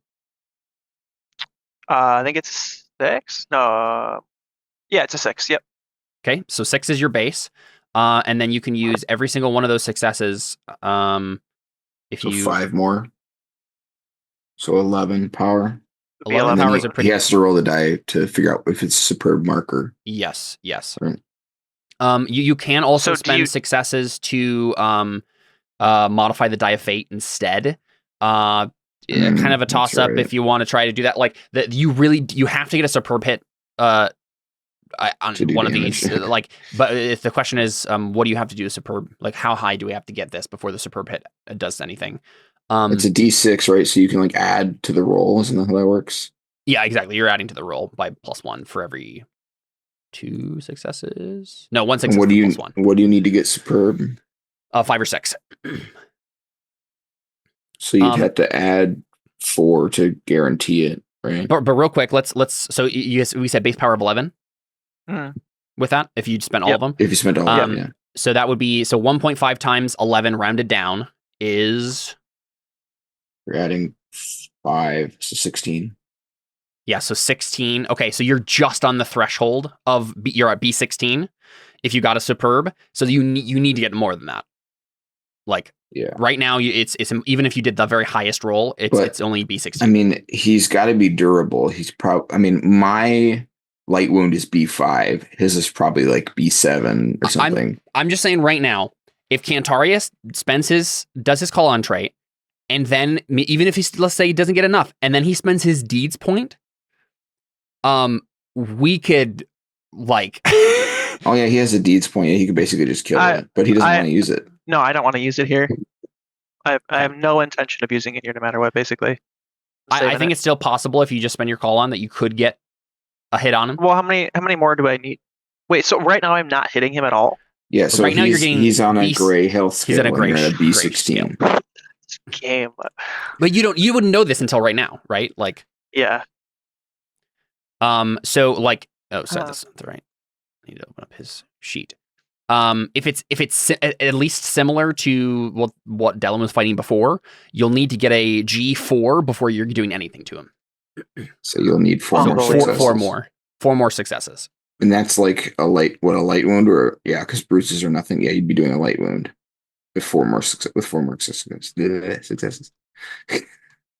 I think it's 6. No. Yeah, it's a 6. Yep. Okay, so 6 is your base, and then you can use every single one of those successes. If So you 5 more. So 11 power. It'd be 11 And then powers are pretty. he has to roll the die to figure out if it's superb marker. Yes. Right. You can also So do spend you- successes to modify the die of fate instead. Kind of a that's toss up right. if you want to try to do that. Like you have to get a superb hit on To do one damage. of these. But if the question is, what do you have to do to superb? Like, how high do we have to get this before the superb hit does anything? It's a D6, right? So you can like add to the roll. Isn't that how that works? Yeah, exactly. You're adding to the roll by +1 for every 2 successes. No, 1 And success what do you +1. what do you need to get superb? 5 or 6. So you'd have to add 4 to guarantee it, right? But real quick, let's. So we said base power of 11. Mhm. With that, if you spent all of them, If you spent all of them, yeah. so that would be 1.5 times 11 rounded down is You're adding 5, so 16. yeah, so 16. Okay, so you're just on the threshold of you're at B16 if you got a superb. So you need to get more than that. Like Yeah. right now, it's even if you did the very highest roll, it's only B16. I mean, he's got to be durable. He's probably. I mean, my light wound is B5. His is probably like B7 or something. I'm just saying right now, if Cantarius does his call on trait, and then even if let's say he doesn't get enough, and then he spends his deeds point, we could like. Oh yeah, he has a deeds point. Yeah, he could basically just kill it, but he doesn't want to use it. No, I don't want to use it here. I have no intention of using it here, no matter what. Basically, I think it's still possible if you just spend your call on that you could get a hit on him. Well, how many more do I need? Wait, so right now I'm not hitting him at all. Yeah, so right now you're getting he's on a B- gray health scale. he's at a gray and you're at a gray B16. Game. But you wouldn't know this until right now, right? Like Yeah. so like that's not right. I need to open up his sheet. If it's at least similar to what Dellum was fighting before, you'll need to get a G4 before you're doing anything to him. So you'll need 4 So more four- successes. Four more successes. And that's like a light wound, or yeah, because bruises are nothing. Yeah, you'd be doing a light wound with 4 more successes.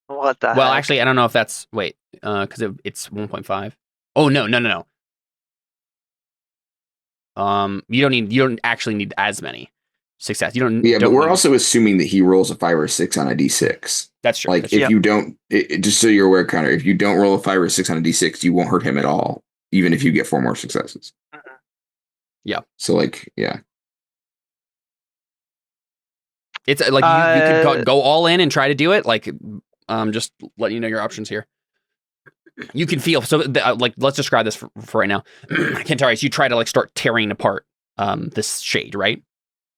What the Well, heck? actually, I don't know if that's because it's 1.5. Oh no. You don't actually need as many success. You don't. Yeah, don't but we're need- also assuming that he rolls a 5 or 6 on a d6. That's true. Like That's if true. you don't, just so you're aware, Connor, if you don't roll a 5 or 6 on a d6, you won't hurt him at all, even if you get 4 more successes. Yeah. So like, yeah. It's like you could go all in and try to do it. Like, just letting you know your options here. You can feel so. Like, let's describe this for right now. Kentarius, you try to like start tearing apart this shade, right?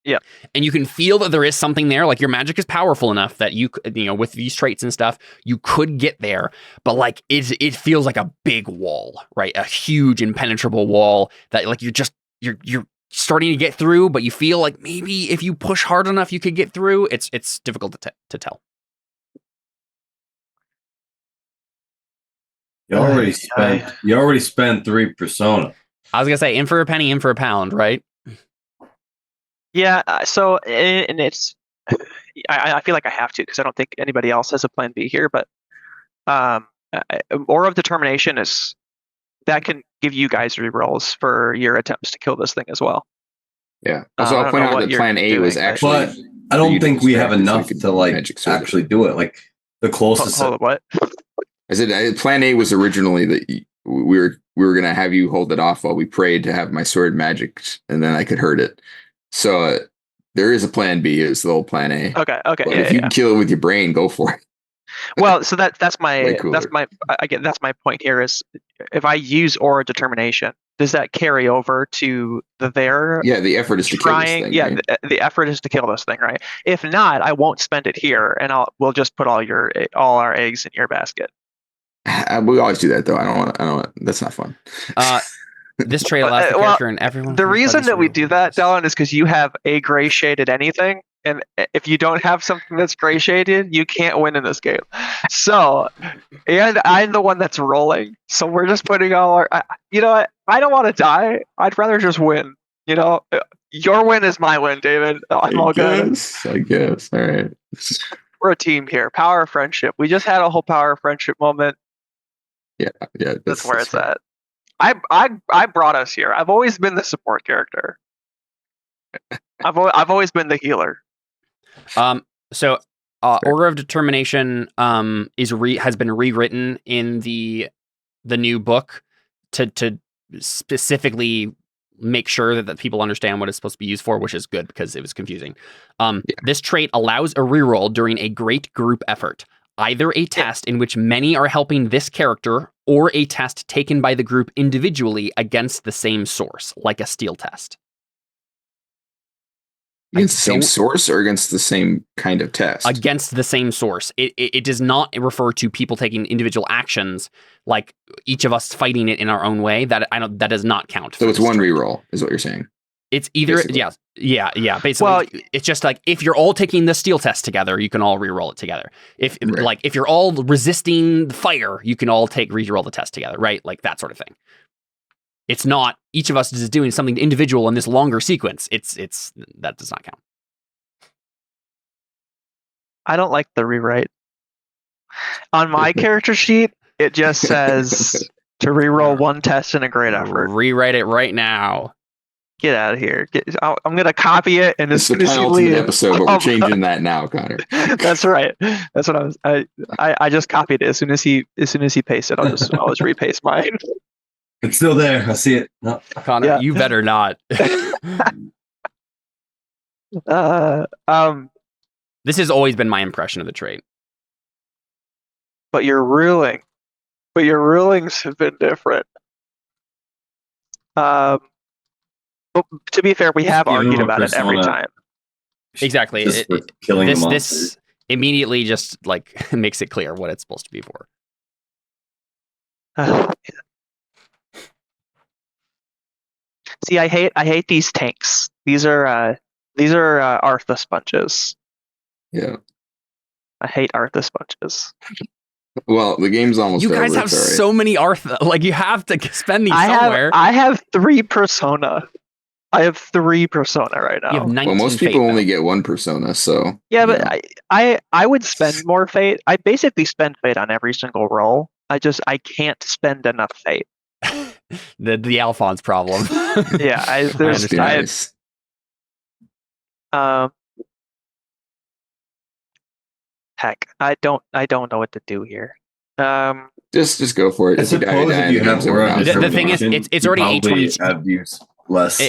Yeah. And you can feel that there is something there. Like your magic is powerful enough that with these traits and stuff, you could get there. But like it feels like a big wall, right? A huge impenetrable wall that like you're starting to get through, but you feel like maybe if you push hard enough, you could get through. It's difficult to tell. You already spent 3 persona. I was gonna say in for a penny, in for a pound, right? Yeah. So, and it's, I feel like I have to because I don't think anybody else has a plan B here. But Aura of Determination that can give you guys rerolls for your attempts to kill this thing as well. Yeah. Also, I'll point out that plan A was actually. But I don't think we have enough to like actually do it. Like the closest. Hold on, what? I said plan A was originally that we were gonna have you hold it off while we prayed to have my sword magic, and then I could hurt it. So there is a plan B. Is the whole plan A. Okay. But if you can kill it with your brain, go for it. Well, so that's my cooler. that's my point here is if I use Aura Determination, does that carry over to their Yeah, the effort is to kill this thing. Yeah, right? the effort is to kill this thing, right? If not, I won't spend it here, and we'll just put all our eggs in your basket. We always do that though. I don't want. That's not fun. This trait allows the character and everyone. The reason that we do that, Dylan, is because you have a gray shaded anything, and if you don't have something that's gray shaded, you can't win in this game. So, and I'm the one that's rolling, so we're just putting all our. You know what? I don't want to die. I'd rather just win. You know, your win is my win, David. I'm all good. I guess. All right. We're a team here. Power of friendship. We just had a whole power of friendship moment. Yeah. That's where it's at. I brought us here. I've always been the support character. I've always been the healer. So Aura of Determination has been rewritten in the new book to specifically make sure that people understand what it's supposed to be used for, which is good because it was confusing. This trait allows a reroll during a great group effort. Either a test in which many are helping this character or a test taken by the group individually against the same source, like a steal test. Against the same source or against the same kind of test? Against the same source. It does not refer to people taking individual actions, like each of us fighting it in our own way. That does not count. So it's one reroll, is what you're saying. It's either basically. Yeah. Basically, it's just like if you're all taking the steal test together, you can all reroll it together. If you're all resisting the fire, you can all reroll the test together, right? Like that sort of thing. It's not each of us is doing something individual in this longer sequence. It's that does not count. I don't like the rewrite. On my character sheet, it just says to reroll one test in a great effort. Rewrite it right now. Get out of here. I'm going to copy it. And it's the penultimate episode, but we're changing that now, Connor. That's right. That's what I just copied it. As soon as he pasted, I'll just repaste mine. It's still there. I see it. No. Connor, you better not. This has always been my impression of the trait. But your rulings have been different. But to be fair, we have argued about it every time. Exactly. This immediately just like makes it clear what it's supposed to be for. See, I hate these tanks. These are Artha sponges. Yeah. I hate Artha sponges. Well, the game's almost over. You guys have so many Artha. Like you have to spend these somewhere. I have 3 persona. I have 3 persona right now. You have 19 well, most people only get 1 persona, so yeah, but I would spend more fate. I basically spend fate on every single roll. I can't spend enough fate. the Alphonse problem. Yeah, Those understand. guys. Heck, I don't know what to do here. Just go for it. I If you die, suppose die, if and you the have game's over aura now. of The thing is, determination, it's you already probably 8:22. have used less.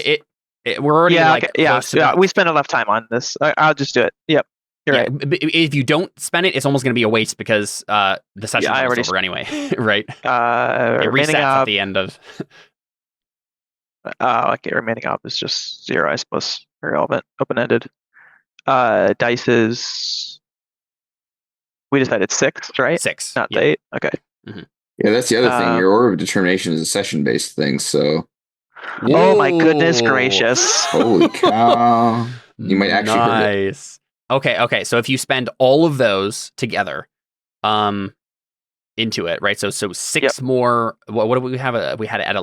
We're already Yeah, like okay, close to yeah. the- We spent enough time on this. I'll just do it. Yep, you're right. If you don't spend it, it's almost going to be a waste because the session's I already almost over anyway, right? It Remaining resets at up. the end of. Okay, remaining up is just 0, I suppose. Irrelevant. Open-ended. Dice is. We decided 6, right? 6. Not Yeah. 8. Okay. Yeah, that's the other thing. Your Aura of Determination is a session-based thing, so Oh my goodness Whoa. gracious! holy cow. You might actually hurt it. Nice. Okay. So if you spend all of those together, into it, right? So 6 more. What do we have? We had at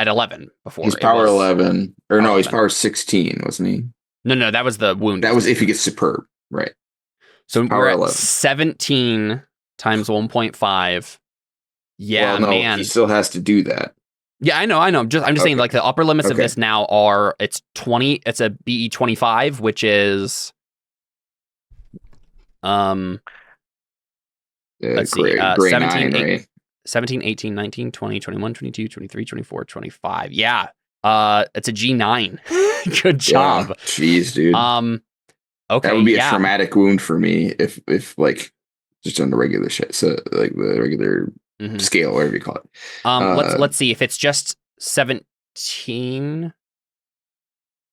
11 before. He's It power was- 11. Or no, he's 11. power 16, wasn't he? No, that was the wound. That was if he gets superb, right? So power we're at 11. 17 times 1.5. Yeah, well, no, man. he still has to do that. Yeah, I know. I'm just saying, Okay. like, the upper limits of Okay. this now are it's 20. It's a BE 25, which is let's see, Gray 17, 9, right? 17, 18, 19, 20, 21, 22, 23, 24, 25. Yeah. It's a G9. Good job. Yeah. Jeez, dude. Okay. That would be a yeah. traumatic wound for me if like just on the regular shit. So like the regular Mhm. scale, whatever you call it. Let's see if it's just 17.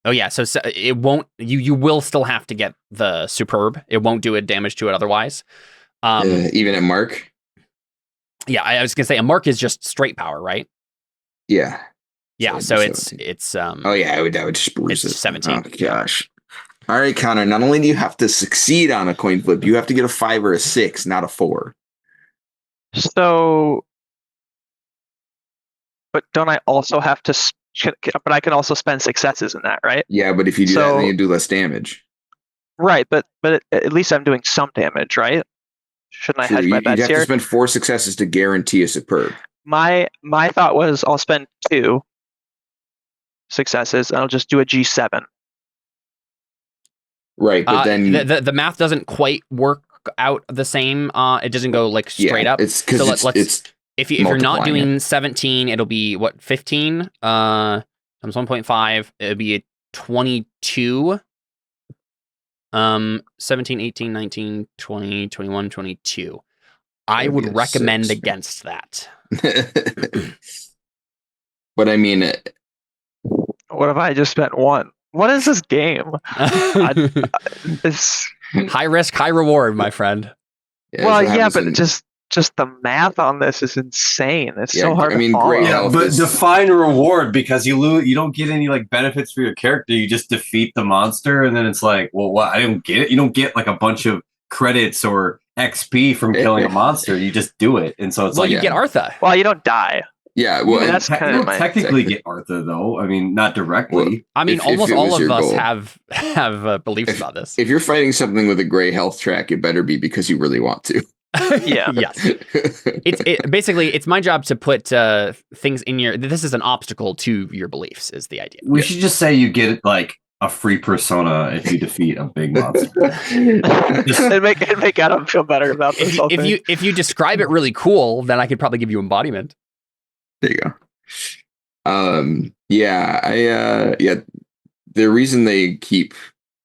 Oh yeah, so it won't. You will still have to get the superb. It won't do a damage to it otherwise. Even at Mark. Yeah, I was gonna say a mark is just straight power, right? Yeah. Yeah, So so it'd be it's 17. Oh yeah, I would just bruise it's it. 17. Oh gosh. All right, Connor. Not only do you have to succeed on a coin flip, you have to get a 5 or a 6, not a 4. So, but don't I also have to? But I can also spend successes in that, right? Yeah, but if you do that, then you do less damage. Right, but at least I'm doing some damage, right? Shouldn't I hedge my You'd bets have here? to spend 4 successes to guarantee a superb. My thought was I'll spend 2 successes and I'll just do a G7. Right, but then the math doesn't quite work out the same. It doesn't go like straight up. It's because So it's if you're not multiplying doing 17, it'll be what 15 times 1.5. It'll be a 22. 17, 18, 19, 20, 21, 22. I That'd would be a recommend 6. against that. But I mean, What if I just spent 1? What is this game? It's, High risk, high reward, my friend. well, that's what yeah, happens but in- just the math on this is insane. It's so hard I mean, to follow. great Yeah, health but is- define reward because you don't get any like benefits for your character. You just defeat the monster, and then it's like, well, what? I don't get it. You don't get like a bunch of credits or XP from killing a monster. You just do it, and so it's Well, like you get Artha. Well, you don't die. Yeah, well, Yeah, that's kinda you don't my- technically get Artha though. I mean, not directly. I mean, if almost it all was of your us goal. have beliefs about this. if you're fighting something with a gray health track, it better be because you really want to. Yeah. Yes. Basically it's my job to put things in your. This is an obstacle to your beliefs. Is the idea. We should just say you get like a free persona if you defeat a big monster. It'd make Adam feel better about this whole thing. If you describe it really cool, then I could probably give you embodiment. There you go. Yeah. The reason they keep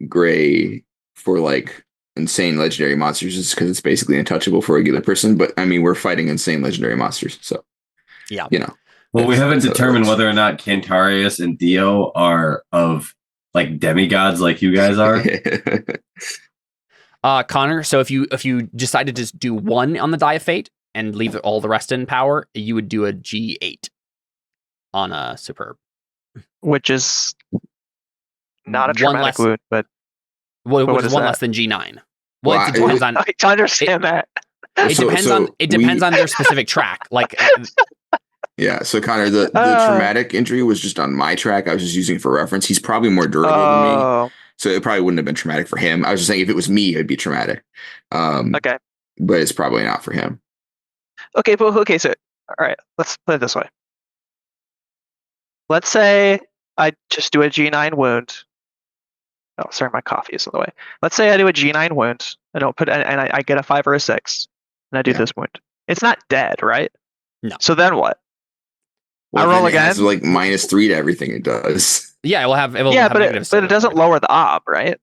gray for like insane legendary monsters is because it's basically untouchable for a regular person. But I mean, we're fighting insane legendary monsters, so Yeah. you know. Well, we haven't That's how it determined works. whether or not Cantarius and Dio are of like demigods like you guys are. Connor. So if you decide to just do 1 on the Die of Fate and leave all the rest in power, you would do a G8 on a superb. Which is not a One traumatic less- wound, but Well, What which is is 1 that? less than G9. Well, Well, it depends on. I understand that. It depends on their specific track. Like, Yeah, so Connor, the traumatic injury was just on my track. I was just using it for reference. He's probably more durable than me, Oh, so it probably wouldn't have been traumatic for him. I was just saying if it was me, it'd be traumatic. okay. But it's probably not for him. Okay, but okay, so All right, let's put it this way. Let's say I just do a G9 wound. Oh, sorry, my coffee is in the way. Let's say I do a G9 wound. I don't put, and I get a 5 or a 6, and I do this wound. It's not dead, right? No. So then what? Well, I roll then it again. has like -3 to everything it does. Yeah, it will have. It will Yeah, have but negative it doesn't lower the ob, right?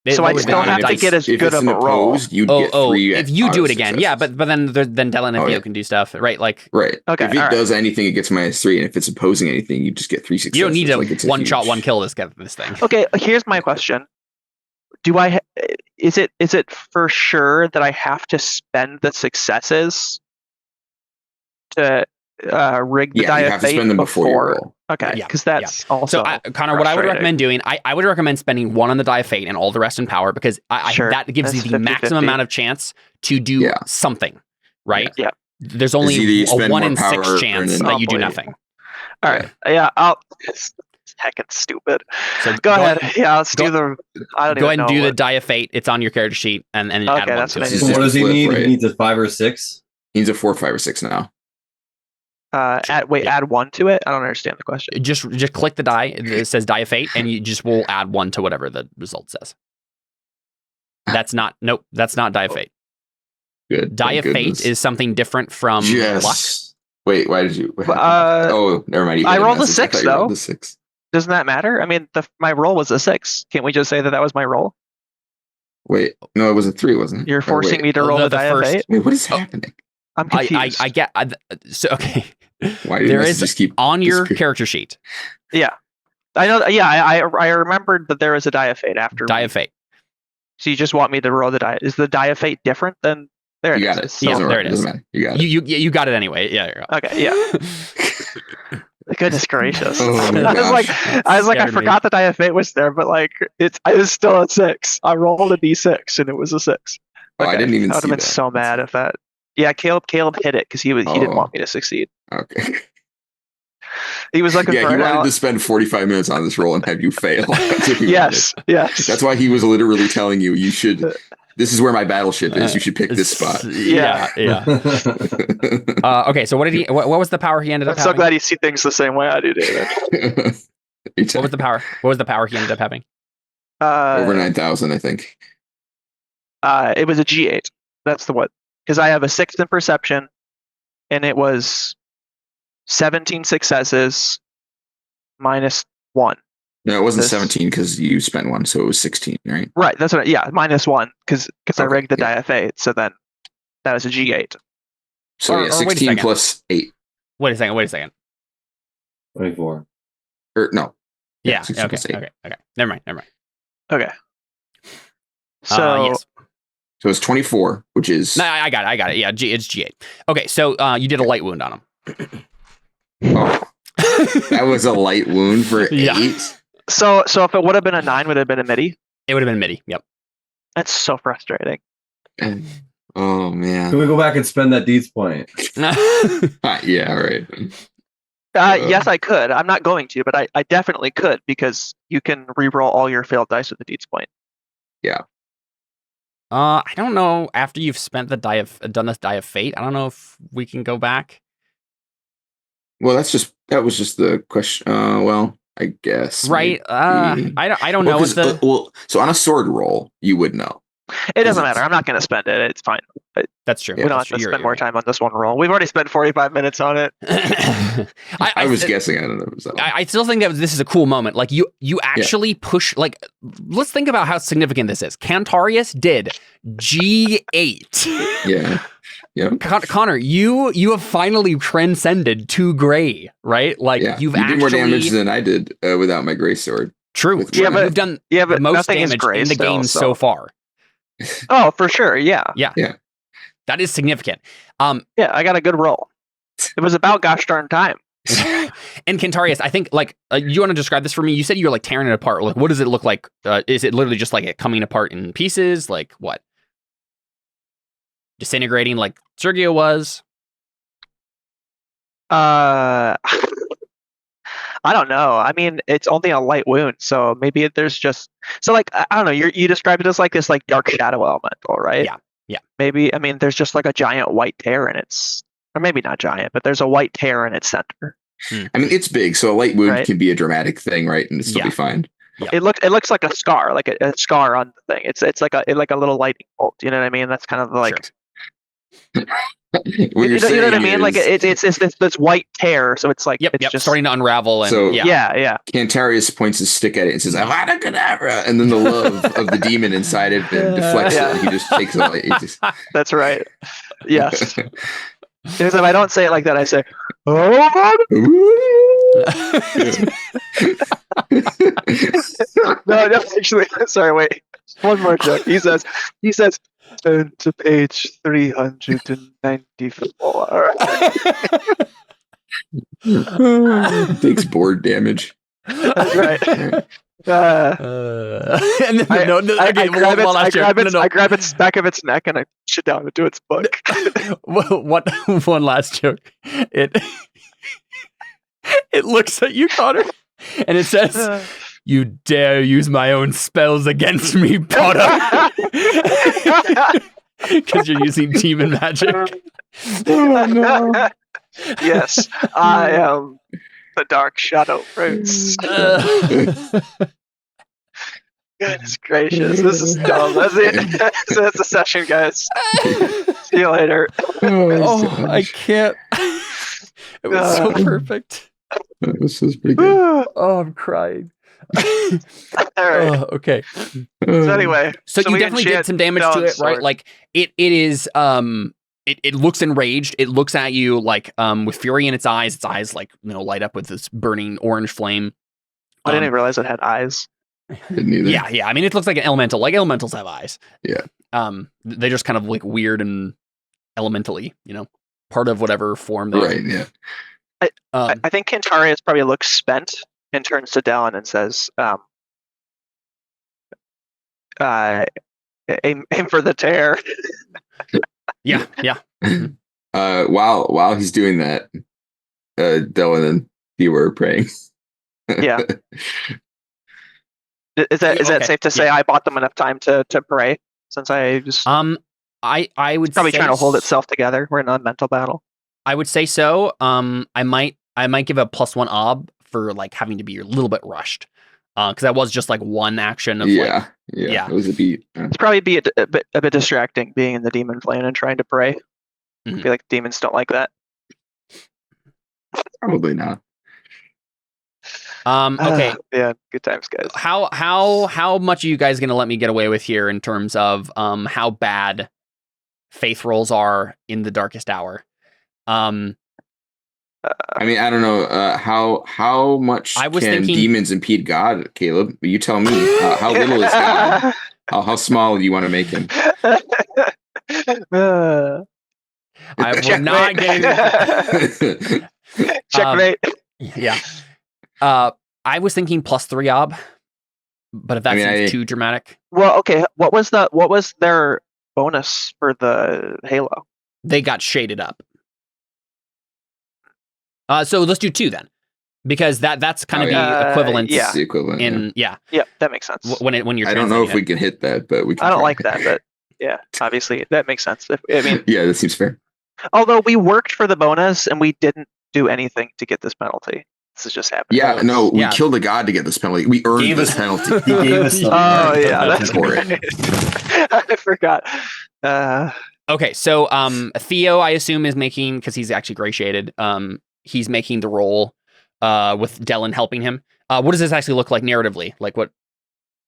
So I lowers still the have to dice. get as If good it's of an a roll. opposed, you'd get 3. if you do auto it again, yeah, successes. but then Della and Oh, Theo yeah. can do stuff, right? Like Right. Okay, If it alright. does anything, it gets -3, and if it's opposing anything, you just get 3 successes. you don't need to Like, it's a one shot, huge- one kill this thing. Okay, here's my question. Is it for sure that I have to spend the successes to rig the Yeah, die you of have to fate spend them before you roll. Okay, Yeah, because that's also So, Connor, what I would frustrating. recommend doing, I would recommend spending 1 on the die of fate and all the rest in power because Sure, that gives you that's the maximum 50-50. amount of chance to do Yeah. something, right? Yeah. There's either only you a spend 1 more in 6 power chance and that then- you do Oh, boy. nothing. All right, yeah, it's heckin' stupid. So Go ahead. Yeah, let's do the. I don't Go even ahead and know do the what- die of fate. It's on your character sheet, and Okay, add 1 that's to what I it. need So Just what does he flip, need? right? He needs a 5 or 6. He needs a 4, 5, or 6 now. add 1 to it. I don't understand the question. Just click the die. It says die of fate, and you just will add 1 to whatever the result says. That's not. Nope. That's not die of fate. Good. Die of thank fate goodness. is something different from Yes. luck. Wait, why did you? What happened? Uh, oh, never mind. You I hit rolled a message. I 6 thought you rolled though. a 6. Doesn't that matter? I mean, my roll was a 6. Can't we just say that was my roll? Wait, no, it was a 3, wasn't it? You're Or forcing wait. me to roll the the die of first- fate. Wait, what is happening? I'm confused. I get. So okay. Why did There messages is keep on your disappearing? character sheet I know. Yeah, I remembered that there was a die of fate after. die of fate. So you just want me to roll the die? Is the die of fate different than there? You it got is. it. It's Yeah, Doesn't so- there matter. it is. Doesn't matter. You got it. You got it anyway. Yeah. Okay. Yeah. Goodness gracious. Oh my I was like, gosh. I Scared me. forgot the die of fate was there, but like, it was still a 6. I rolled a d6 and it was a 6. Oh, I didn't even I would see have been that. so mad if that. Yeah, Caleb hit it because he didn't Oh. want me to succeed. Okay. He was looking Yeah, for he an wanted out. to spend 45 minutes on this roll and have you fail. That's what he Yes, yes. wanted. That's why he was literally telling you, you should. This is where my battleship is. You should pick this spot. Yeah. Okay. So what did he? What was the power he ended I'm up so having? glad you see things the same way I do, David. What was the power? What was the power he ended up having? Over 9,000, I think. It was a G8. That's the what? Because I have a 6 in perception, and it was 17 successes minus 1. No, it wasn't This- 17 because you spent 1, so it was 16, right? Right. That's what. Yeah, minus 1 because I Okay, rigged the yeah. die of fate. So then that was a G8. So Or- yeah, or wait a 16 second. plus 8. Wait a second. 24. Or no. Yeah. 16 Okay. plus 8. Okay. Never mind. Okay. So Yes. So it's 24, which is. No, I got it. Yeah. It's G8. Okay. So you did a light wound on him. Oh, that was a light wound for Yeah. 8. so if it would have been a 9, would it have been a midi? It would have been midi. Yep. That's so frustrating. Oh, man. Can we go back and spend that deeds point? Yeah, right. Yes, I could. I'm not going to, but I definitely could because you can re-roll all your failed dice with the deeds point. I don't know. After you've spent done this die of fate, I don't know if we can go back. Well, that was just the question. Well, I guess. Right? maybe. I don't know. Well, 'cause, What the well, so on a sword roll, you would know. It doesn't matter. I'm not going to spend it. It's fine. that's true. Yeah, We don't have That's true. to You're spend more right. time on this one roll. We've already spent 45 minutes on it. I was guessing. I don't know. So. I still think that this is a cool moment. Like you actually push. Like, let's think about how significant this is. Cantarius did G8. Yeah. Yeah. Connor, you have finally transcended to gray, right? Like Yeah. you've you actually did more damage than I did without my gray sword. true. with Yeah, one. but you've done Yeah, but the most nothing is damage gray in the still, game so- so far. Oh, for sure. Yeah. That is significant. Yeah, I got a good roll. It was about gosh darn time. And Cantarius, I think, like, you want to describe this for me? You said you're like tearing it apart. Like, what does it look like? Is it literally just like it coming apart in pieces? Like what? Disintegrating like Sergio was? I don't know. I mean, it's only a light wound, so maybe there's just like I don't know. You described it as like this like dark shadow elemental, right? Yeah. Maybe I mean there's just like a giant white tear, and it's or maybe not giant, but there's a white tear in its center. I mean, it's big, so a light wound Right. can be a dramatic thing, right? And it'll still be fine. Yeah. It looks like a scar, like a scar on the thing. It's like a little lightning bolt. You know what I mean? That's kind of like What you you're know saying what I mean? Like is it's this white tear, so it's like Yep, it's yep. just Starting to unravel and So- yeah. Cantarius points his stick at it and says, Avada Kedavra! And then the love of the demon inside it deflects Yeah. it. He just takes it. He just, That's right. Yes. Because if I don't say it like that, I say, "Oh no, actually, sorry, wait. One more joke. He says, turn to page 394. takes board damage. That's right. and then I no. grab its back of its neck and I push it down into its book. What one last joke. It looks at you, Connor, and it says, "You dare use my own spells against me, Potter." Because you're using demon magic. Oh, no. Yes, I am the Dark Shadow Prince. Goodness gracious, this is dumb. That's it. So that's the session, guys. See you later. Oh, I can't. It was so perfect. This is pretty good. Oh, I'm crying. All right. Oh, okay. So anyway, So you we definitely did enchant some damage to Dawn's it, right? sword. Like it is it looks enraged. It looks at you like with fury in its eyes like, light up with this burning orange flame. I didn't even realize it had eyes. Didn't either. Yeah. I mean, it looks like an elemental. Like elementals have eyes. Yeah. They're just kind of like weird and elementally, part of whatever form they Right, yeah. I think Cantarius probably looks spent and turns to Dallin and says, aim for the tear. Yeah. While he's doing that, Dylan and Theo are praying. Yeah. Is that Okay, safe to say I bought them enough time to pray? Since I just I would probably say trying to hold itself together. We're in a mental battle. I would say so. I might give a +1 ob for like having to be a little bit rushed. Because that was just like one action of Yeah. yeah. It was a beat. It's probably be a bit distracting being in the demon plane and trying to pray. I Mhm. feel like demons don't like that. Probably not. Okay. Yeah, good times, guys. How much are you guys gonna let me get away with here in terms of how bad faith rolls are in the darkest hour? I mean, I don't know how much I was can thinking- demons impede God, Caleb? You tell me. How little is God? How small do you want to make him? I will not get Checkmate. Yeah. I was thinking +3 ob, but if that seems too dramatic, Well, okay. What was their bonus for the Halo? they got shaded up. So let's do 2 then, because that's kind of the equivalent. yeah. It's the equivalent. In Yeah, that makes sense. when you're. I don't know if translating we it. can hit that, but we can. I don't try. like that, but yeah, obviously that makes sense. I mean, Yeah, that seems fair. although we worked for the bonus and we didn't do anything to get this penalty. This is just happening. Yeah, no, we Yeah. killed a god to get this penalty. We earned Gave this us- penalty. He gave us something. Oh yeah, that's for great. it. I forgot. Okay, so Theo, I assume, is making, because he's actually gray shaded. He's making the roll with Dellin helping him. What does this actually look like narratively? Like what?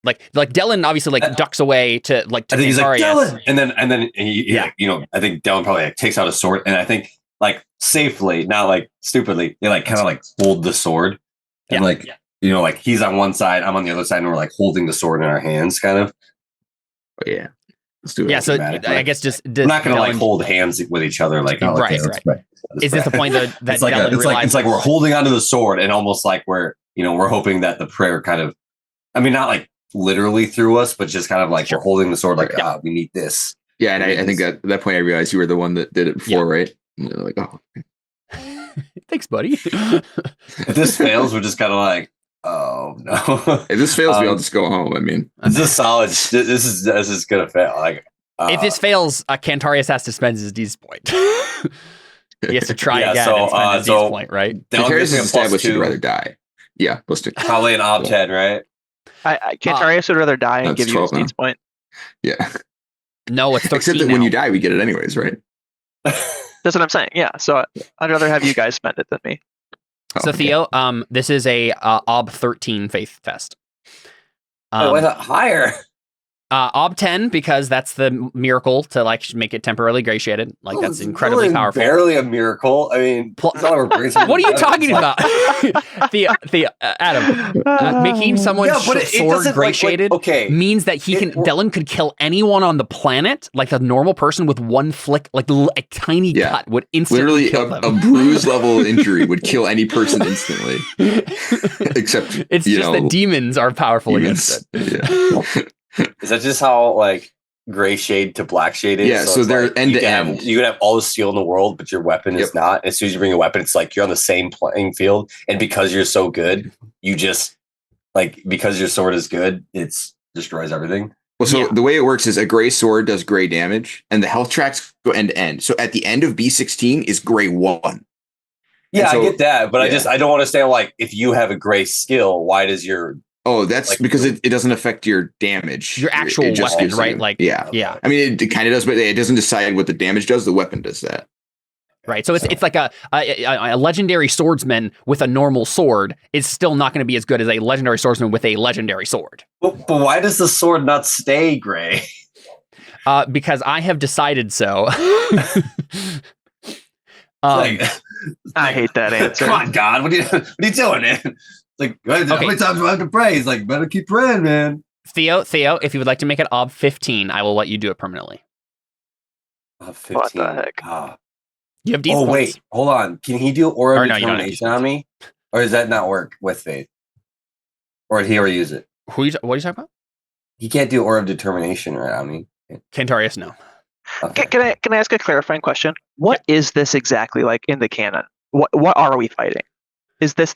Like Dellin obviously ducks away to to I think he's like Cantarius. Dylan, and then he Yeah. I think Dylan probably takes out a sword, and I think safely, not stupidly, they kind of hold the sword, and he's on one side, I'm on the other side, and we're holding the sword in our hands, kind of. But yeah, let's do it. Yeah, so dramatic, I guess just We're not gonna Dellin- hold hands with each other, Right. Is this the point that it's like Dellin realizes? it's like we're holding onto the sword, and almost like we're hoping that the prayer kind of, I mean, not literally through us, but just kind of Sure. we're holding the sword, Yeah. we need this. Yeah, and I think at that point I realized you were the one that did it before, right? And they're like, oh, Thanks, buddy. If this fails, we're just kind of oh no. if this fails, we all just go home. I mean, This is solid. This is gonna fail. If this fails, Cantarius has to spend his D's point. He has to try Yeah, again so, and spend his so- point, right? That'll Cantarius give is me a established you'd +2. rather die. Yeah, +2. Probably an op 10, right? Cantarius would rather die and That's give you 12 his needs point. Yeah. No, it's 13 Except that now. when you die, we get it anyways, right? That's what I'm saying. Yeah. So I'd rather have you guys spend it than me. Oh, So okay. Theo, this is a Ob 13 faith test. Why not higher? Ob 10 because that's the miracle to like make it temporarily gratiated. Like that's It's incredibly really powerful. Barely a miracle. I mean, Pl- it's not a grace of What are you death. talking It's like- about? Theo, Adam, making someone's Yeah, but it sword doesn't gratiated okay. means that Dylan could kill anyone on the planet, like a normal person with one flick, like a tiny Yeah. cut would instantly Literally, kill a them. bruise level injury would kill any person instantly. Except, It's you just know, that demons are powerful against it. Yeah. Is that just how like gray shade to black shade is? Yeah, so it's they're like, end you to can end. have, you can have all the steel in the world, but your weapon is Yep. not. As soon as you bring a weapon, it's like you're on the same playing field. And because you're so good, you just like because your sword is good, it's destroys everything. Well, so Yeah. the way it works is a gray sword does gray damage, and the health tracks go end to end. So at the end of B16 is gray 1. Yeah, so- I get that, but yeah. I don't understand like if you have a gray skill, why does your Oh, that's Like- because it doesn't affect your damage. Your actual It just weapon, gives right? you- Like, yeah. yeah. I mean, it kind of does, but it doesn't decide what the damage does. The weapon does that. Right. So it's like a legendary swordsman with a normal sword is still not going to be as good as a legendary swordsman with a legendary sword. but why does the sword not stay gray? Because I have decided so. Like, I hate that answer. come on, God, what are you doing, man? It's like how Okay. many times do I have to pray? He's like, better keep praying, man. Theo, if you would like to make it Ob 15, I will let you do it permanently. 15. What the heck? Ah. You have deeds Oh points. wait, hold on. Can he do aura Or of no, you don't have determination on me, or does that not work with faith? Or did he already use it? What are you talking about? He can't do aura of determination right on me. Cantarius, no. Okay. Can I ask a clarifying question? What is this exactly like in the canon? What are we fighting? Is this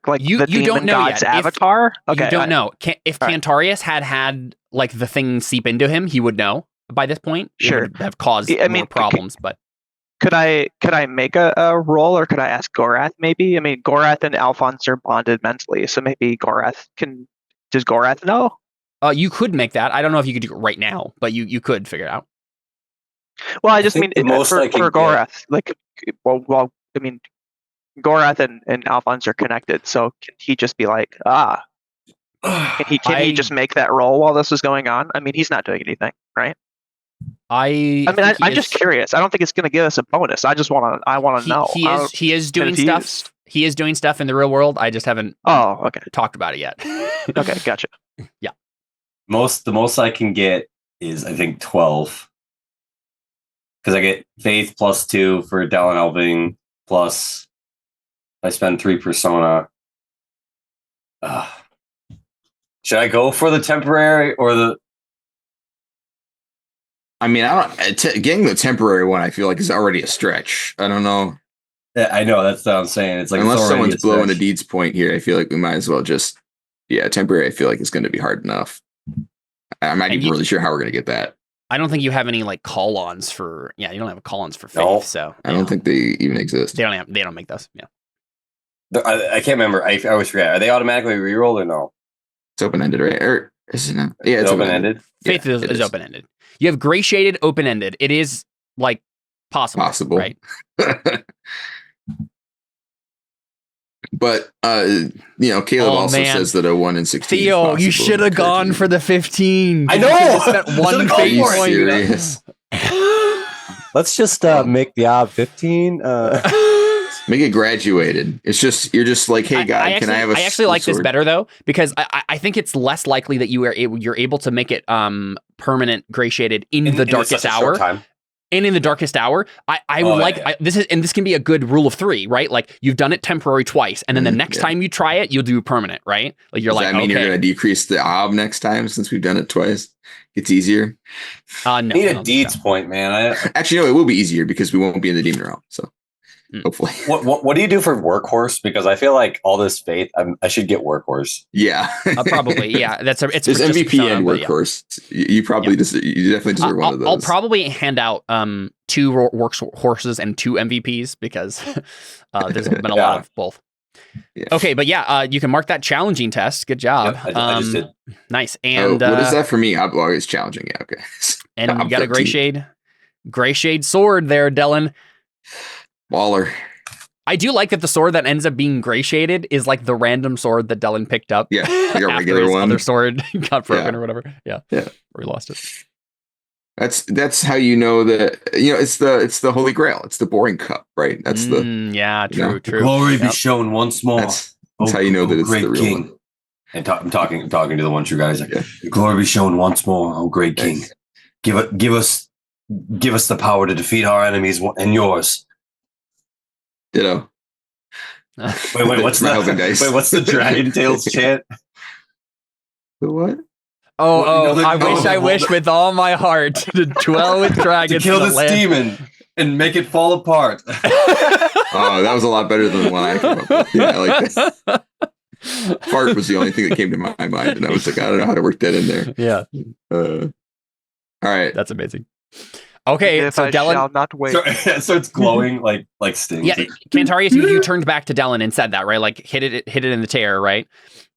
like You- the you don't demon know god's yet. If- avatar? Okay, You don't know. If all right. Cantarius had like the thing seep into him, he would know by this point. It Sure. would have caused I more mean, problems, but Could I make a roll, or could I ask Gorath? Maybe. I mean, Gorath and Alphonse are bonded mentally, so maybe Gorath can. Does Gorath know? you could make that. I don't know if you could do it right now, but you could figure it out. Well, I just think mean the most for I can Gorath. Like, well, I mean, Gorath and Alphonse are connected, so can he just be like, can he I- just make that roll while this is going on? I mean, he's not doing anything, right? I I mean, I'm just curious. I don't think it's going to give us a bonus. I want to know. He is doing if he stuff. is. He is doing stuff in the real world. I just haven't Oh, okay. talked about it yet. Okay, gotcha. The most I can get is I think 12. Because I get faith +2 for Dallin Elving, plus I spend 3 persona. Should I go for the temporary or the I mean, getting the temporary one, I feel like is already a stretch. I don't know. Yeah, I know that's what I'm saying. It's like Unless it's already someone's blowing a stretch. deeds point here, I feel like we might as well just, temporary. I feel like it's going to be hard enough. I'm not And even really sure how we're going to get that. I don't think you have any like call-ons for. Yeah, you don't have call-ons for faith. No. So I don't think they even exist. they don't make those. Yeah. I can't remember. I always forget. Are they automatically rerolled or no? It's open ended, right? Or is it not? Yeah, it's open ended. Faith Yeah, is it is. open-ended. You have gray shaded open-ended. It is like possible. Right. But Caleb Oh, also man. says that a 1 in 16. is Theo, you possible. should have gone for the 15. I know! You could've spent one Should've gone Are fate you for it. point. serious? Let's just make the Ob 15. Make it graduated. It's just you're just like, hey, God, can I have a? I actually like this sword? better though because I think it's less likely that you're able to make it permanent gray shaded in the darkest such a short hour. time. And in the darkest hour, I would Oh, like yeah. this can be a good rule of 3, right? Like you've done it temporary twice, and then the next time you try it, you'll do permanent, right? Like you're Does like, that mean okay, you're going to decrease the ob next time since we've done it twice? It's easier. no, I need I a don't think deeds so. point, man. Actually, no, it will be easier because we won't be in the demon realm. So Hopefully. What do you do for workhorse? Because I feel like all this faith, I should get workhorse. Yeah. Probably. Yeah. It's There's just MVP persona, and but yeah. workhorse. You probably you definitely deserve one of those. I'll probably hand out 2 workhorses and 2 MVPs because there's been a lot of both. Yeah. Okay, but you can mark that challenging test. Good job. Yep, I just did. Nice. And what is that for me? It's challenging. Yeah. Okay. And I'm you got a 13. gray shade sword there, Dylan. Baller. I do like that the sword that ends up being gray shaded is like the random sword that Dylan picked up. Yeah, like a after regular his one. other sword got broken or whatever. Yeah. Yeah. Or he lost it. That's how you know that it's the Holy Grail. It's the boring cup, right? That's yeah, true. Glory be shown once more. That's how you know that it's great the real king. one. And I'm talking to the one true guys. Like, glory be shown once more, oh great king. Give us the power to defeat our enemies and yours. Ditto. Wait, what's the Dragon Tales chant? The what? I wish with all my heart to dwell with dragons to kill in the this land. demon and make it fall apart. Oh, that was a lot better than the one I came up with. Yeah, I like that. Fart was the only thing that came to my mind, and I was like, I don't know how to work that in there. Yeah. All right. That's amazing. Okay, If so I Dylan. shall not wait. So it's glowing like stings. Yeah, Cantarius, you turned back to Dylan and said that, right? Like hit it in the tear, right?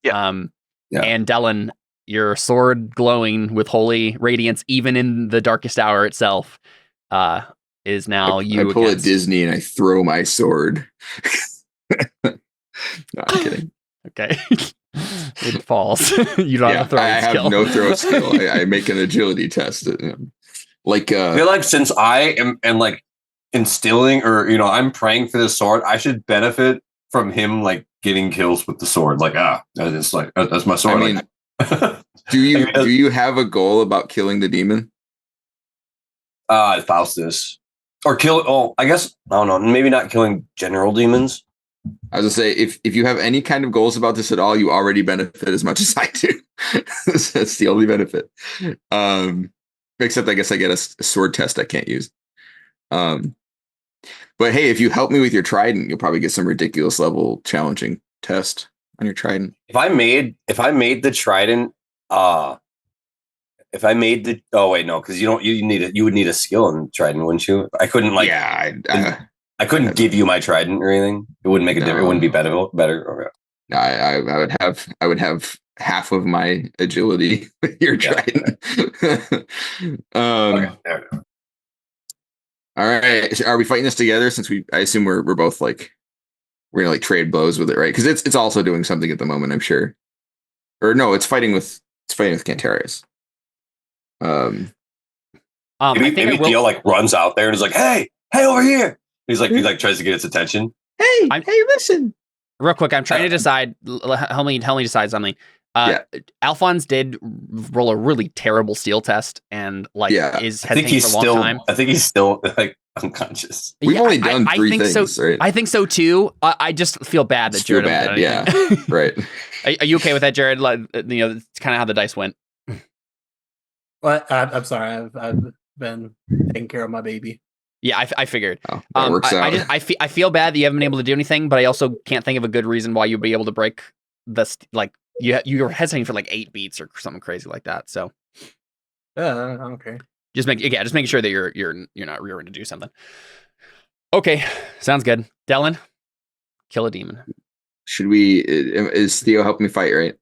Yeah. Yeah. And Dylan, your sword glowing with holy radiance, even in the darkest hour itself, is now I pull a Disney and I throw my sword. No, I'm kidding. Okay. It falls. You don't have a throwing skill. I have no throw skill. I make an agility test. I feel like since I am like instilling or I'm praying for this sword, I should benefit from him like getting kills with the sword. Like it's like that's my sword. I mean, do you have a goal about killing the demon? Faustus or kill? Oh, I guess I don't know. Maybe not killing general demons. I was gonna say if you have any kind of goals about this at all, you already benefit as much as I do. That's the only benefit. Except I guess I get a sword test I can't use. But hey, if you help me with your trident, you'll probably get some ridiculous level challenging test on your trident. If I made the trident, oh wait, no, because you would need a skill in trident, wouldn't you? I couldn't like I couldn't give you my trident or anything. It wouldn't make a difference. It wouldn't be better. Okay. No, I would have half of my agility with your trident. Okay. All right. Are we fighting this together? Since I assume we're both like we're gonna like trade blows with it, right? Because it's also doing something at the moment, I'm sure. Or no, it's fighting with Cantarius. Maybe Theo like runs out there and is like, hey over here. He tries to get its attention. Hey, listen. Real quick, I'm trying to decide. Help me decide something. Alphonse did roll a really terrible steel test and is hesitating for a long time. I think he's still like unconscious. We've only done 3 things, so, right? I think so too. I just feel bad that Jared. Yeah, right. Are you okay with that, Jared? Like, it's kind of how the dice went. Well, I'm sorry. I've been taking care of my baby. Yeah, I figured. Oh, that works out. I feel bad that you haven't been able to do anything, but I also can't think of a good reason why you'd be able to break this. Like you were hesitating for like 8 beats or something crazy like that. So okay. Just making sure that you're not rearing to do something. Okay, sounds good. Dylan, kill a demon. Should we? Is Theo helping me fight? Right.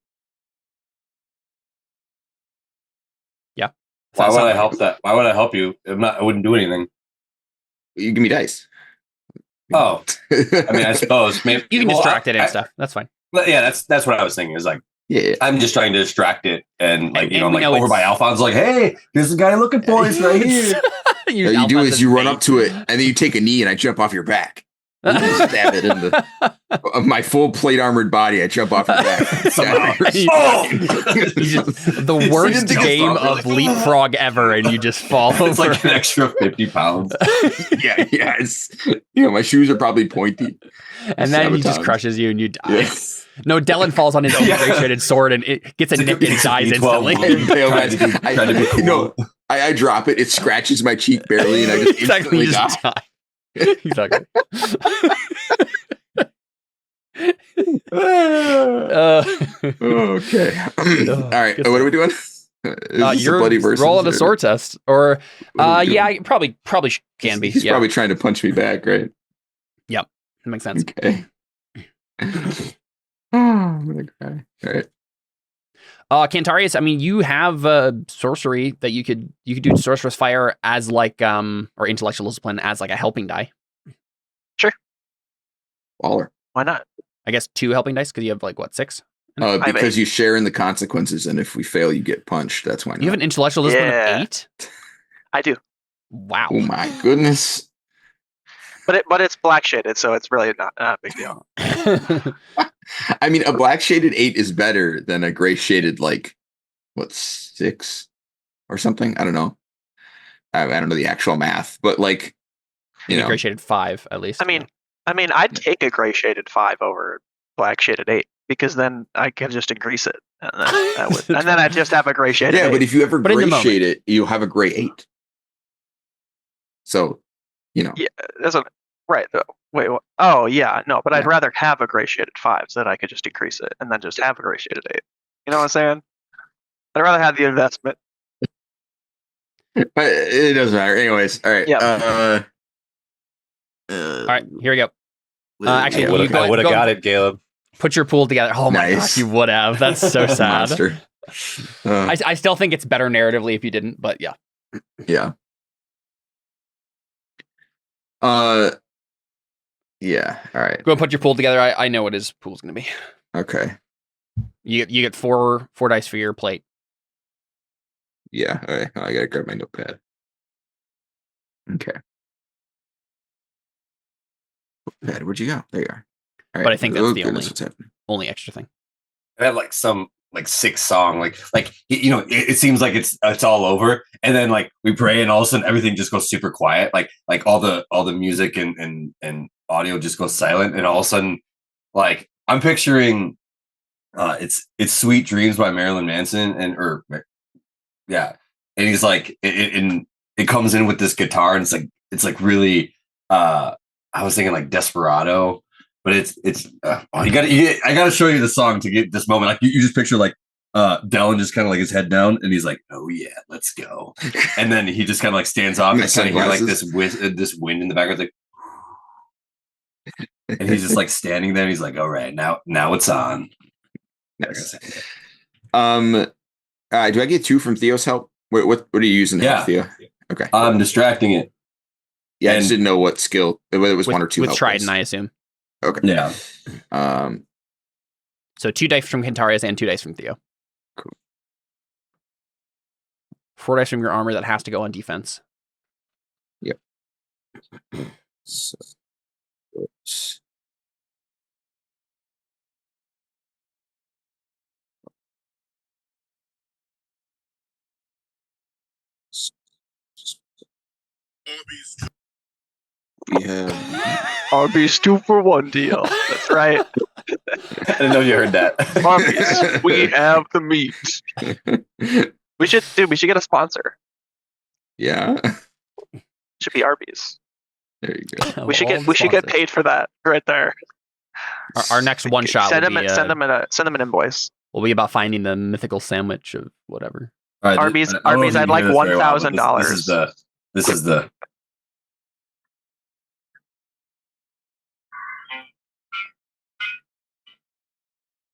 Yeah. Why would I help that? Why would I help you? I wouldn't do anything. You give me dice. Oh, I mean, I suppose maybe you can distract it and stuff. That's fine. Yeah, that's what I was thinking. Is like, I'm just trying to distract it, and like I'm like over by Alphonse, like, hey, there's a guy looking for us right here. You do is you run up to it, and then you take a knee, and I jump off your back. Stab it in of my full plate armored body. I jump off your back. The worst game of leapfrog ever, and you just fall over. It's like an extra 50 pounds. yeah. It's my shoes are probably pointy. And then he just crushes you, and you die. Yeah. No, Dylan falls on his own gray-shaded sword, and it gets a nick and dies instantly. I drop it. It scratches my cheek barely, and I just instantly die. Exactly. Okay. All right. What are we doing? Is this You're a bloody versus? rolling a or- sword test, or what are we doing? yeah, probably can be. He's Yeah, probably trying to punch me back, right? that makes sense. Okay. Oh, I'm gonna cry. All right. Cantarius, I mean, you have sorcery that you could do sorcerer's fire as like or intellectual discipline as like a helping die. Baller. Why not? I guess 2 helping dice because you have like what 6. Because you share in the consequences, and if we fail, you get punched. That's why. You have an intellectual discipline of Yeah. 8. I do, Wow. Oh my goodness. but it's black shaded, so it's really not a big deal. I mean, a black shaded 8 is better than a gray shaded, like, what, 6 or something? I don't know. I don't know the actual math, but like, you know, Gray shaded 5 at least. I mean, I'd take a gray shaded 5 over black shaded 8 because then I can just increase it, and then I just have a gray shaded. yeah, 8. but if you ever But in the gray moment. shade it, you'll have a gray 8. So, you know, Yeah, that's a right. Wait, what? Oh yeah, no, but I'd Yeah. rather have a gray shaded 5 so that I could just increase it and then just have a gray shaded 8. You know what I'm saying? I'd rather have the investment. but it doesn't matter. Anyways, all right. Yeah. All right, here we go. Actually, yeah, you I would have go- got it, Caleb. Put your pool together. Oh my Nice. gosh, you would have. That's so sad. monster. I still think it's better narratively if you didn't, but yeah. Yeah. Yeah. All right. Go and put your pool together. I know what his pool's going to be. Okay. You get four dice for your plate. Yeah. All right. I gotta grab my notepad. Okay. Notepad, where'd you go? There you are. All right. But I think that's Oh, the goodness, only- what's happening. Only extra thing. I have like some like 6 song like you know it seems like it's all over, and then like we pray and all of a sudden everything just goes super quiet, like all the music and audio just goes silent, and all of a sudden like I'm picturing it's Sweet Dreams by Marilyn Manson and he's like it comes in with this guitar, and it's like really I was thinking like Desperado. But I gotta show you the song to get this moment. Like you just picture like Dallin just kind of like his head down, and he's like, "Oh yeah, let's go." And then he just kind of like stands off, and kind of hear like this wind in the background, like, and he's just like standing there. And he's like, "All right, now it's on." Nice. Do I get 2 from Theo's help? What are you using to help Theo? Okay. I'm distracting it. Yeah, I and- just didn't know what skill, whether it was 1 or 2. With help Trident, dice. I assume. Okay. Yeah. So 2 dice from Cantarius and 2 dice from Theo. Cool. 4 dice from your armor that has to go on defense. Yep. So, oops. We have Arby's 2 for 1 deal. That's right. I didn't know you heard that. Arby's, we have the meat. We should get a sponsor. yeah. Should be Arby's. There you go. We should get paid for that right there. Our next one shot Send will them be, send them an invoice. will be about finding the mythical sandwich of whatever. All right, Arby's, I don't know if you I'd can like hear this very well, but $1,000. This is the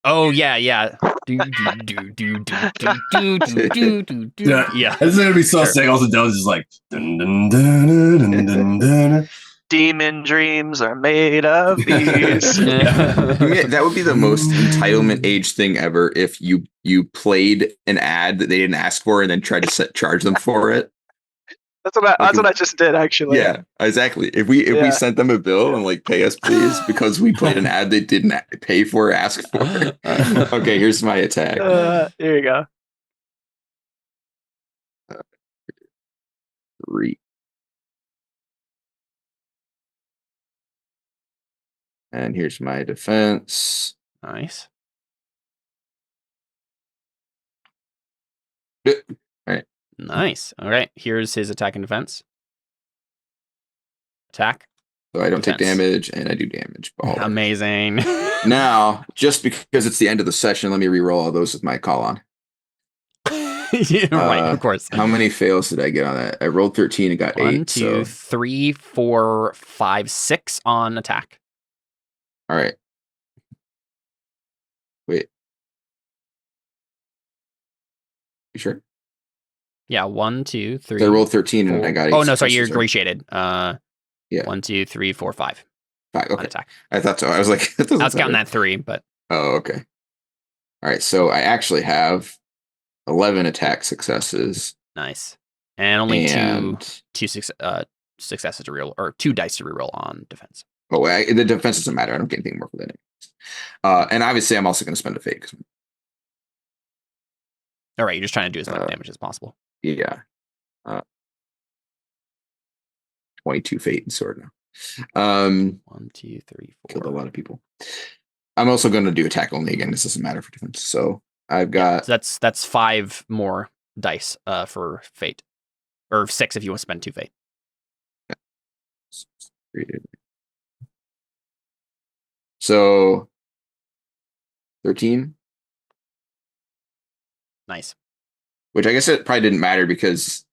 Oh yeah. Do. Yeah. This is gonna be so sick. Also, Dylan's just like dun, dun, dun, dun, dun, dun, dun. Demon dreams are made of these. That would be the most entitlement age thing ever if you played an ad that they didn't ask for and then tried to charge them for it. That's what I just did actually. Yeah, exactly. If we sent them a bill and like pay us please because we played an ad they didn't pay for or ask for. Okay, here's my attack. Here you go. 3. And here's my defense. Nice. Nice. All right. Here's his attack and defense. Attack. So I don't take Defense. damage, and I do damage. Baller. Amazing. Now, just because it's the end of the session, let me re-roll all those with my call on. Yeah, right, of course. How many fails did I get on that? I rolled 13 and got 8. 1, 2, 3, 4, 5, 6 on attack. All right. Wait. You sure? Yeah, 1, 2, 3. So I rolled 13 and I got 8. Oh no, sorry, you're successes, right? gratiated. Yeah. 1, 2, 3, 4, 5 5. on Okay. attack. I thought so. I was like, that doesn't I was sound counting right. that 3, but Oh, okay. All right. So I actually have 11 attack successes. nice. And only And two successes to reroll, or 2 dice to reroll on defense. the defense doesn't matter. I don't get anything more for that. And obviously, I'm also going to spend a fate. All right, you're just trying to do as much damage as possible. Yeah. 22 fate and sword now. 1, 2, 3, 4. Killed a lot of people. I'm also going to do attack only again. This doesn't matter for defense. So I've got. So that's 5 more dice for fate, or 6 if you want to spend 2 fate. So 13. Nice. Which I guess it probably didn't matter because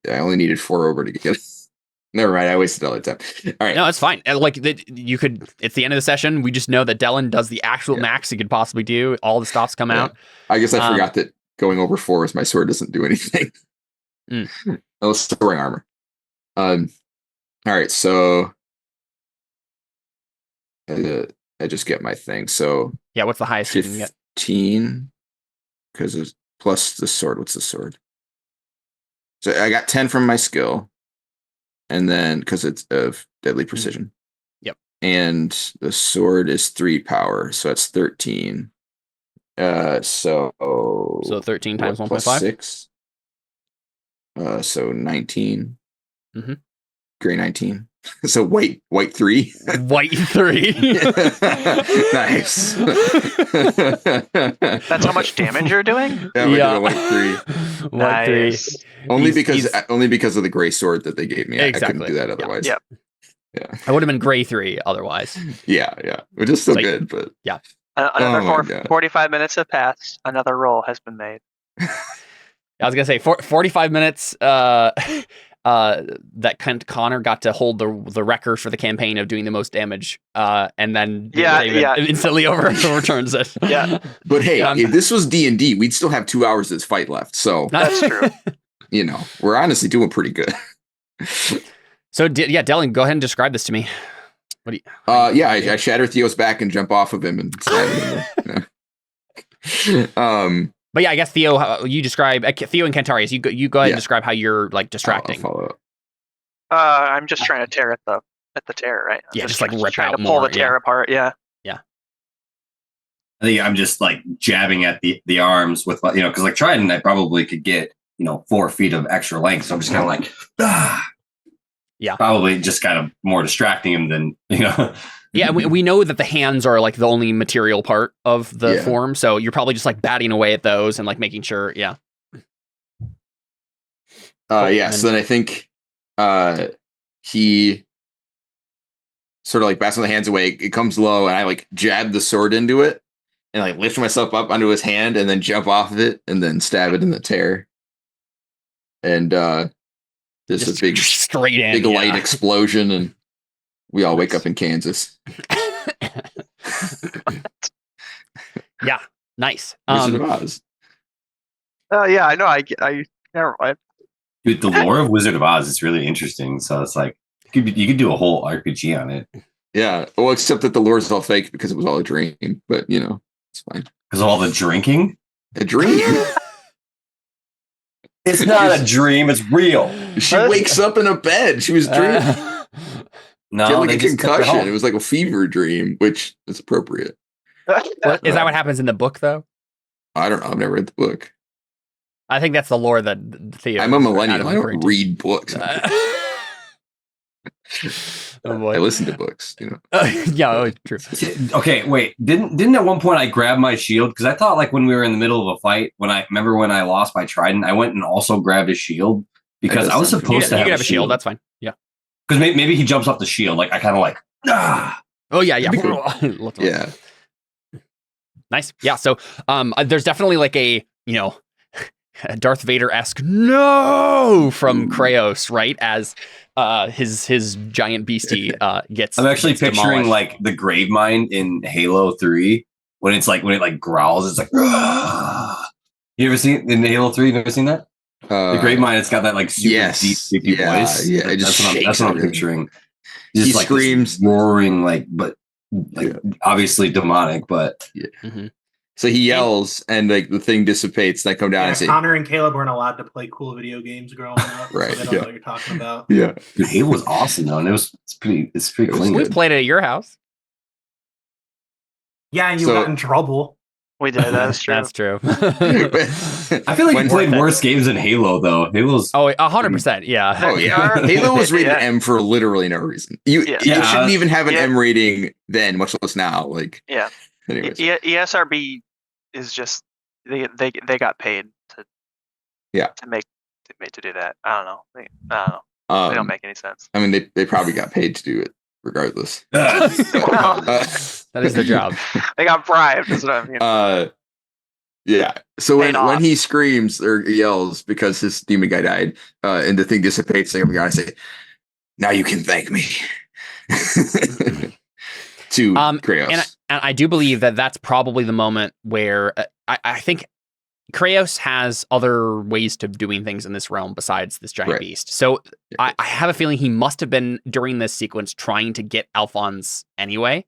I only needed 4 over to get it. Never mind. I wasted all the time. All right. No, it's fine. Like you could. It's the end of the session. We just know that Dylan does the actual max he could possibly do. All the stops come out. I guess I forgot that going over 4 is my sword doesn't do anything. Unless it's wearing armor. All right. So I just get my thing. So yeah. What's the highest you can get? 15. Because it's plus the sword. What's the sword? So I got 10 from my skill. And then because it's of deadly precision. Yep. And the sword is 3 power. So that's 13. So 13 times 1.5? 6. So 19. Mm-hmm. Gray 19. So white 3. White 3. Nice. That's how much damage you're doing? Yeah, white 3. White 3. Only because of the gray sword that they gave me. Exactly. I couldn't do that otherwise. Yeah. Yeah. I would have been gray 3 otherwise. Yeah. Which is still Like, good, but yeah. Another 45 minutes have passed. Another roll has been made. I was gonna say 45 minutes. That Connor got to hold the record for the campaign of doing the most damage, and then David instantly overturns it. Yeah, but hey, if this was D&D, we'd still have 2 hours of this fight left. So that's true. We're honestly doing pretty good. So Dylan, go ahead and describe this to me. What do you? I shatter Theo's back and jump off of him and stab him. But yeah, I guess Theo, you describe Theo and Cantarius. You go ahead and describe how you're like distracting. I'll follow up. I'm just trying to tear at the tear, right? I'm just like rip trying out to pull more, the tear apart. Yeah. I think I'm just like jabbing at the arms with because like Trident, I probably could get 4 feet of extra length. So I'm just kind of like probably just kind of more distracting him than Yeah, we know that the hands are like the only material part of the form, so you're probably just like batting away at those and like making sure. So then I think he sort of like bats the hands away. It comes low, and I like jab the sword into it, and like lift myself up onto his hand, and then jump off of it, and then stab it in the tear. And there's just a big straight in, big light explosion, and we all wake up in Kansas. Yeah, nice. Wizard of Oz. Yeah, I know. I never mind. Dude, the lore of Wizard of Oz is really interesting. So it's like you could do a whole RPG on it. Yeah. Well, except that the lore is all fake because it was all a dream. But it's fine. Because of all the drinking. A dream. It's not a dream. It's real. She wakes up in a bed. She was dreaming. No, she had like a concussion. It was like a fever dream, which is appropriate. Is that what happens in the book, though? I don't know. I've never read the book. I think that's the lore that Theo. I'm a millennial. I don't read books. Oh boy. I listen to books. True. Okay, wait. Didn't at one point I grab my shield because I thought like when we were in the middle of a fight when I lost my trident, I went and also grabbed a shield because I was supposed to have a shield. That's fine. Yeah. Because maybe he jumps off the shield. Like I kind of like. Oh yeah. Yeah. Nice. Yeah. So there's definitely like a Darth Vader-esque no from Kraos, right? As his giant beastie gets. I'm actually gets picturing demolished. like the grave mine in Halo 3 when it growls. It's like. You ever seen in Halo 3? You never seen that? The grave mine. It's got that like super deep, creepy voice. Yeah. It just that's what I'm picturing. Just He like screams, roaring, obviously demonic, but So he yells, and like the thing dissipates. And I come down and say, Connor and Caleb weren't allowed to play cool video games growing up. Right, So they don't know what you're talking about. "Yeah, dude, Halo was awesome though, and it's pretty clean. We played it at your house. Yeah, and you So- got in trouble. We did. That's true. That's true. I feel like you played worse games than Halo though. Halo's 100%. Yeah. Oh yeah, Halo was rated M for literally no reason. You shouldn't even have an M rating then, much less now. Like anyways, ESRB is just they got paid to to do that. I don't know. They don't make any sense. I mean, they probably got paid to do it regardless. That is their job. They got bribed. Is what I mean. Yeah. So Paid off. when he screams or yells because his demon guy died, and the thing dissipates, I say, "Now you can thank me." To Kraos. And I do believe that that's probably the moment where I think Kraos has other ways to doing things in this realm besides this giant beast. So I have a feeling he must have been during this sequence trying to get Alphonse anyway.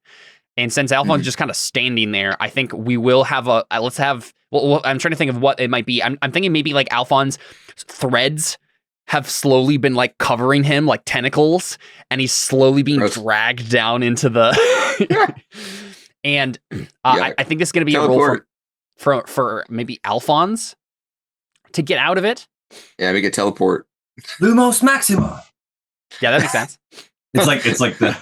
And since Alphonse just kind of standing there, I think we will have I'm trying to think of what it might be. I'm thinking maybe like Alphonse threads have slowly been like covering him like tentacles, and he's slowly being dragged down into the and I think this is going to be a role for maybe Alphonse to get out of it. Yeah, make it teleport. Lumos Maxima. Yeah, that makes sense. It's like the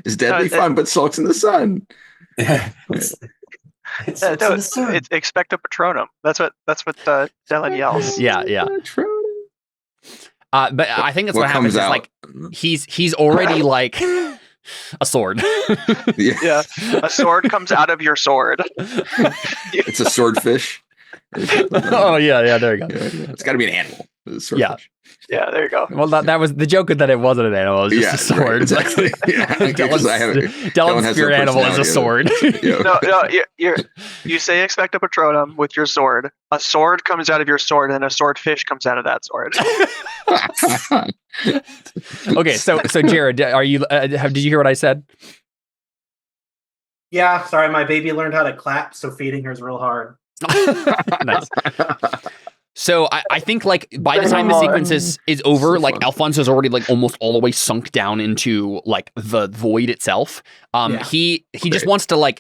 it's deadly fun, but sulks in the sun. It's expecto patronum. That's what Dylan yells. Yeah. But I think that's what happens. Comes is like he's already like a sword. Yeah, a sword comes out of your sword. It's a swordfish. Oh yeah, there you go. Yeah. It's got to be an animal. Yeah, there you go. Well, that was the joke that it wasn't an animal. It was just a sword. Right, exactly. Dylan's spirit animal is a sword. No, you say expecto patronum with your sword. A sword comes out of your sword, and then a swordfish comes out of that sword. Okay, so Jared, are you? Did you hear what I said? Yeah, sorry, my baby learned how to clap, so feeding her is real hard. Nice. So I think like by the time the sequence is over, like Alphonse is already like almost all the way sunk down into like the void itself. He just wants to I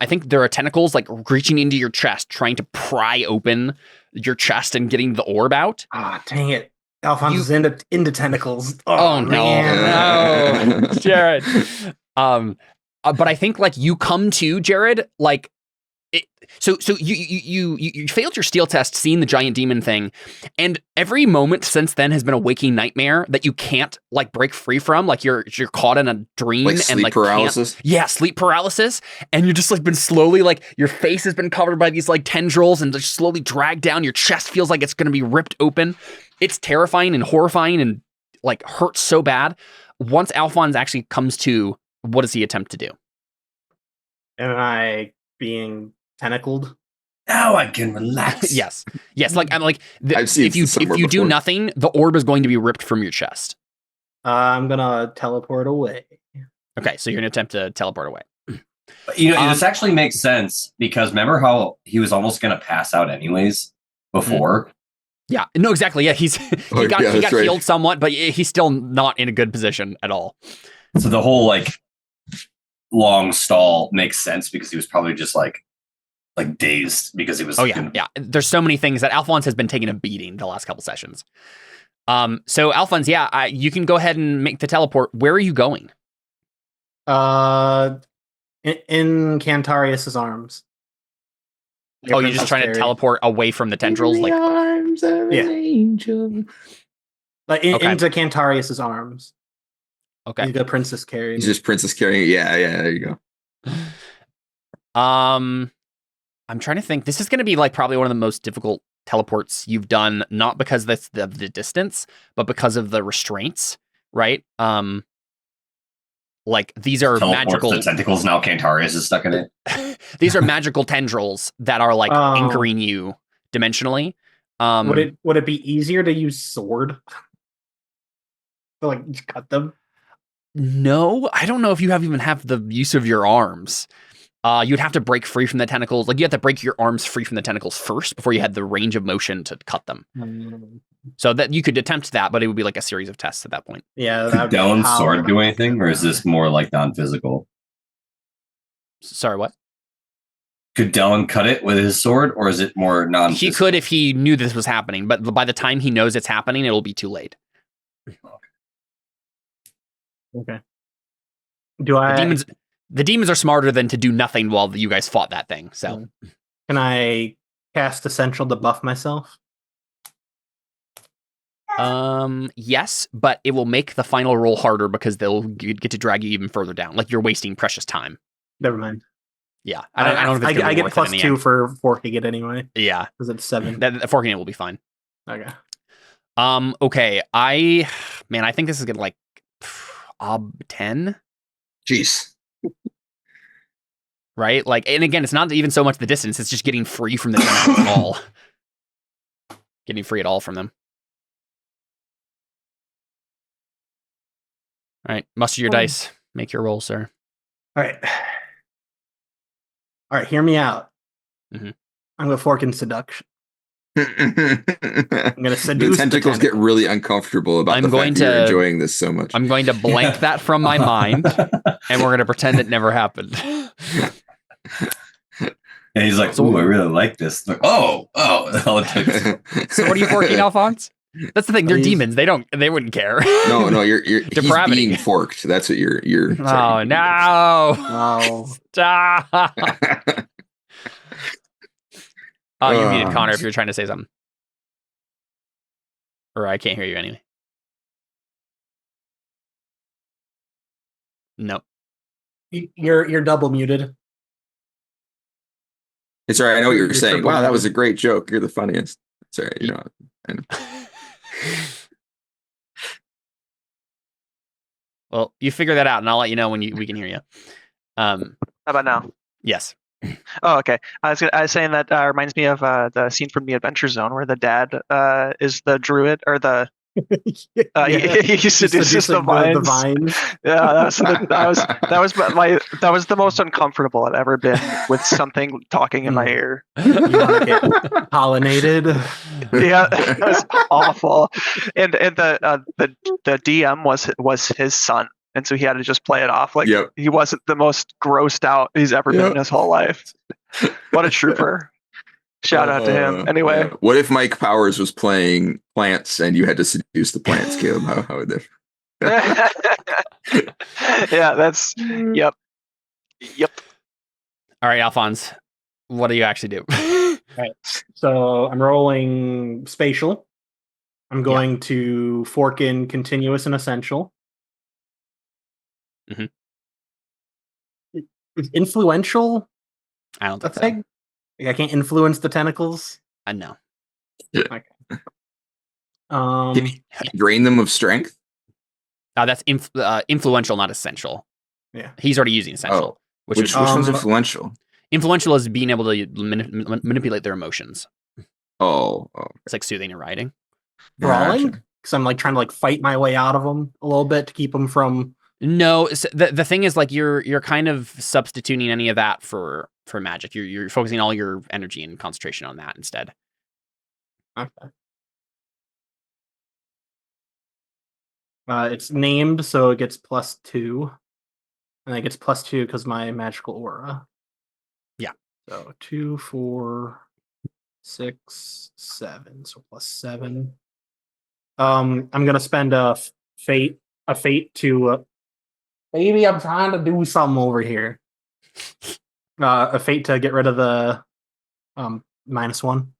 think there are tentacles like reaching into your chest, trying to pry open your chest and getting the orb out. Ah, dang it. Alphonse is into tentacles. Oh no, Jared. But I think like you come to Jared like. So you failed your steel test seeing the giant demon thing, and every moment since then has been a waking nightmare that you can't like break free from. Like you're caught in a dream like sleep and like paralysis. Sleep paralysis, and you're just like been slowly like your face has been covered by these like tendrils and just slowly dragged down. Your chest feels like it's going to be ripped open. It's terrifying and horrifying and like hurts so bad. Once Alphonse actually comes to, what does he attempt to do? Am I being tentacled? Now I can relax. Yes. Like I'm like I've seen if you do before. nothing, the orb is going to be ripped from your chest. I'm gonna teleport away. Okay, so you're gonna attempt to teleport away. This actually makes sense because remember how he was almost gonna pass out anyways before. Yeah. No, exactly. Yeah, he got healed somewhat, but he's still not in a good position at all. So the whole like long stall makes sense because he was probably just like dazed because he was. Oh yeah. There's so many things that Alphonse has been taking a beating the last couple sessions. So Alphonse, you can go ahead and make the teleport. Where are you going? In Cantarius's arms. Oh, you're just trying to teleport away from the tendrils, like arms of an angel. Like into Cantarius's arms. Okay. He's got princess carrying. He's just princess carrying. Yeah, there you go. I'm trying to think. This is going to be like probably one of the most difficult teleports you've done, not because that's the distance, but because of the restraints, right? Like these are Teleports magical the tentacles. Now Cantarius is stuck in it. these are magical tendrils that are like anchoring you dimensionally. Would it be easier to use sword? To like just cut them? No, I don't know if you even have the use of your arms. You'd have to break free from the tentacles. Like you have to break your arms free from the tentacles first before you had the range of motion to cut them. So that you could attempt that, but it would be like a series of tests at that point. Yeah. Could Dylan's sword do anything, or is this more like non-physical? Sorry, what? Could Dylan cut it with his sword, or is it more non-physical? He could if he knew this was happening, but by the time he knows it's happening, it'll be too late. Okay. Do I? The demons are smarter than to do nothing while you guys fought that thing. So, can I cast Essential to buff myself? Yes, but it will make the final roll harder because they'll get to drag you even further down. Like you're wasting precious time. Never mind. Yeah, I don't know if it's I get worth it in the +2 end. for forking it anyway. Yeah, because it's 7. That forking it will be fine. Okay. Okay. I think this is gonna like 10. Jeez. Right? Like, and again, it's not even so much the distance; it's just getting free from the tentacles at all. Getting free at all from them. All right, muster your dice. Make your roll, sir. All right. Hear me out. Mhm. I'm gonna fork in seduction. I'm gonna seduce the tentacles get really uncomfortable about the fact that you're enjoying this so much. I'm going to blank that from my mind, and we're going to pretend it never happened. And he's like, "Ooh, I really like this." Like, oh. All it took is- So what are you forking, Alphonse? That's the thing. They're demons. They wouldn't care. No, you're Depravity. He's being forked. That's what you're. Oh no! Oh, Stop! Oh, you're muted, Connor. If you're trying to say something, or I can't hear you anyway. Nope. you're double muted. It's all right. I know what you're saying. triple Wow, that muted. was a great joke. You're the funniest. It's all right. You know. I know. Well, you figure that out, and I'll let you know when we can hear you. How about now? Yes. Oh, okay. I was saying that reminds me of the scene from the Adventure Zone where the dad is the druid or the he seduces the vines. Yeah, that was the most uncomfortable I've ever been with something talking in my ear. You want to get pollinated? Yeah, that was awful. And the DM was his son. And so he had to just play it off like he wasn't the most grossed out he's ever been in his whole life. What a trooper. Shout out to him. Anyway. Yeah. What if Mike Powers was playing plants and you had to seduce the plants, Caleb? How would that? Yeah, that's yep. All right, Alphonse. What do you actually do? All right. So I'm rolling spatial. I'm going to fork in continuous and essential. Mhm. Is influential I don't a think so. thing? Like I can't influence the tentacles. No. Okay. Can you drain them of strength? That's influential, not essential. Yeah. He's already using essential. Oh, which one's influential? Influential is being able to manipulate their emotions. Oh. It's like soothing and riding. brawling Gotcha. because I'm like trying to like fight my way out of them a little bit to keep them from. No, the thing is like you're kind of substituting any of that for magic. You're focusing all your energy and concentration on that instead. Okay. It's named, so it gets +2, and it gets +2 because my magical aura. Yeah. So 2, 4, 6, 7. So +7. I'm gonna spend a fate to. Maybe I'm trying to do something over here. A fate to get rid of the -1.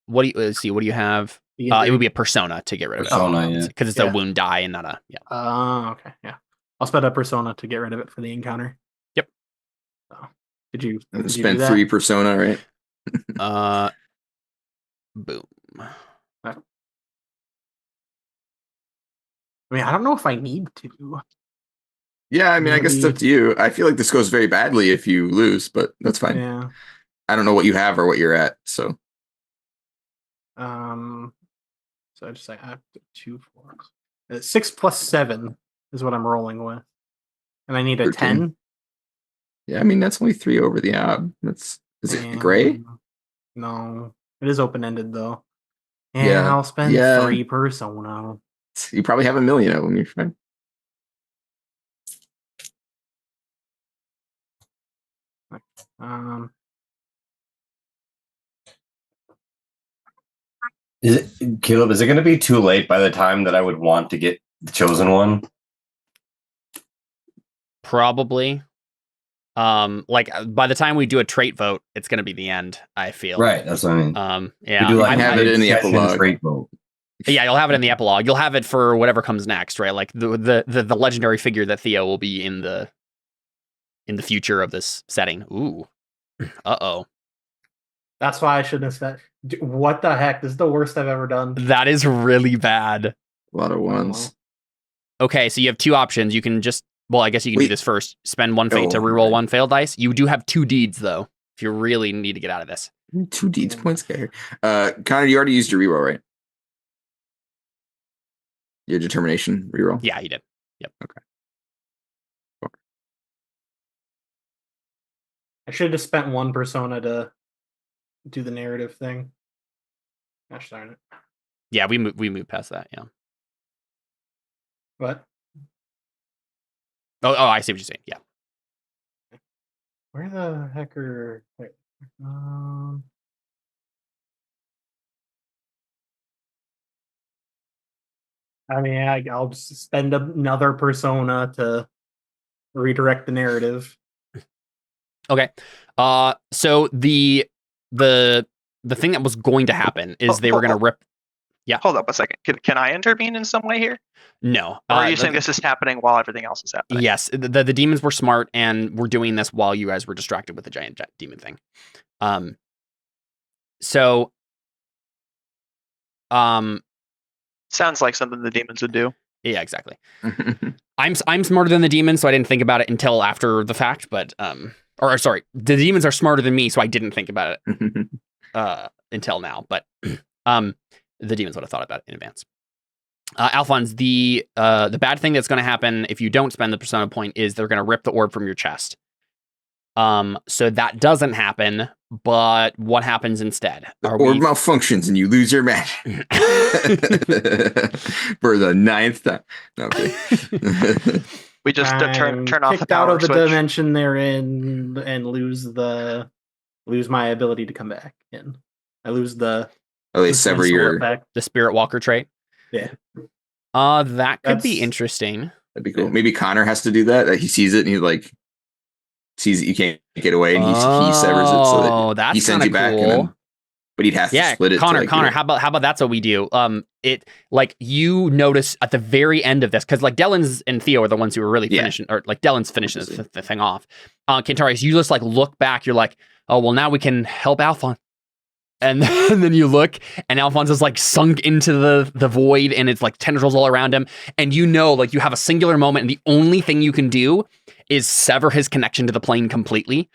What do you see? What do you have? It would be a persona to get rid of Persona, it. yeah. Because it's Yeah. a wound die and not a Okay, yeah. I'll spend a persona to get rid of it for the encounter. Yep. So, did you And do spend that? 3 persona, right? Boom. I mean, I don't know if I need to. Yeah, I mean, I guess it's up to you. I feel like this goes very badly if you lose, but that's fine. Yeah. I don't know what you have or what you're at, so. So I just say I have 2 4. 6 plus 7 is what I'm rolling with, and I need a 13. 10. Yeah, I mean, that's only 3 over the odd. Is it gray? No, it is open ended though. And Yeah, I'll spend yeah. 3 persona. You probably have 1 million of them. You're fine. Caleb, is it going to be too late by the time that I would want to get the chosen one? Probably. Like by the time we do a trait vote, it's going to be the end. I feel. Right, that's what I mean. Yeah. We do I have it in the epilogue. Trait vote. Yeah, you'll have it in the epilogue. You'll have it for whatever comes next, right? Like the legendary figure that Theo will be in the future of this setting. Ooh. Uh-oh. That's why I shouldn't have said. What the heck? This is the worst I've ever done. That is really bad. A lot of ones. Okay, so you have 2 options. You can just, well, I guess you can do this first. Spend 1 fate to reroll 1 failed dice. You do have 2 deeds, though, if you really need to get out of this. 2 deeds points get here. Connor, you already used your reroll, right? Your determination reroll? Yeah, you did. Yep. Okay. I should have spent 1 persona to do the narrative thing. Gosh darn it. Yeah, we moved past that, yeah. What? Oh, I see what you're saying. Yeah. Where the heck are... Wait. I mean, I'll just spend another persona to redirect the narrative. Okay. So the thing that was going to happen is they were going to rip. Yeah. Hold up a second. Can I intervene in some way here? No. Or are you saying this is happening while everything else is happening? Yes. The demons were smart and were doing this while you guys were distracted with the giant demon thing. So. Sounds like something the demons would do. Yeah, exactly. I'm smarter than the demons, so I didn't think about it until after the fact. But or sorry, the demons are smarter than me, so I didn't think about it until now. But the demons would have thought about it in advance. Alphonse, the bad thing that's going to happen if you don't spend the persona point is they're going to rip the orb from your chest. So that doesn't happen, but what happens instead? The orb malfunctions and you lose your magic for the 9th time. No, okay. We just turn off the kicked power out of the switch. dimension they're in and lose my ability to come back in. I lose the they sever your the Spirit Walker trait. Yeah. That could be interesting. That'd be cool. Maybe Connor has to do that. Like he sees it and he like sees that you can't get away and he severs it so that he sends you back. Cool. And then, but he'd have to split it. Connor, how about that's what we do? It like you notice at the very end of this because like Dellen's and Theo are the ones who are really finishing, or like Dellen's finishing the thing off. Kentarius, you just like look back. You're like, oh well, now we can help Alphonse. And then you look, and Alphonse is like sunk into the void, and it's like tendrils all around him. And you know, like you have a singular moment, and the only thing you can do is sever his connection to the plane completely.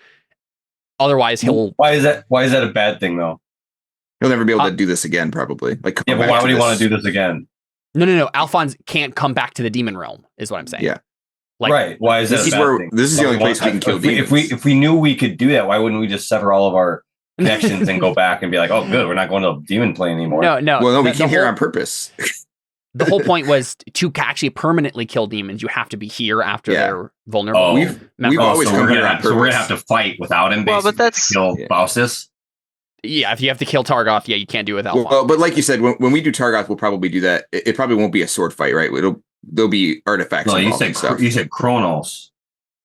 Otherwise, he'll. Why is that a bad thing, though? He'll never be able to do this again, probably. Like, yeah, but why would he want to do this again? No. Alphonse can't come back to the demon realm, is what I'm saying. Yeah. Like, right. Why is that a bad thing? This is the only place we can kill demons. If we knew we could do that, why wouldn't we just sever all of our connections and go back and be like, oh, good, we're not going to demon plane anymore? No. Well, no, we came here on purpose. The whole point was to actually permanently kill demons. You have to be here after they're vulnerable. Oh, we've always come here on purpose. So we're gonna have to fight without him. Well, but that's to kill Faustus. Yeah, if you have to kill Targoth, you can't do it with Alphonse. Well, but like you said, when we do Targoth, we'll probably do that. It probably won't be a sword fight, right? There'll be artifacts. No, you said Kronos.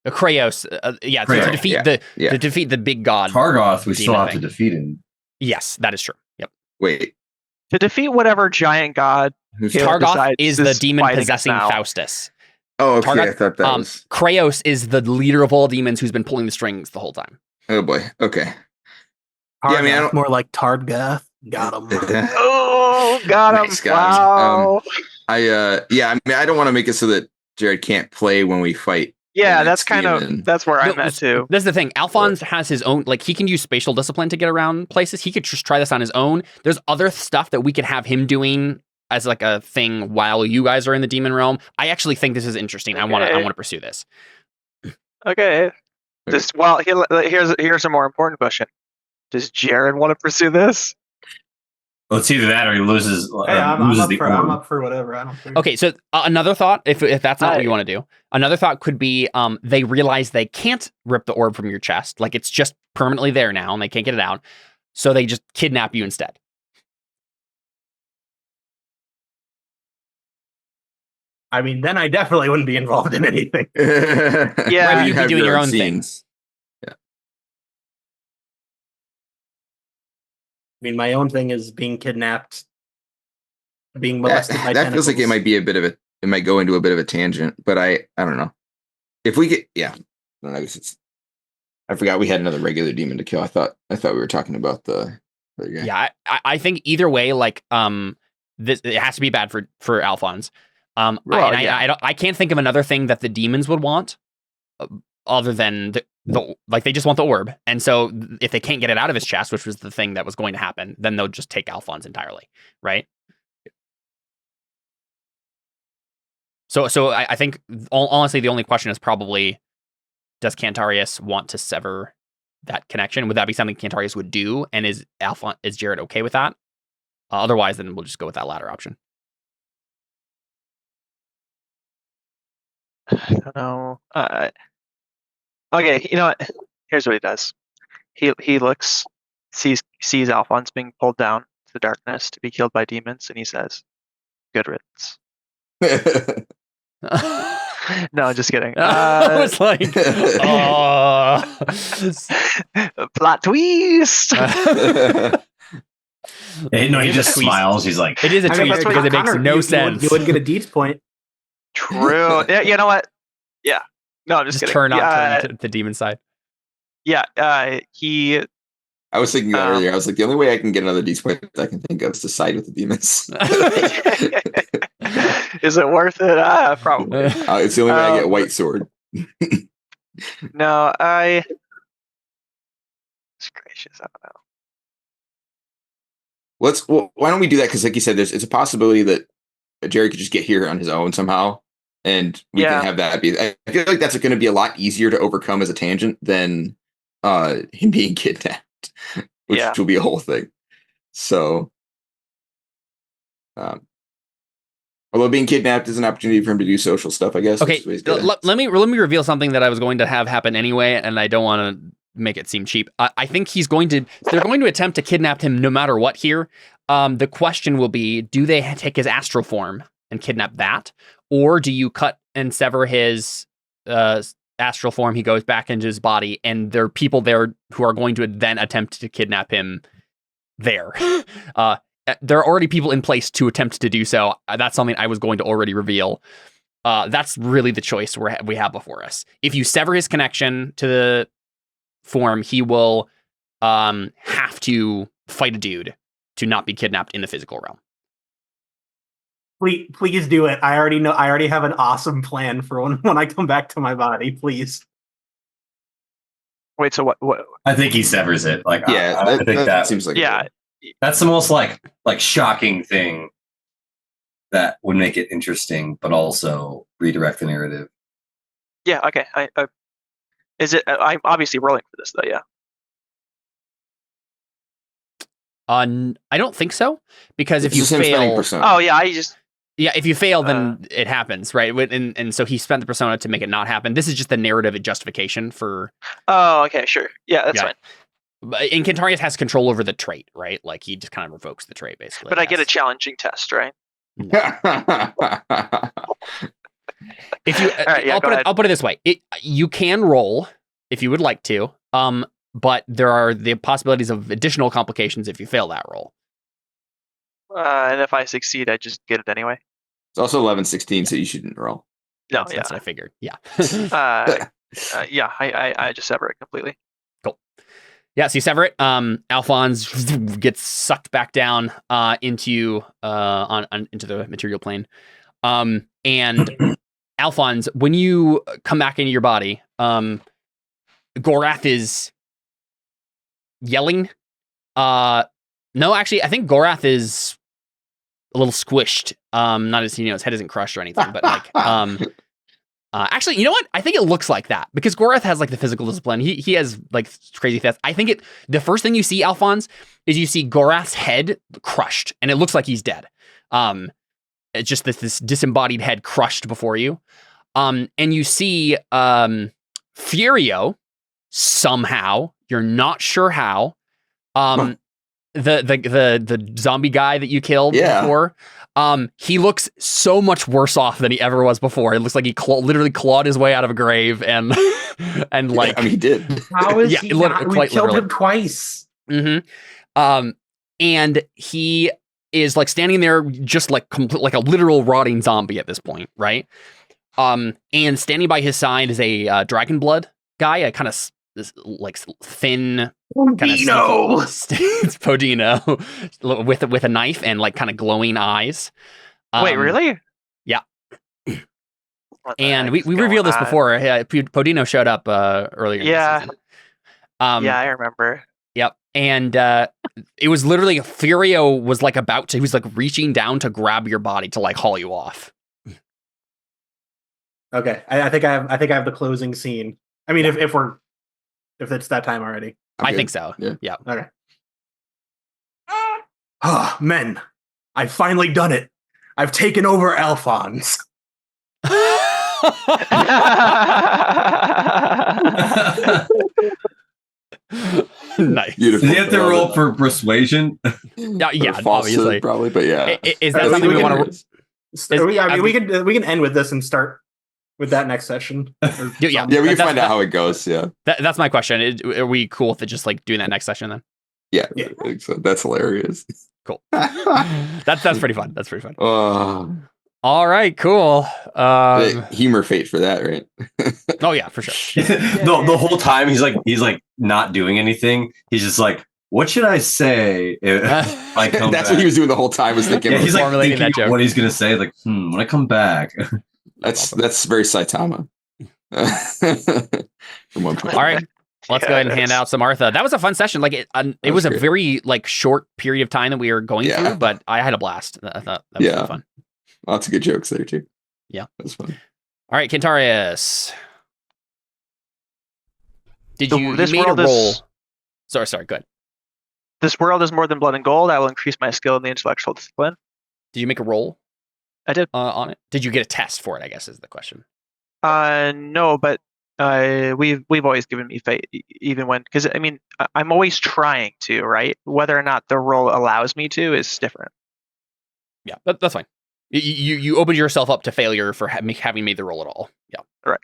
Kraos, to defeat the big god. Targoth, we still have to defeat him. Yes, that is true. Yep. Wait, To defeat whatever giant god Who's Caleb Targoth decides is the demon fighting us possessing now. Faustus. Oh, okay. Targoth, I thought that was. Kraos is the leader of all demons who's been pulling the strings the whole time. Oh boy. Okay. Targath, Yeah, I mean, I don't. more like Tardgath. Got him. Oh, got him! Nice, guys. Wow. Yeah. I mean, I don't want to make it so that Jared can't play when we fight. Yeah, the that's next kind demon. of that's where No, I'm at too. This is the thing. Alphonse has his own, like, he can use spatial discipline to get around places. He could just try this on his own. There's other stuff that we could have him doing as like a thing while you guys are in the demon realm. I actually think this is interesting. I want to pursue this. Okay. Just here's a more important question. Does Jared want to pursue this? Well, it's either that or he loses. Hey, I'm orb. up for whatever. I don't care. Okay, so another thought, if that's not what you want to do, another thought could be they realize they can't rip the orb from your chest. Like, it's just permanently there now and they can't get it out. So they just kidnap you instead. I mean, then I definitely wouldn't be involved in anything. Yeah, Right, you'd be doing your own scenes. things. I mean, my own thing is being kidnapped, being molested by That feels like it tentacles. might be it might go into a bit of a tangent, but I don't know. If we get, I don't know. I forgot we had another regular demon to kill. I thought we were talking about the other guy. Yeah, I think either way, like, this, it has to be bad for Alphonse. I can't think of another thing that the demons would want other than the like, they just want the orb. And so if they can't get it out of his chest, which was the thing that was going to happen, then they'll just take Alphonse entirely, right? So I think honestly the only question is probably, does Cantarius want to sever that connection? Would that be something Cantarius would do? And is Jared okay with that? Otherwise, then we'll just go with that latter option. I don't know. Okay, you know what? Here's what he does. He looks, sees Alphonse being pulled down to the darkness to be killed by demons, and he says, "Good riddance." No, just kidding. I was like, plot twist. No, he just smiles. He's like, it is a tweet because it makes no sense. You wouldn't get a deeds point. True. Yeah, you know what? Yeah. No, I'm just kidding. Turn to the demon side. Yeah. He. I was thinking that earlier. I was like, the only way I can get another D point I can think of is to side with the demons. Is it worth it? Probably. It's the only way I get white sword. No, it's gracious. I don't know. Why don't we do that? Because like you said, it's a possibility that Jerry could just get here on his own somehow, and we can have that be. I feel like that's going to be a lot easier to overcome as a tangent than him being kidnapped, which will be a whole thing. So, although being kidnapped is an opportunity for him to do social stuff, I guess. Okay, let me reveal something that I was going to have happen anyway, and I don't want to make it seem cheap. I think they're going to attempt to kidnap him no matter what here. The question will be, do they take his astral form and kidnap that? Or do you cut and sever his astral form, he goes back into his body, and there are people there who are going to then attempt to kidnap him there. There are already people in place to attempt to do so. That's something I was going to already reveal. That's really the choice we have before us. If you sever his connection to the form, he will have to fight a dude to not be kidnapped in the physical realm. Please do it. I already have an awesome plan for when I come back to my body. Please. Wait, so what? I think he severs it. Like, I think that seems like that's the most like shocking thing that would make it interesting, but also redirect the narrative. Yeah. Okay. Is it? I'm obviously rolling for this though. Yeah. I don't think so, because if you fail, if you fail, then it happens, right? And so he spent the persona to make it not happen. This is just the narrative and justification for. Oh, okay, sure, yeah, that's fine. And Cantarius has control over the trait, right? Like, he just kind of revokes the trait, basically. But I get a challenging test, right? If you, I'll put it this way: you can roll if you would like to, but there are the possibilities of additional complications if you fail that roll. And if I succeed, I just get it anyway. It's also 11/16, so you shouldn't roll. No, That's what I figured. Yeah. Yeah, I just sever it completely. Cool. Yeah, so you sever it. Alphonse gets sucked back down into into the material plane. And Alphonse, when you come back into your body, Gorath is yelling. No, actually, I think Gorath is a little squished. Not as his head isn't crushed or anything, but like actually, you know what? I think it looks like that because Gorath has like the physical discipline. He has like crazy things. I think the first thing you see, Alphonse, is you see Gorath's head crushed, and it looks like he's dead. It's just this disembodied head crushed before you. And you see Furio somehow, you're not sure how. The zombie guy that you killed before. He looks so much worse off than he ever was before. It looks like he literally clawed his way out of a grave and like he did. How is he not? We killed him twice. Mm-hmm. And he is like standing there just like like a literal rotting zombie at this point, right? And standing by his side is a dragon blood guy, a kind of like thin Podino. It's Podino with a knife and like kind of glowing eyes. Wait, really? Yeah. And we revealed this before. Podino showed up earlier. Yeah. In the season. Yeah, I remember. Yep. And it was literally Furio was like he was like reaching down to grab your body to like haul you off. Okay, I think I have the closing scene. I mean, if it's that time already. I think so. Yeah. Okay. Men, I've finally done it. I've taken over Alphonse. Nice. Beautiful. Do you have to roll for persuasion? Yeah, obviously. Probably, but yeah. Is that something we want to? We can end with this and start with that next session. Yeah, we can find out how it goes. Yeah, that's my question. Are we cool with it just like doing that next session then? Yeah. I think so. That's hilarious. Cool. That's pretty fun. That's pretty fun. All right, cool. Humor fate for that, right? Oh yeah, for sure. The whole time he's like not doing anything. He's just like, what should I say? That's what he was doing the whole time. Was thinking. Yeah, he's like formulating thinking that joke. what he's gonna say. Like, when I come back. That's very Saitama. From one point. All right, let's go ahead and hand out some Artha. That was a fun session. Like it was a very like short period of time that we were going through, but I had a blast. I thought that was really fun. Lots of good jokes there too. Yeah, that was fun. All right, Kentarius. Did you this made world a roll? is- Sorry, good. This world is more than blood and gold. I will increase my skill in the intellectual discipline. Did you make a roll? I did. On it. Did you get a test for it? I guess is the question. No, but we've always given me fate, even when, because I mean, I'm always trying to, right? Whether or not the role allows me to is different. Yeah, that's fine. You opened yourself up to failure for having made the roll at all. Yeah. Right.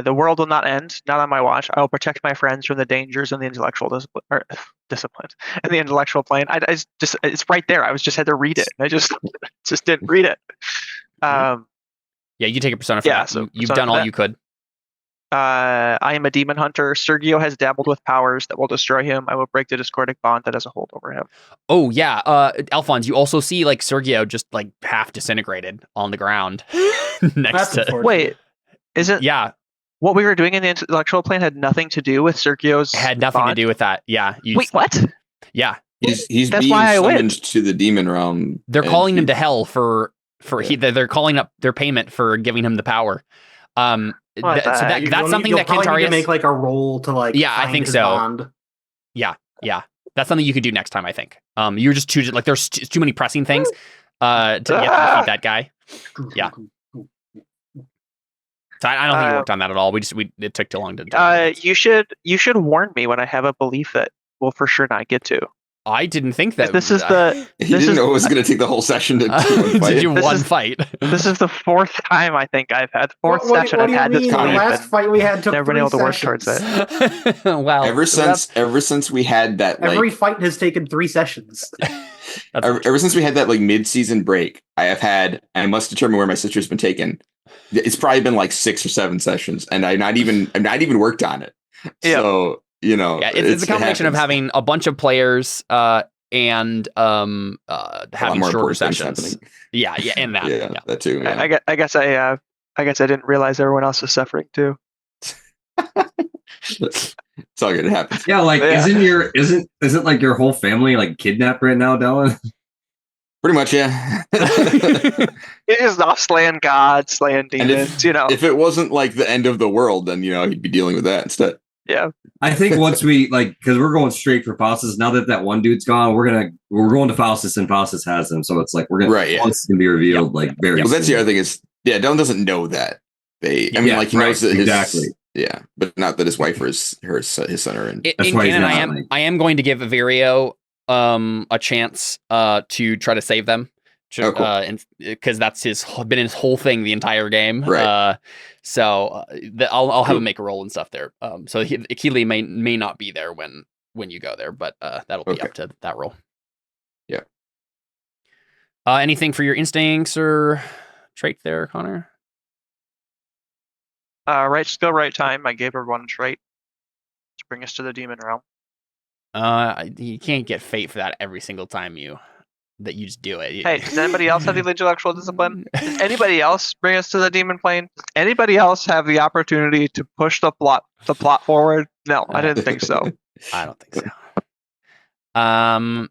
The world will not end, not on my watch. I will protect my friends from the dangers in the intellectual discipline and the intellectual plane. I just it's right there. I just had to read it. I just didn't read it. Yeah, you take a persona for that. So you've done all you could. I am a demon hunter. Sergio has dabbled with powers that will destroy him. I will break the discordic bond that has a hold over him. Oh yeah, Alphonse, you also see like Sergio just like half disintegrated on the ground next to. Wait, is it? Yeah. What we were doing in the intellectual plane had nothing to do with Sergio's. It had nothing bond? to do with that. Yeah. Wait, what? Yeah. He's That's being why I summoned win. to the demon realm. They're calling him to hell they're calling up their payment for giving him the power. That's something that Kentarius make like a roll to like. Yeah, I think so. Bond. Yeah, that's something you could do next time. I think. You're just too like there's too many pressing things to defeat that guy. Yeah. So I don't think we worked on that at all. It took too long to. You should warn me when I have a belief that we'll for sure not get to. I didn't think that. This is the. He This didn't is know it was going to take the whole session to do one fight. to do This one is- fight. This is the fourth time I think I've had fourth What session do I've you had this mean? The belief last and fight we had took never been 3 able to work towards sessions. it. Wow. Ever since we had that Every fight has taken 3 sessions. ever since we had that like mid-season break, I must determine where my sister's been taken. It's probably been like 6 or 7 sessions, and I've not even worked on it. Yeah. So Yeah, it's a combination of having a bunch of players and having more shorter important things sessions. happening. Yeah, and that. Yeah, Yeah. that too. Yeah. I guess I didn't realize everyone else was suffering too. It's all good. It happens. Yeah, like Yeah. isn't like your whole family like kidnapped right now, Dylan? Pretty much, yeah. It is off slaying gods, slaying And demons, you know. if it wasn't like the end of the world, then he'd be dealing with that instead. Yeah. I think once we because we're going straight for Faustus. Now that one dude's gone, we're going to Faustus, and Faustus has him. So it's like we're gonna Right, yeah. Faustus can be revealed like very. Well, that's soon. the other thing is, Dylan doesn't know that. He knows that exactly. Yeah, but not that his wife or his son are in. That's In why he's canon, not, like- I am going to give Virio a chance to try to save them. Oh, cool. Because that's been his whole thing the entire game. Right. I'll have him make a roll and stuff there. So Akili may not be there when you go there, but that'll be up to that roll. Yeah. Anything for your instincts or trait there, Connor? Right skill, right time. I gave her one trait to bring us to the demon realm. You can't get fate for that every single time you just do it. Hey, does anybody else have the intellectual discipline? Does anybody else bring us to the demon plane? Anybody else have the opportunity to push the plot forward? No, I didn't think so. I don't think so. I'll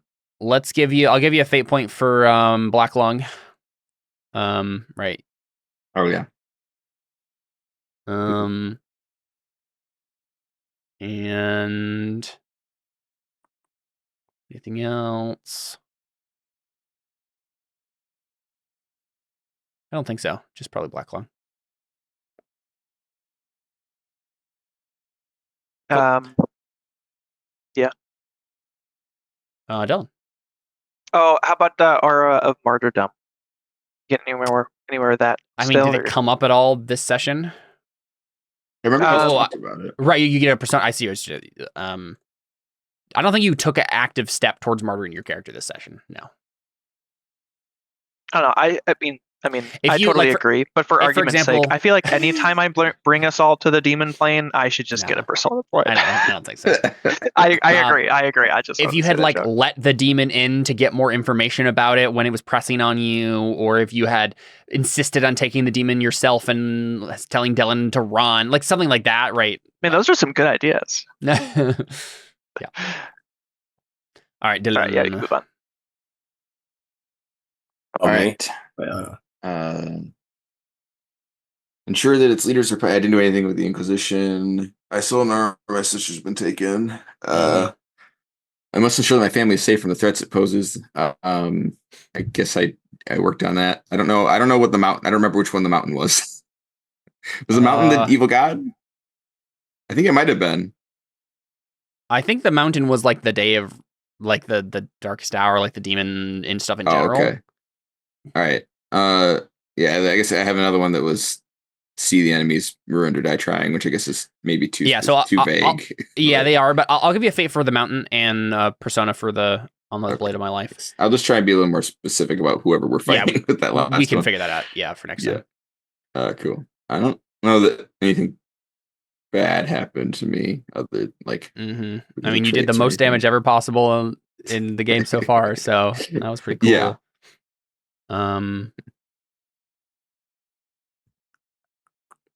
give you a fate point for Black Lung. Right. Oh yeah. And anything else? I don't think so. Just probably Black Lung. Yeah. Dylan. Oh, how about the aura of martyrdom? Get anywhere with that? I mean, did it come up at all this session? I remember Oh, talked about it. Right, you get a persona. I see. I don't think you took an active step towards martyring your character this session. No. I don't know. I mean, If I you- totally like, agree. But for if, for argument's example- sake, I feel like anytime I bring us all to the demon plane, I should just get No. a persona point. I don't think so. I agree. I agree. I just If wanted you to had say like that joke. let the demon in to get more information about it when it was pressing on you, or if you had insisted on taking the demon yourself and telling Dylan to run, like something like that, right? Man, those are some good ideas. Yeah. All right, Dylan. All right, yeah, you can move on. All right. Ensure that its leaders are. I didn't do anything with the Inquisition. I still don't know where my sister's been taken. I must ensure that my family is safe from the threats it poses. I guess I worked on that. I don't know what the mountain. I don't remember which one the mountain was. Was the mountain the evil god? I think it might have been. I think the mountain was like the day of like the darkest hour, like the demon and stuff in general. Okay. All right. Yeah, I guess I have another one that was see the enemies ruined or die trying, which I guess is maybe too vague. Yeah, they are, but I'll give you a fate for the mountain and persona for the on the blade of my life. I'll just try and be a little more specific about whoever we're fighting with that last we can one. figure that out. Yeah, for next time. Cool. I don't know that anything bad happened to me other like. I mean, you did the most damage ever possible in the game so far, so that was pretty cool. Yeah.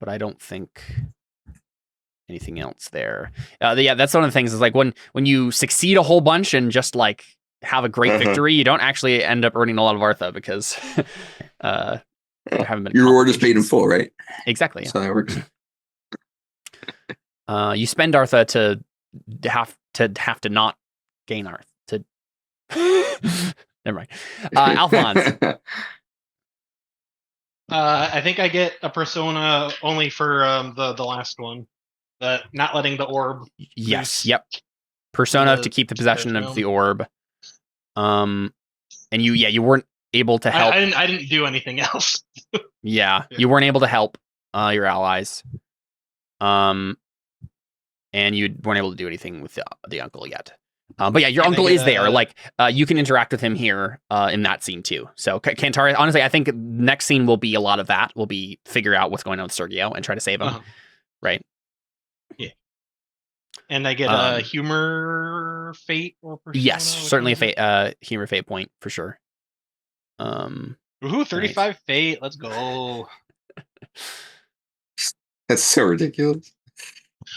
But I don't think anything else there. Yeah, that's one of the things is like when you succeed a whole bunch and just like have a great victory, you don't actually end up earning a lot of Artha because there haven't been your reward is paid in complications. full, right? Exactly. That's how that works. You spend Artha to have to not gain Artha. Never mind. Alphonse. I think I get a persona only for the last one, not letting the orb. Yes. loose. Yep. Persona The to keep the possession of spiritual. the orb. And you weren't able to help. I didn't do anything else. Yeah, you weren't able to help your allies. And you weren't able to do anything with the uncle yet. But yeah, your Can I uncle get is there. a- Like, you can interact with him here in that scene too. So Kantari, honestly, I think next scene will be a lot of that. Will be figure out what's going on with Sergio and try to save him. Uh-huh. Right. And I get a humor fate or persona? Yes, certainly a Which one is fate, humor fate point for sure. it? Ooh, 35 fate. Let's go. That's so ridiculous.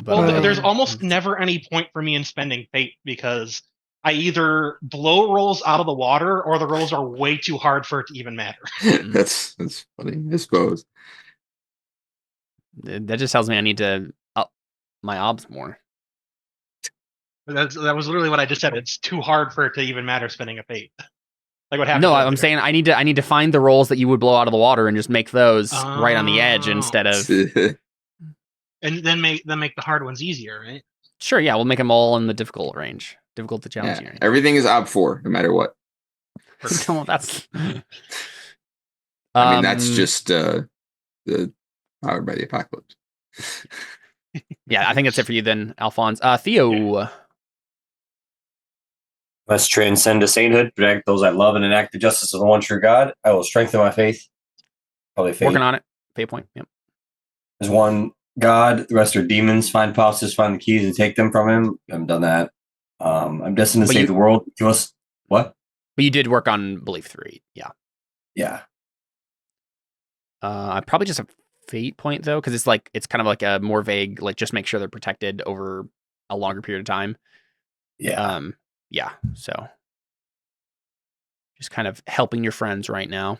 But, Well, there's almost never any point for me in spending fate because I either blow rolls out of the water or the rolls are way too hard for it to even matter. That's funny, I suppose. that just tells me I need to up my obs more. That was literally what I just said. It's too hard for it to even matter spending a fate. Like what happened? No, I'm saying I need to find the rolls that you would blow out of the water and just make those right on the edge Oh. instead of. And then make the hard ones easier, right? Sure, yeah, we'll make them all in the difficult range, difficult to challenging. Yeah, everything is op 4, no matter what. No, that's. I mean, that's just the powered by the apocalypse. Yeah, I think that's it for you then, Alphonse. Theo. Must transcend to sainthood, protect those I love, and enact the justice of the one true God. I will strengthen my faith. Probably faith. Working on it. Pay point. Yep. There's one God, the rest are demons. Find Faustus, find the keys, and take them from him. I haven't done that. I'm destined to But save the world. Give us what? But you did work on Belief 3. Yeah. Yeah. Probably just a fate point though, because it's kind of like a more vague, like just make sure they're protected over a longer period of time. Yeah. Yeah. So just kind of helping your friends right now.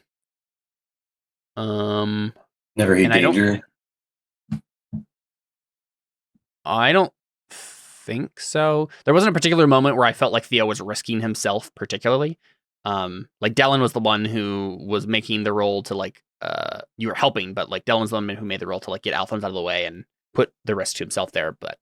Never hate and danger. I don't think so. There wasn't a particular moment where I felt like Theo was risking himself particularly. Like Dellen was the one who was making the roll to like you were helping, but like Dellen was the one who made the roll to like get Alphonse out of the way and put the risk to himself there. But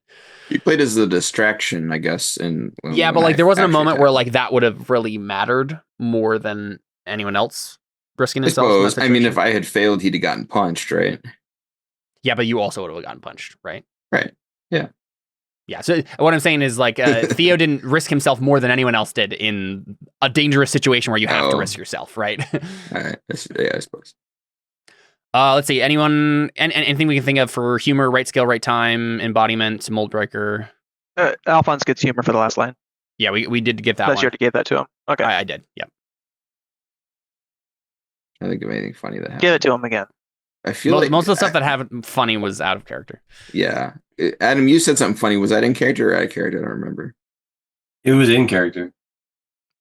He played as the distraction, I guess. And yeah, but like there wasn't a moment where like that would have really mattered more than anyone else risking I himself. in that suppose. I mean, if situation. I had failed, he'd have gotten punched, right? Yeah, but you also would have gotten punched, right? Right. Yeah. So what I'm saying is like Theo didn't risk himself more than anyone else did in a dangerous situation where you have to risk yourself, right? All right. Yeah, I suppose. Let's see. Anyone? Anything we can think of for humor, right skill, right time, embodiment, mold breaker? Alphonse gets humor for the last line. Yeah, we did give that Unless one. you already gave that to him. Okay. I did. Yep. I think of anything funny that happened. Give it to him again. I feel like Most of the stuff that happened funny was out of character. Yeah. Adam, you said something funny. Was that in character or out of character? I don't remember. It was in character.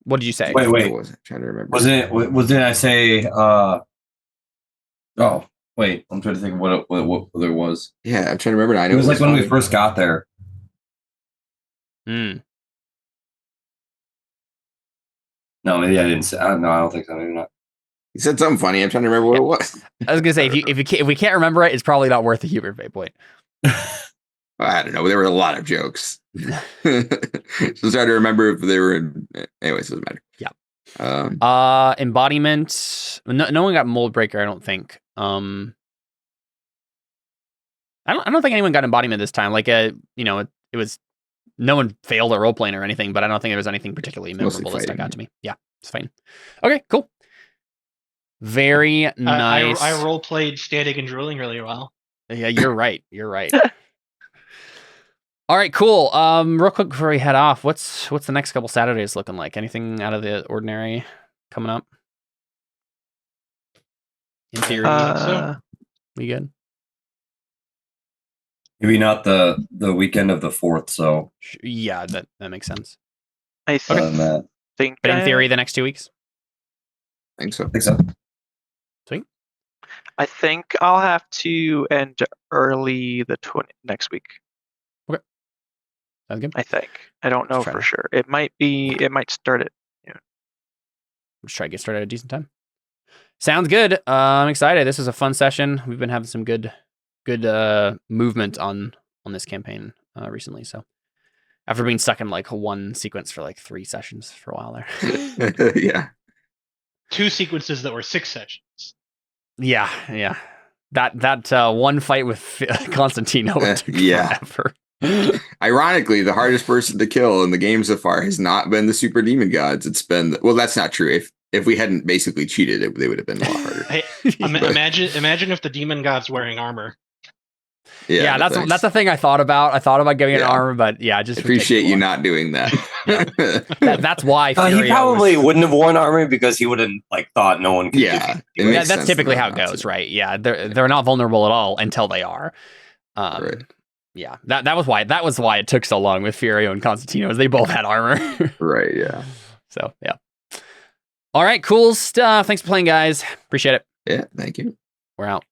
What did you say? Wait. What was it? I'm trying to remember. Wasn't I say? Oh, wait. I'm trying to think of what there was. Yeah, I'm trying to remember now. I know It was like when we funny. first got there. Hmm. No, maybe I didn't say. No, I don't think so. Maybe not. You said something funny. I'm trying to remember what it was. I was gonna say if we can't remember it, it's probably not worth the humor fate point. I don't know. There were a lot of jokes. So it's hard to remember if they were in. Anyways, it doesn't matter. Yeah. Embodiment. No one got mold breaker. I don't think. I don't think anyone got embodiment this time. Like it was no one failed at role playing or anything, but I don't think there was anything particularly Mostly memorable that stuck fighting. out to me. Yeah, it's fine. Okay, cool. Very nice. I role played static and drooling really well. Yeah, you're right. You're right. All right, cool. Real quick before we head off, what's the next couple Saturdays looking like? Anything out of the ordinary coming up? In theory, we good? Maybe not the weekend of the 4th. So Yeah, that makes sense. I other than that, think. But in theory, the next 2 weeks. I think so. I think so. Sweet. I think I'll have to end early the next week. Sounds good. I think. I don't know Let's try for that. sure. It might start it. Let's try to get started at a decent time. Sounds good. I'm excited. This is a fun session. We've been having some good movement on this campaign recently. So after being stuck in like one sequence for like 3 sessions for a while there. Yeah. 2 sequences that were 6 sessions. Yeah. That one fight with Constantino took forever. Ironically, the hardest person to kill in the game so far has not been the super demon gods. It's been that's not true. If we hadn't basically cheated, they would have been a lot harder. Hey, imagine if the demon god's wearing armor. Yeah, that's the thing I thought about. I thought about giving it armor, but yeah, just appreciate you not doing that. That's why he probably wouldn't have worn armor because he would have like thought no one could. That's typically how it goes, right? Yeah, they're not vulnerable at all until they are. Right. Yeah, that was why it took so long with Furio and Constantino, is they both had armor. Right. Yeah. So yeah. All right, cool stuff. Thanks for playing, guys. Appreciate it. Yeah. Thank you. We're out.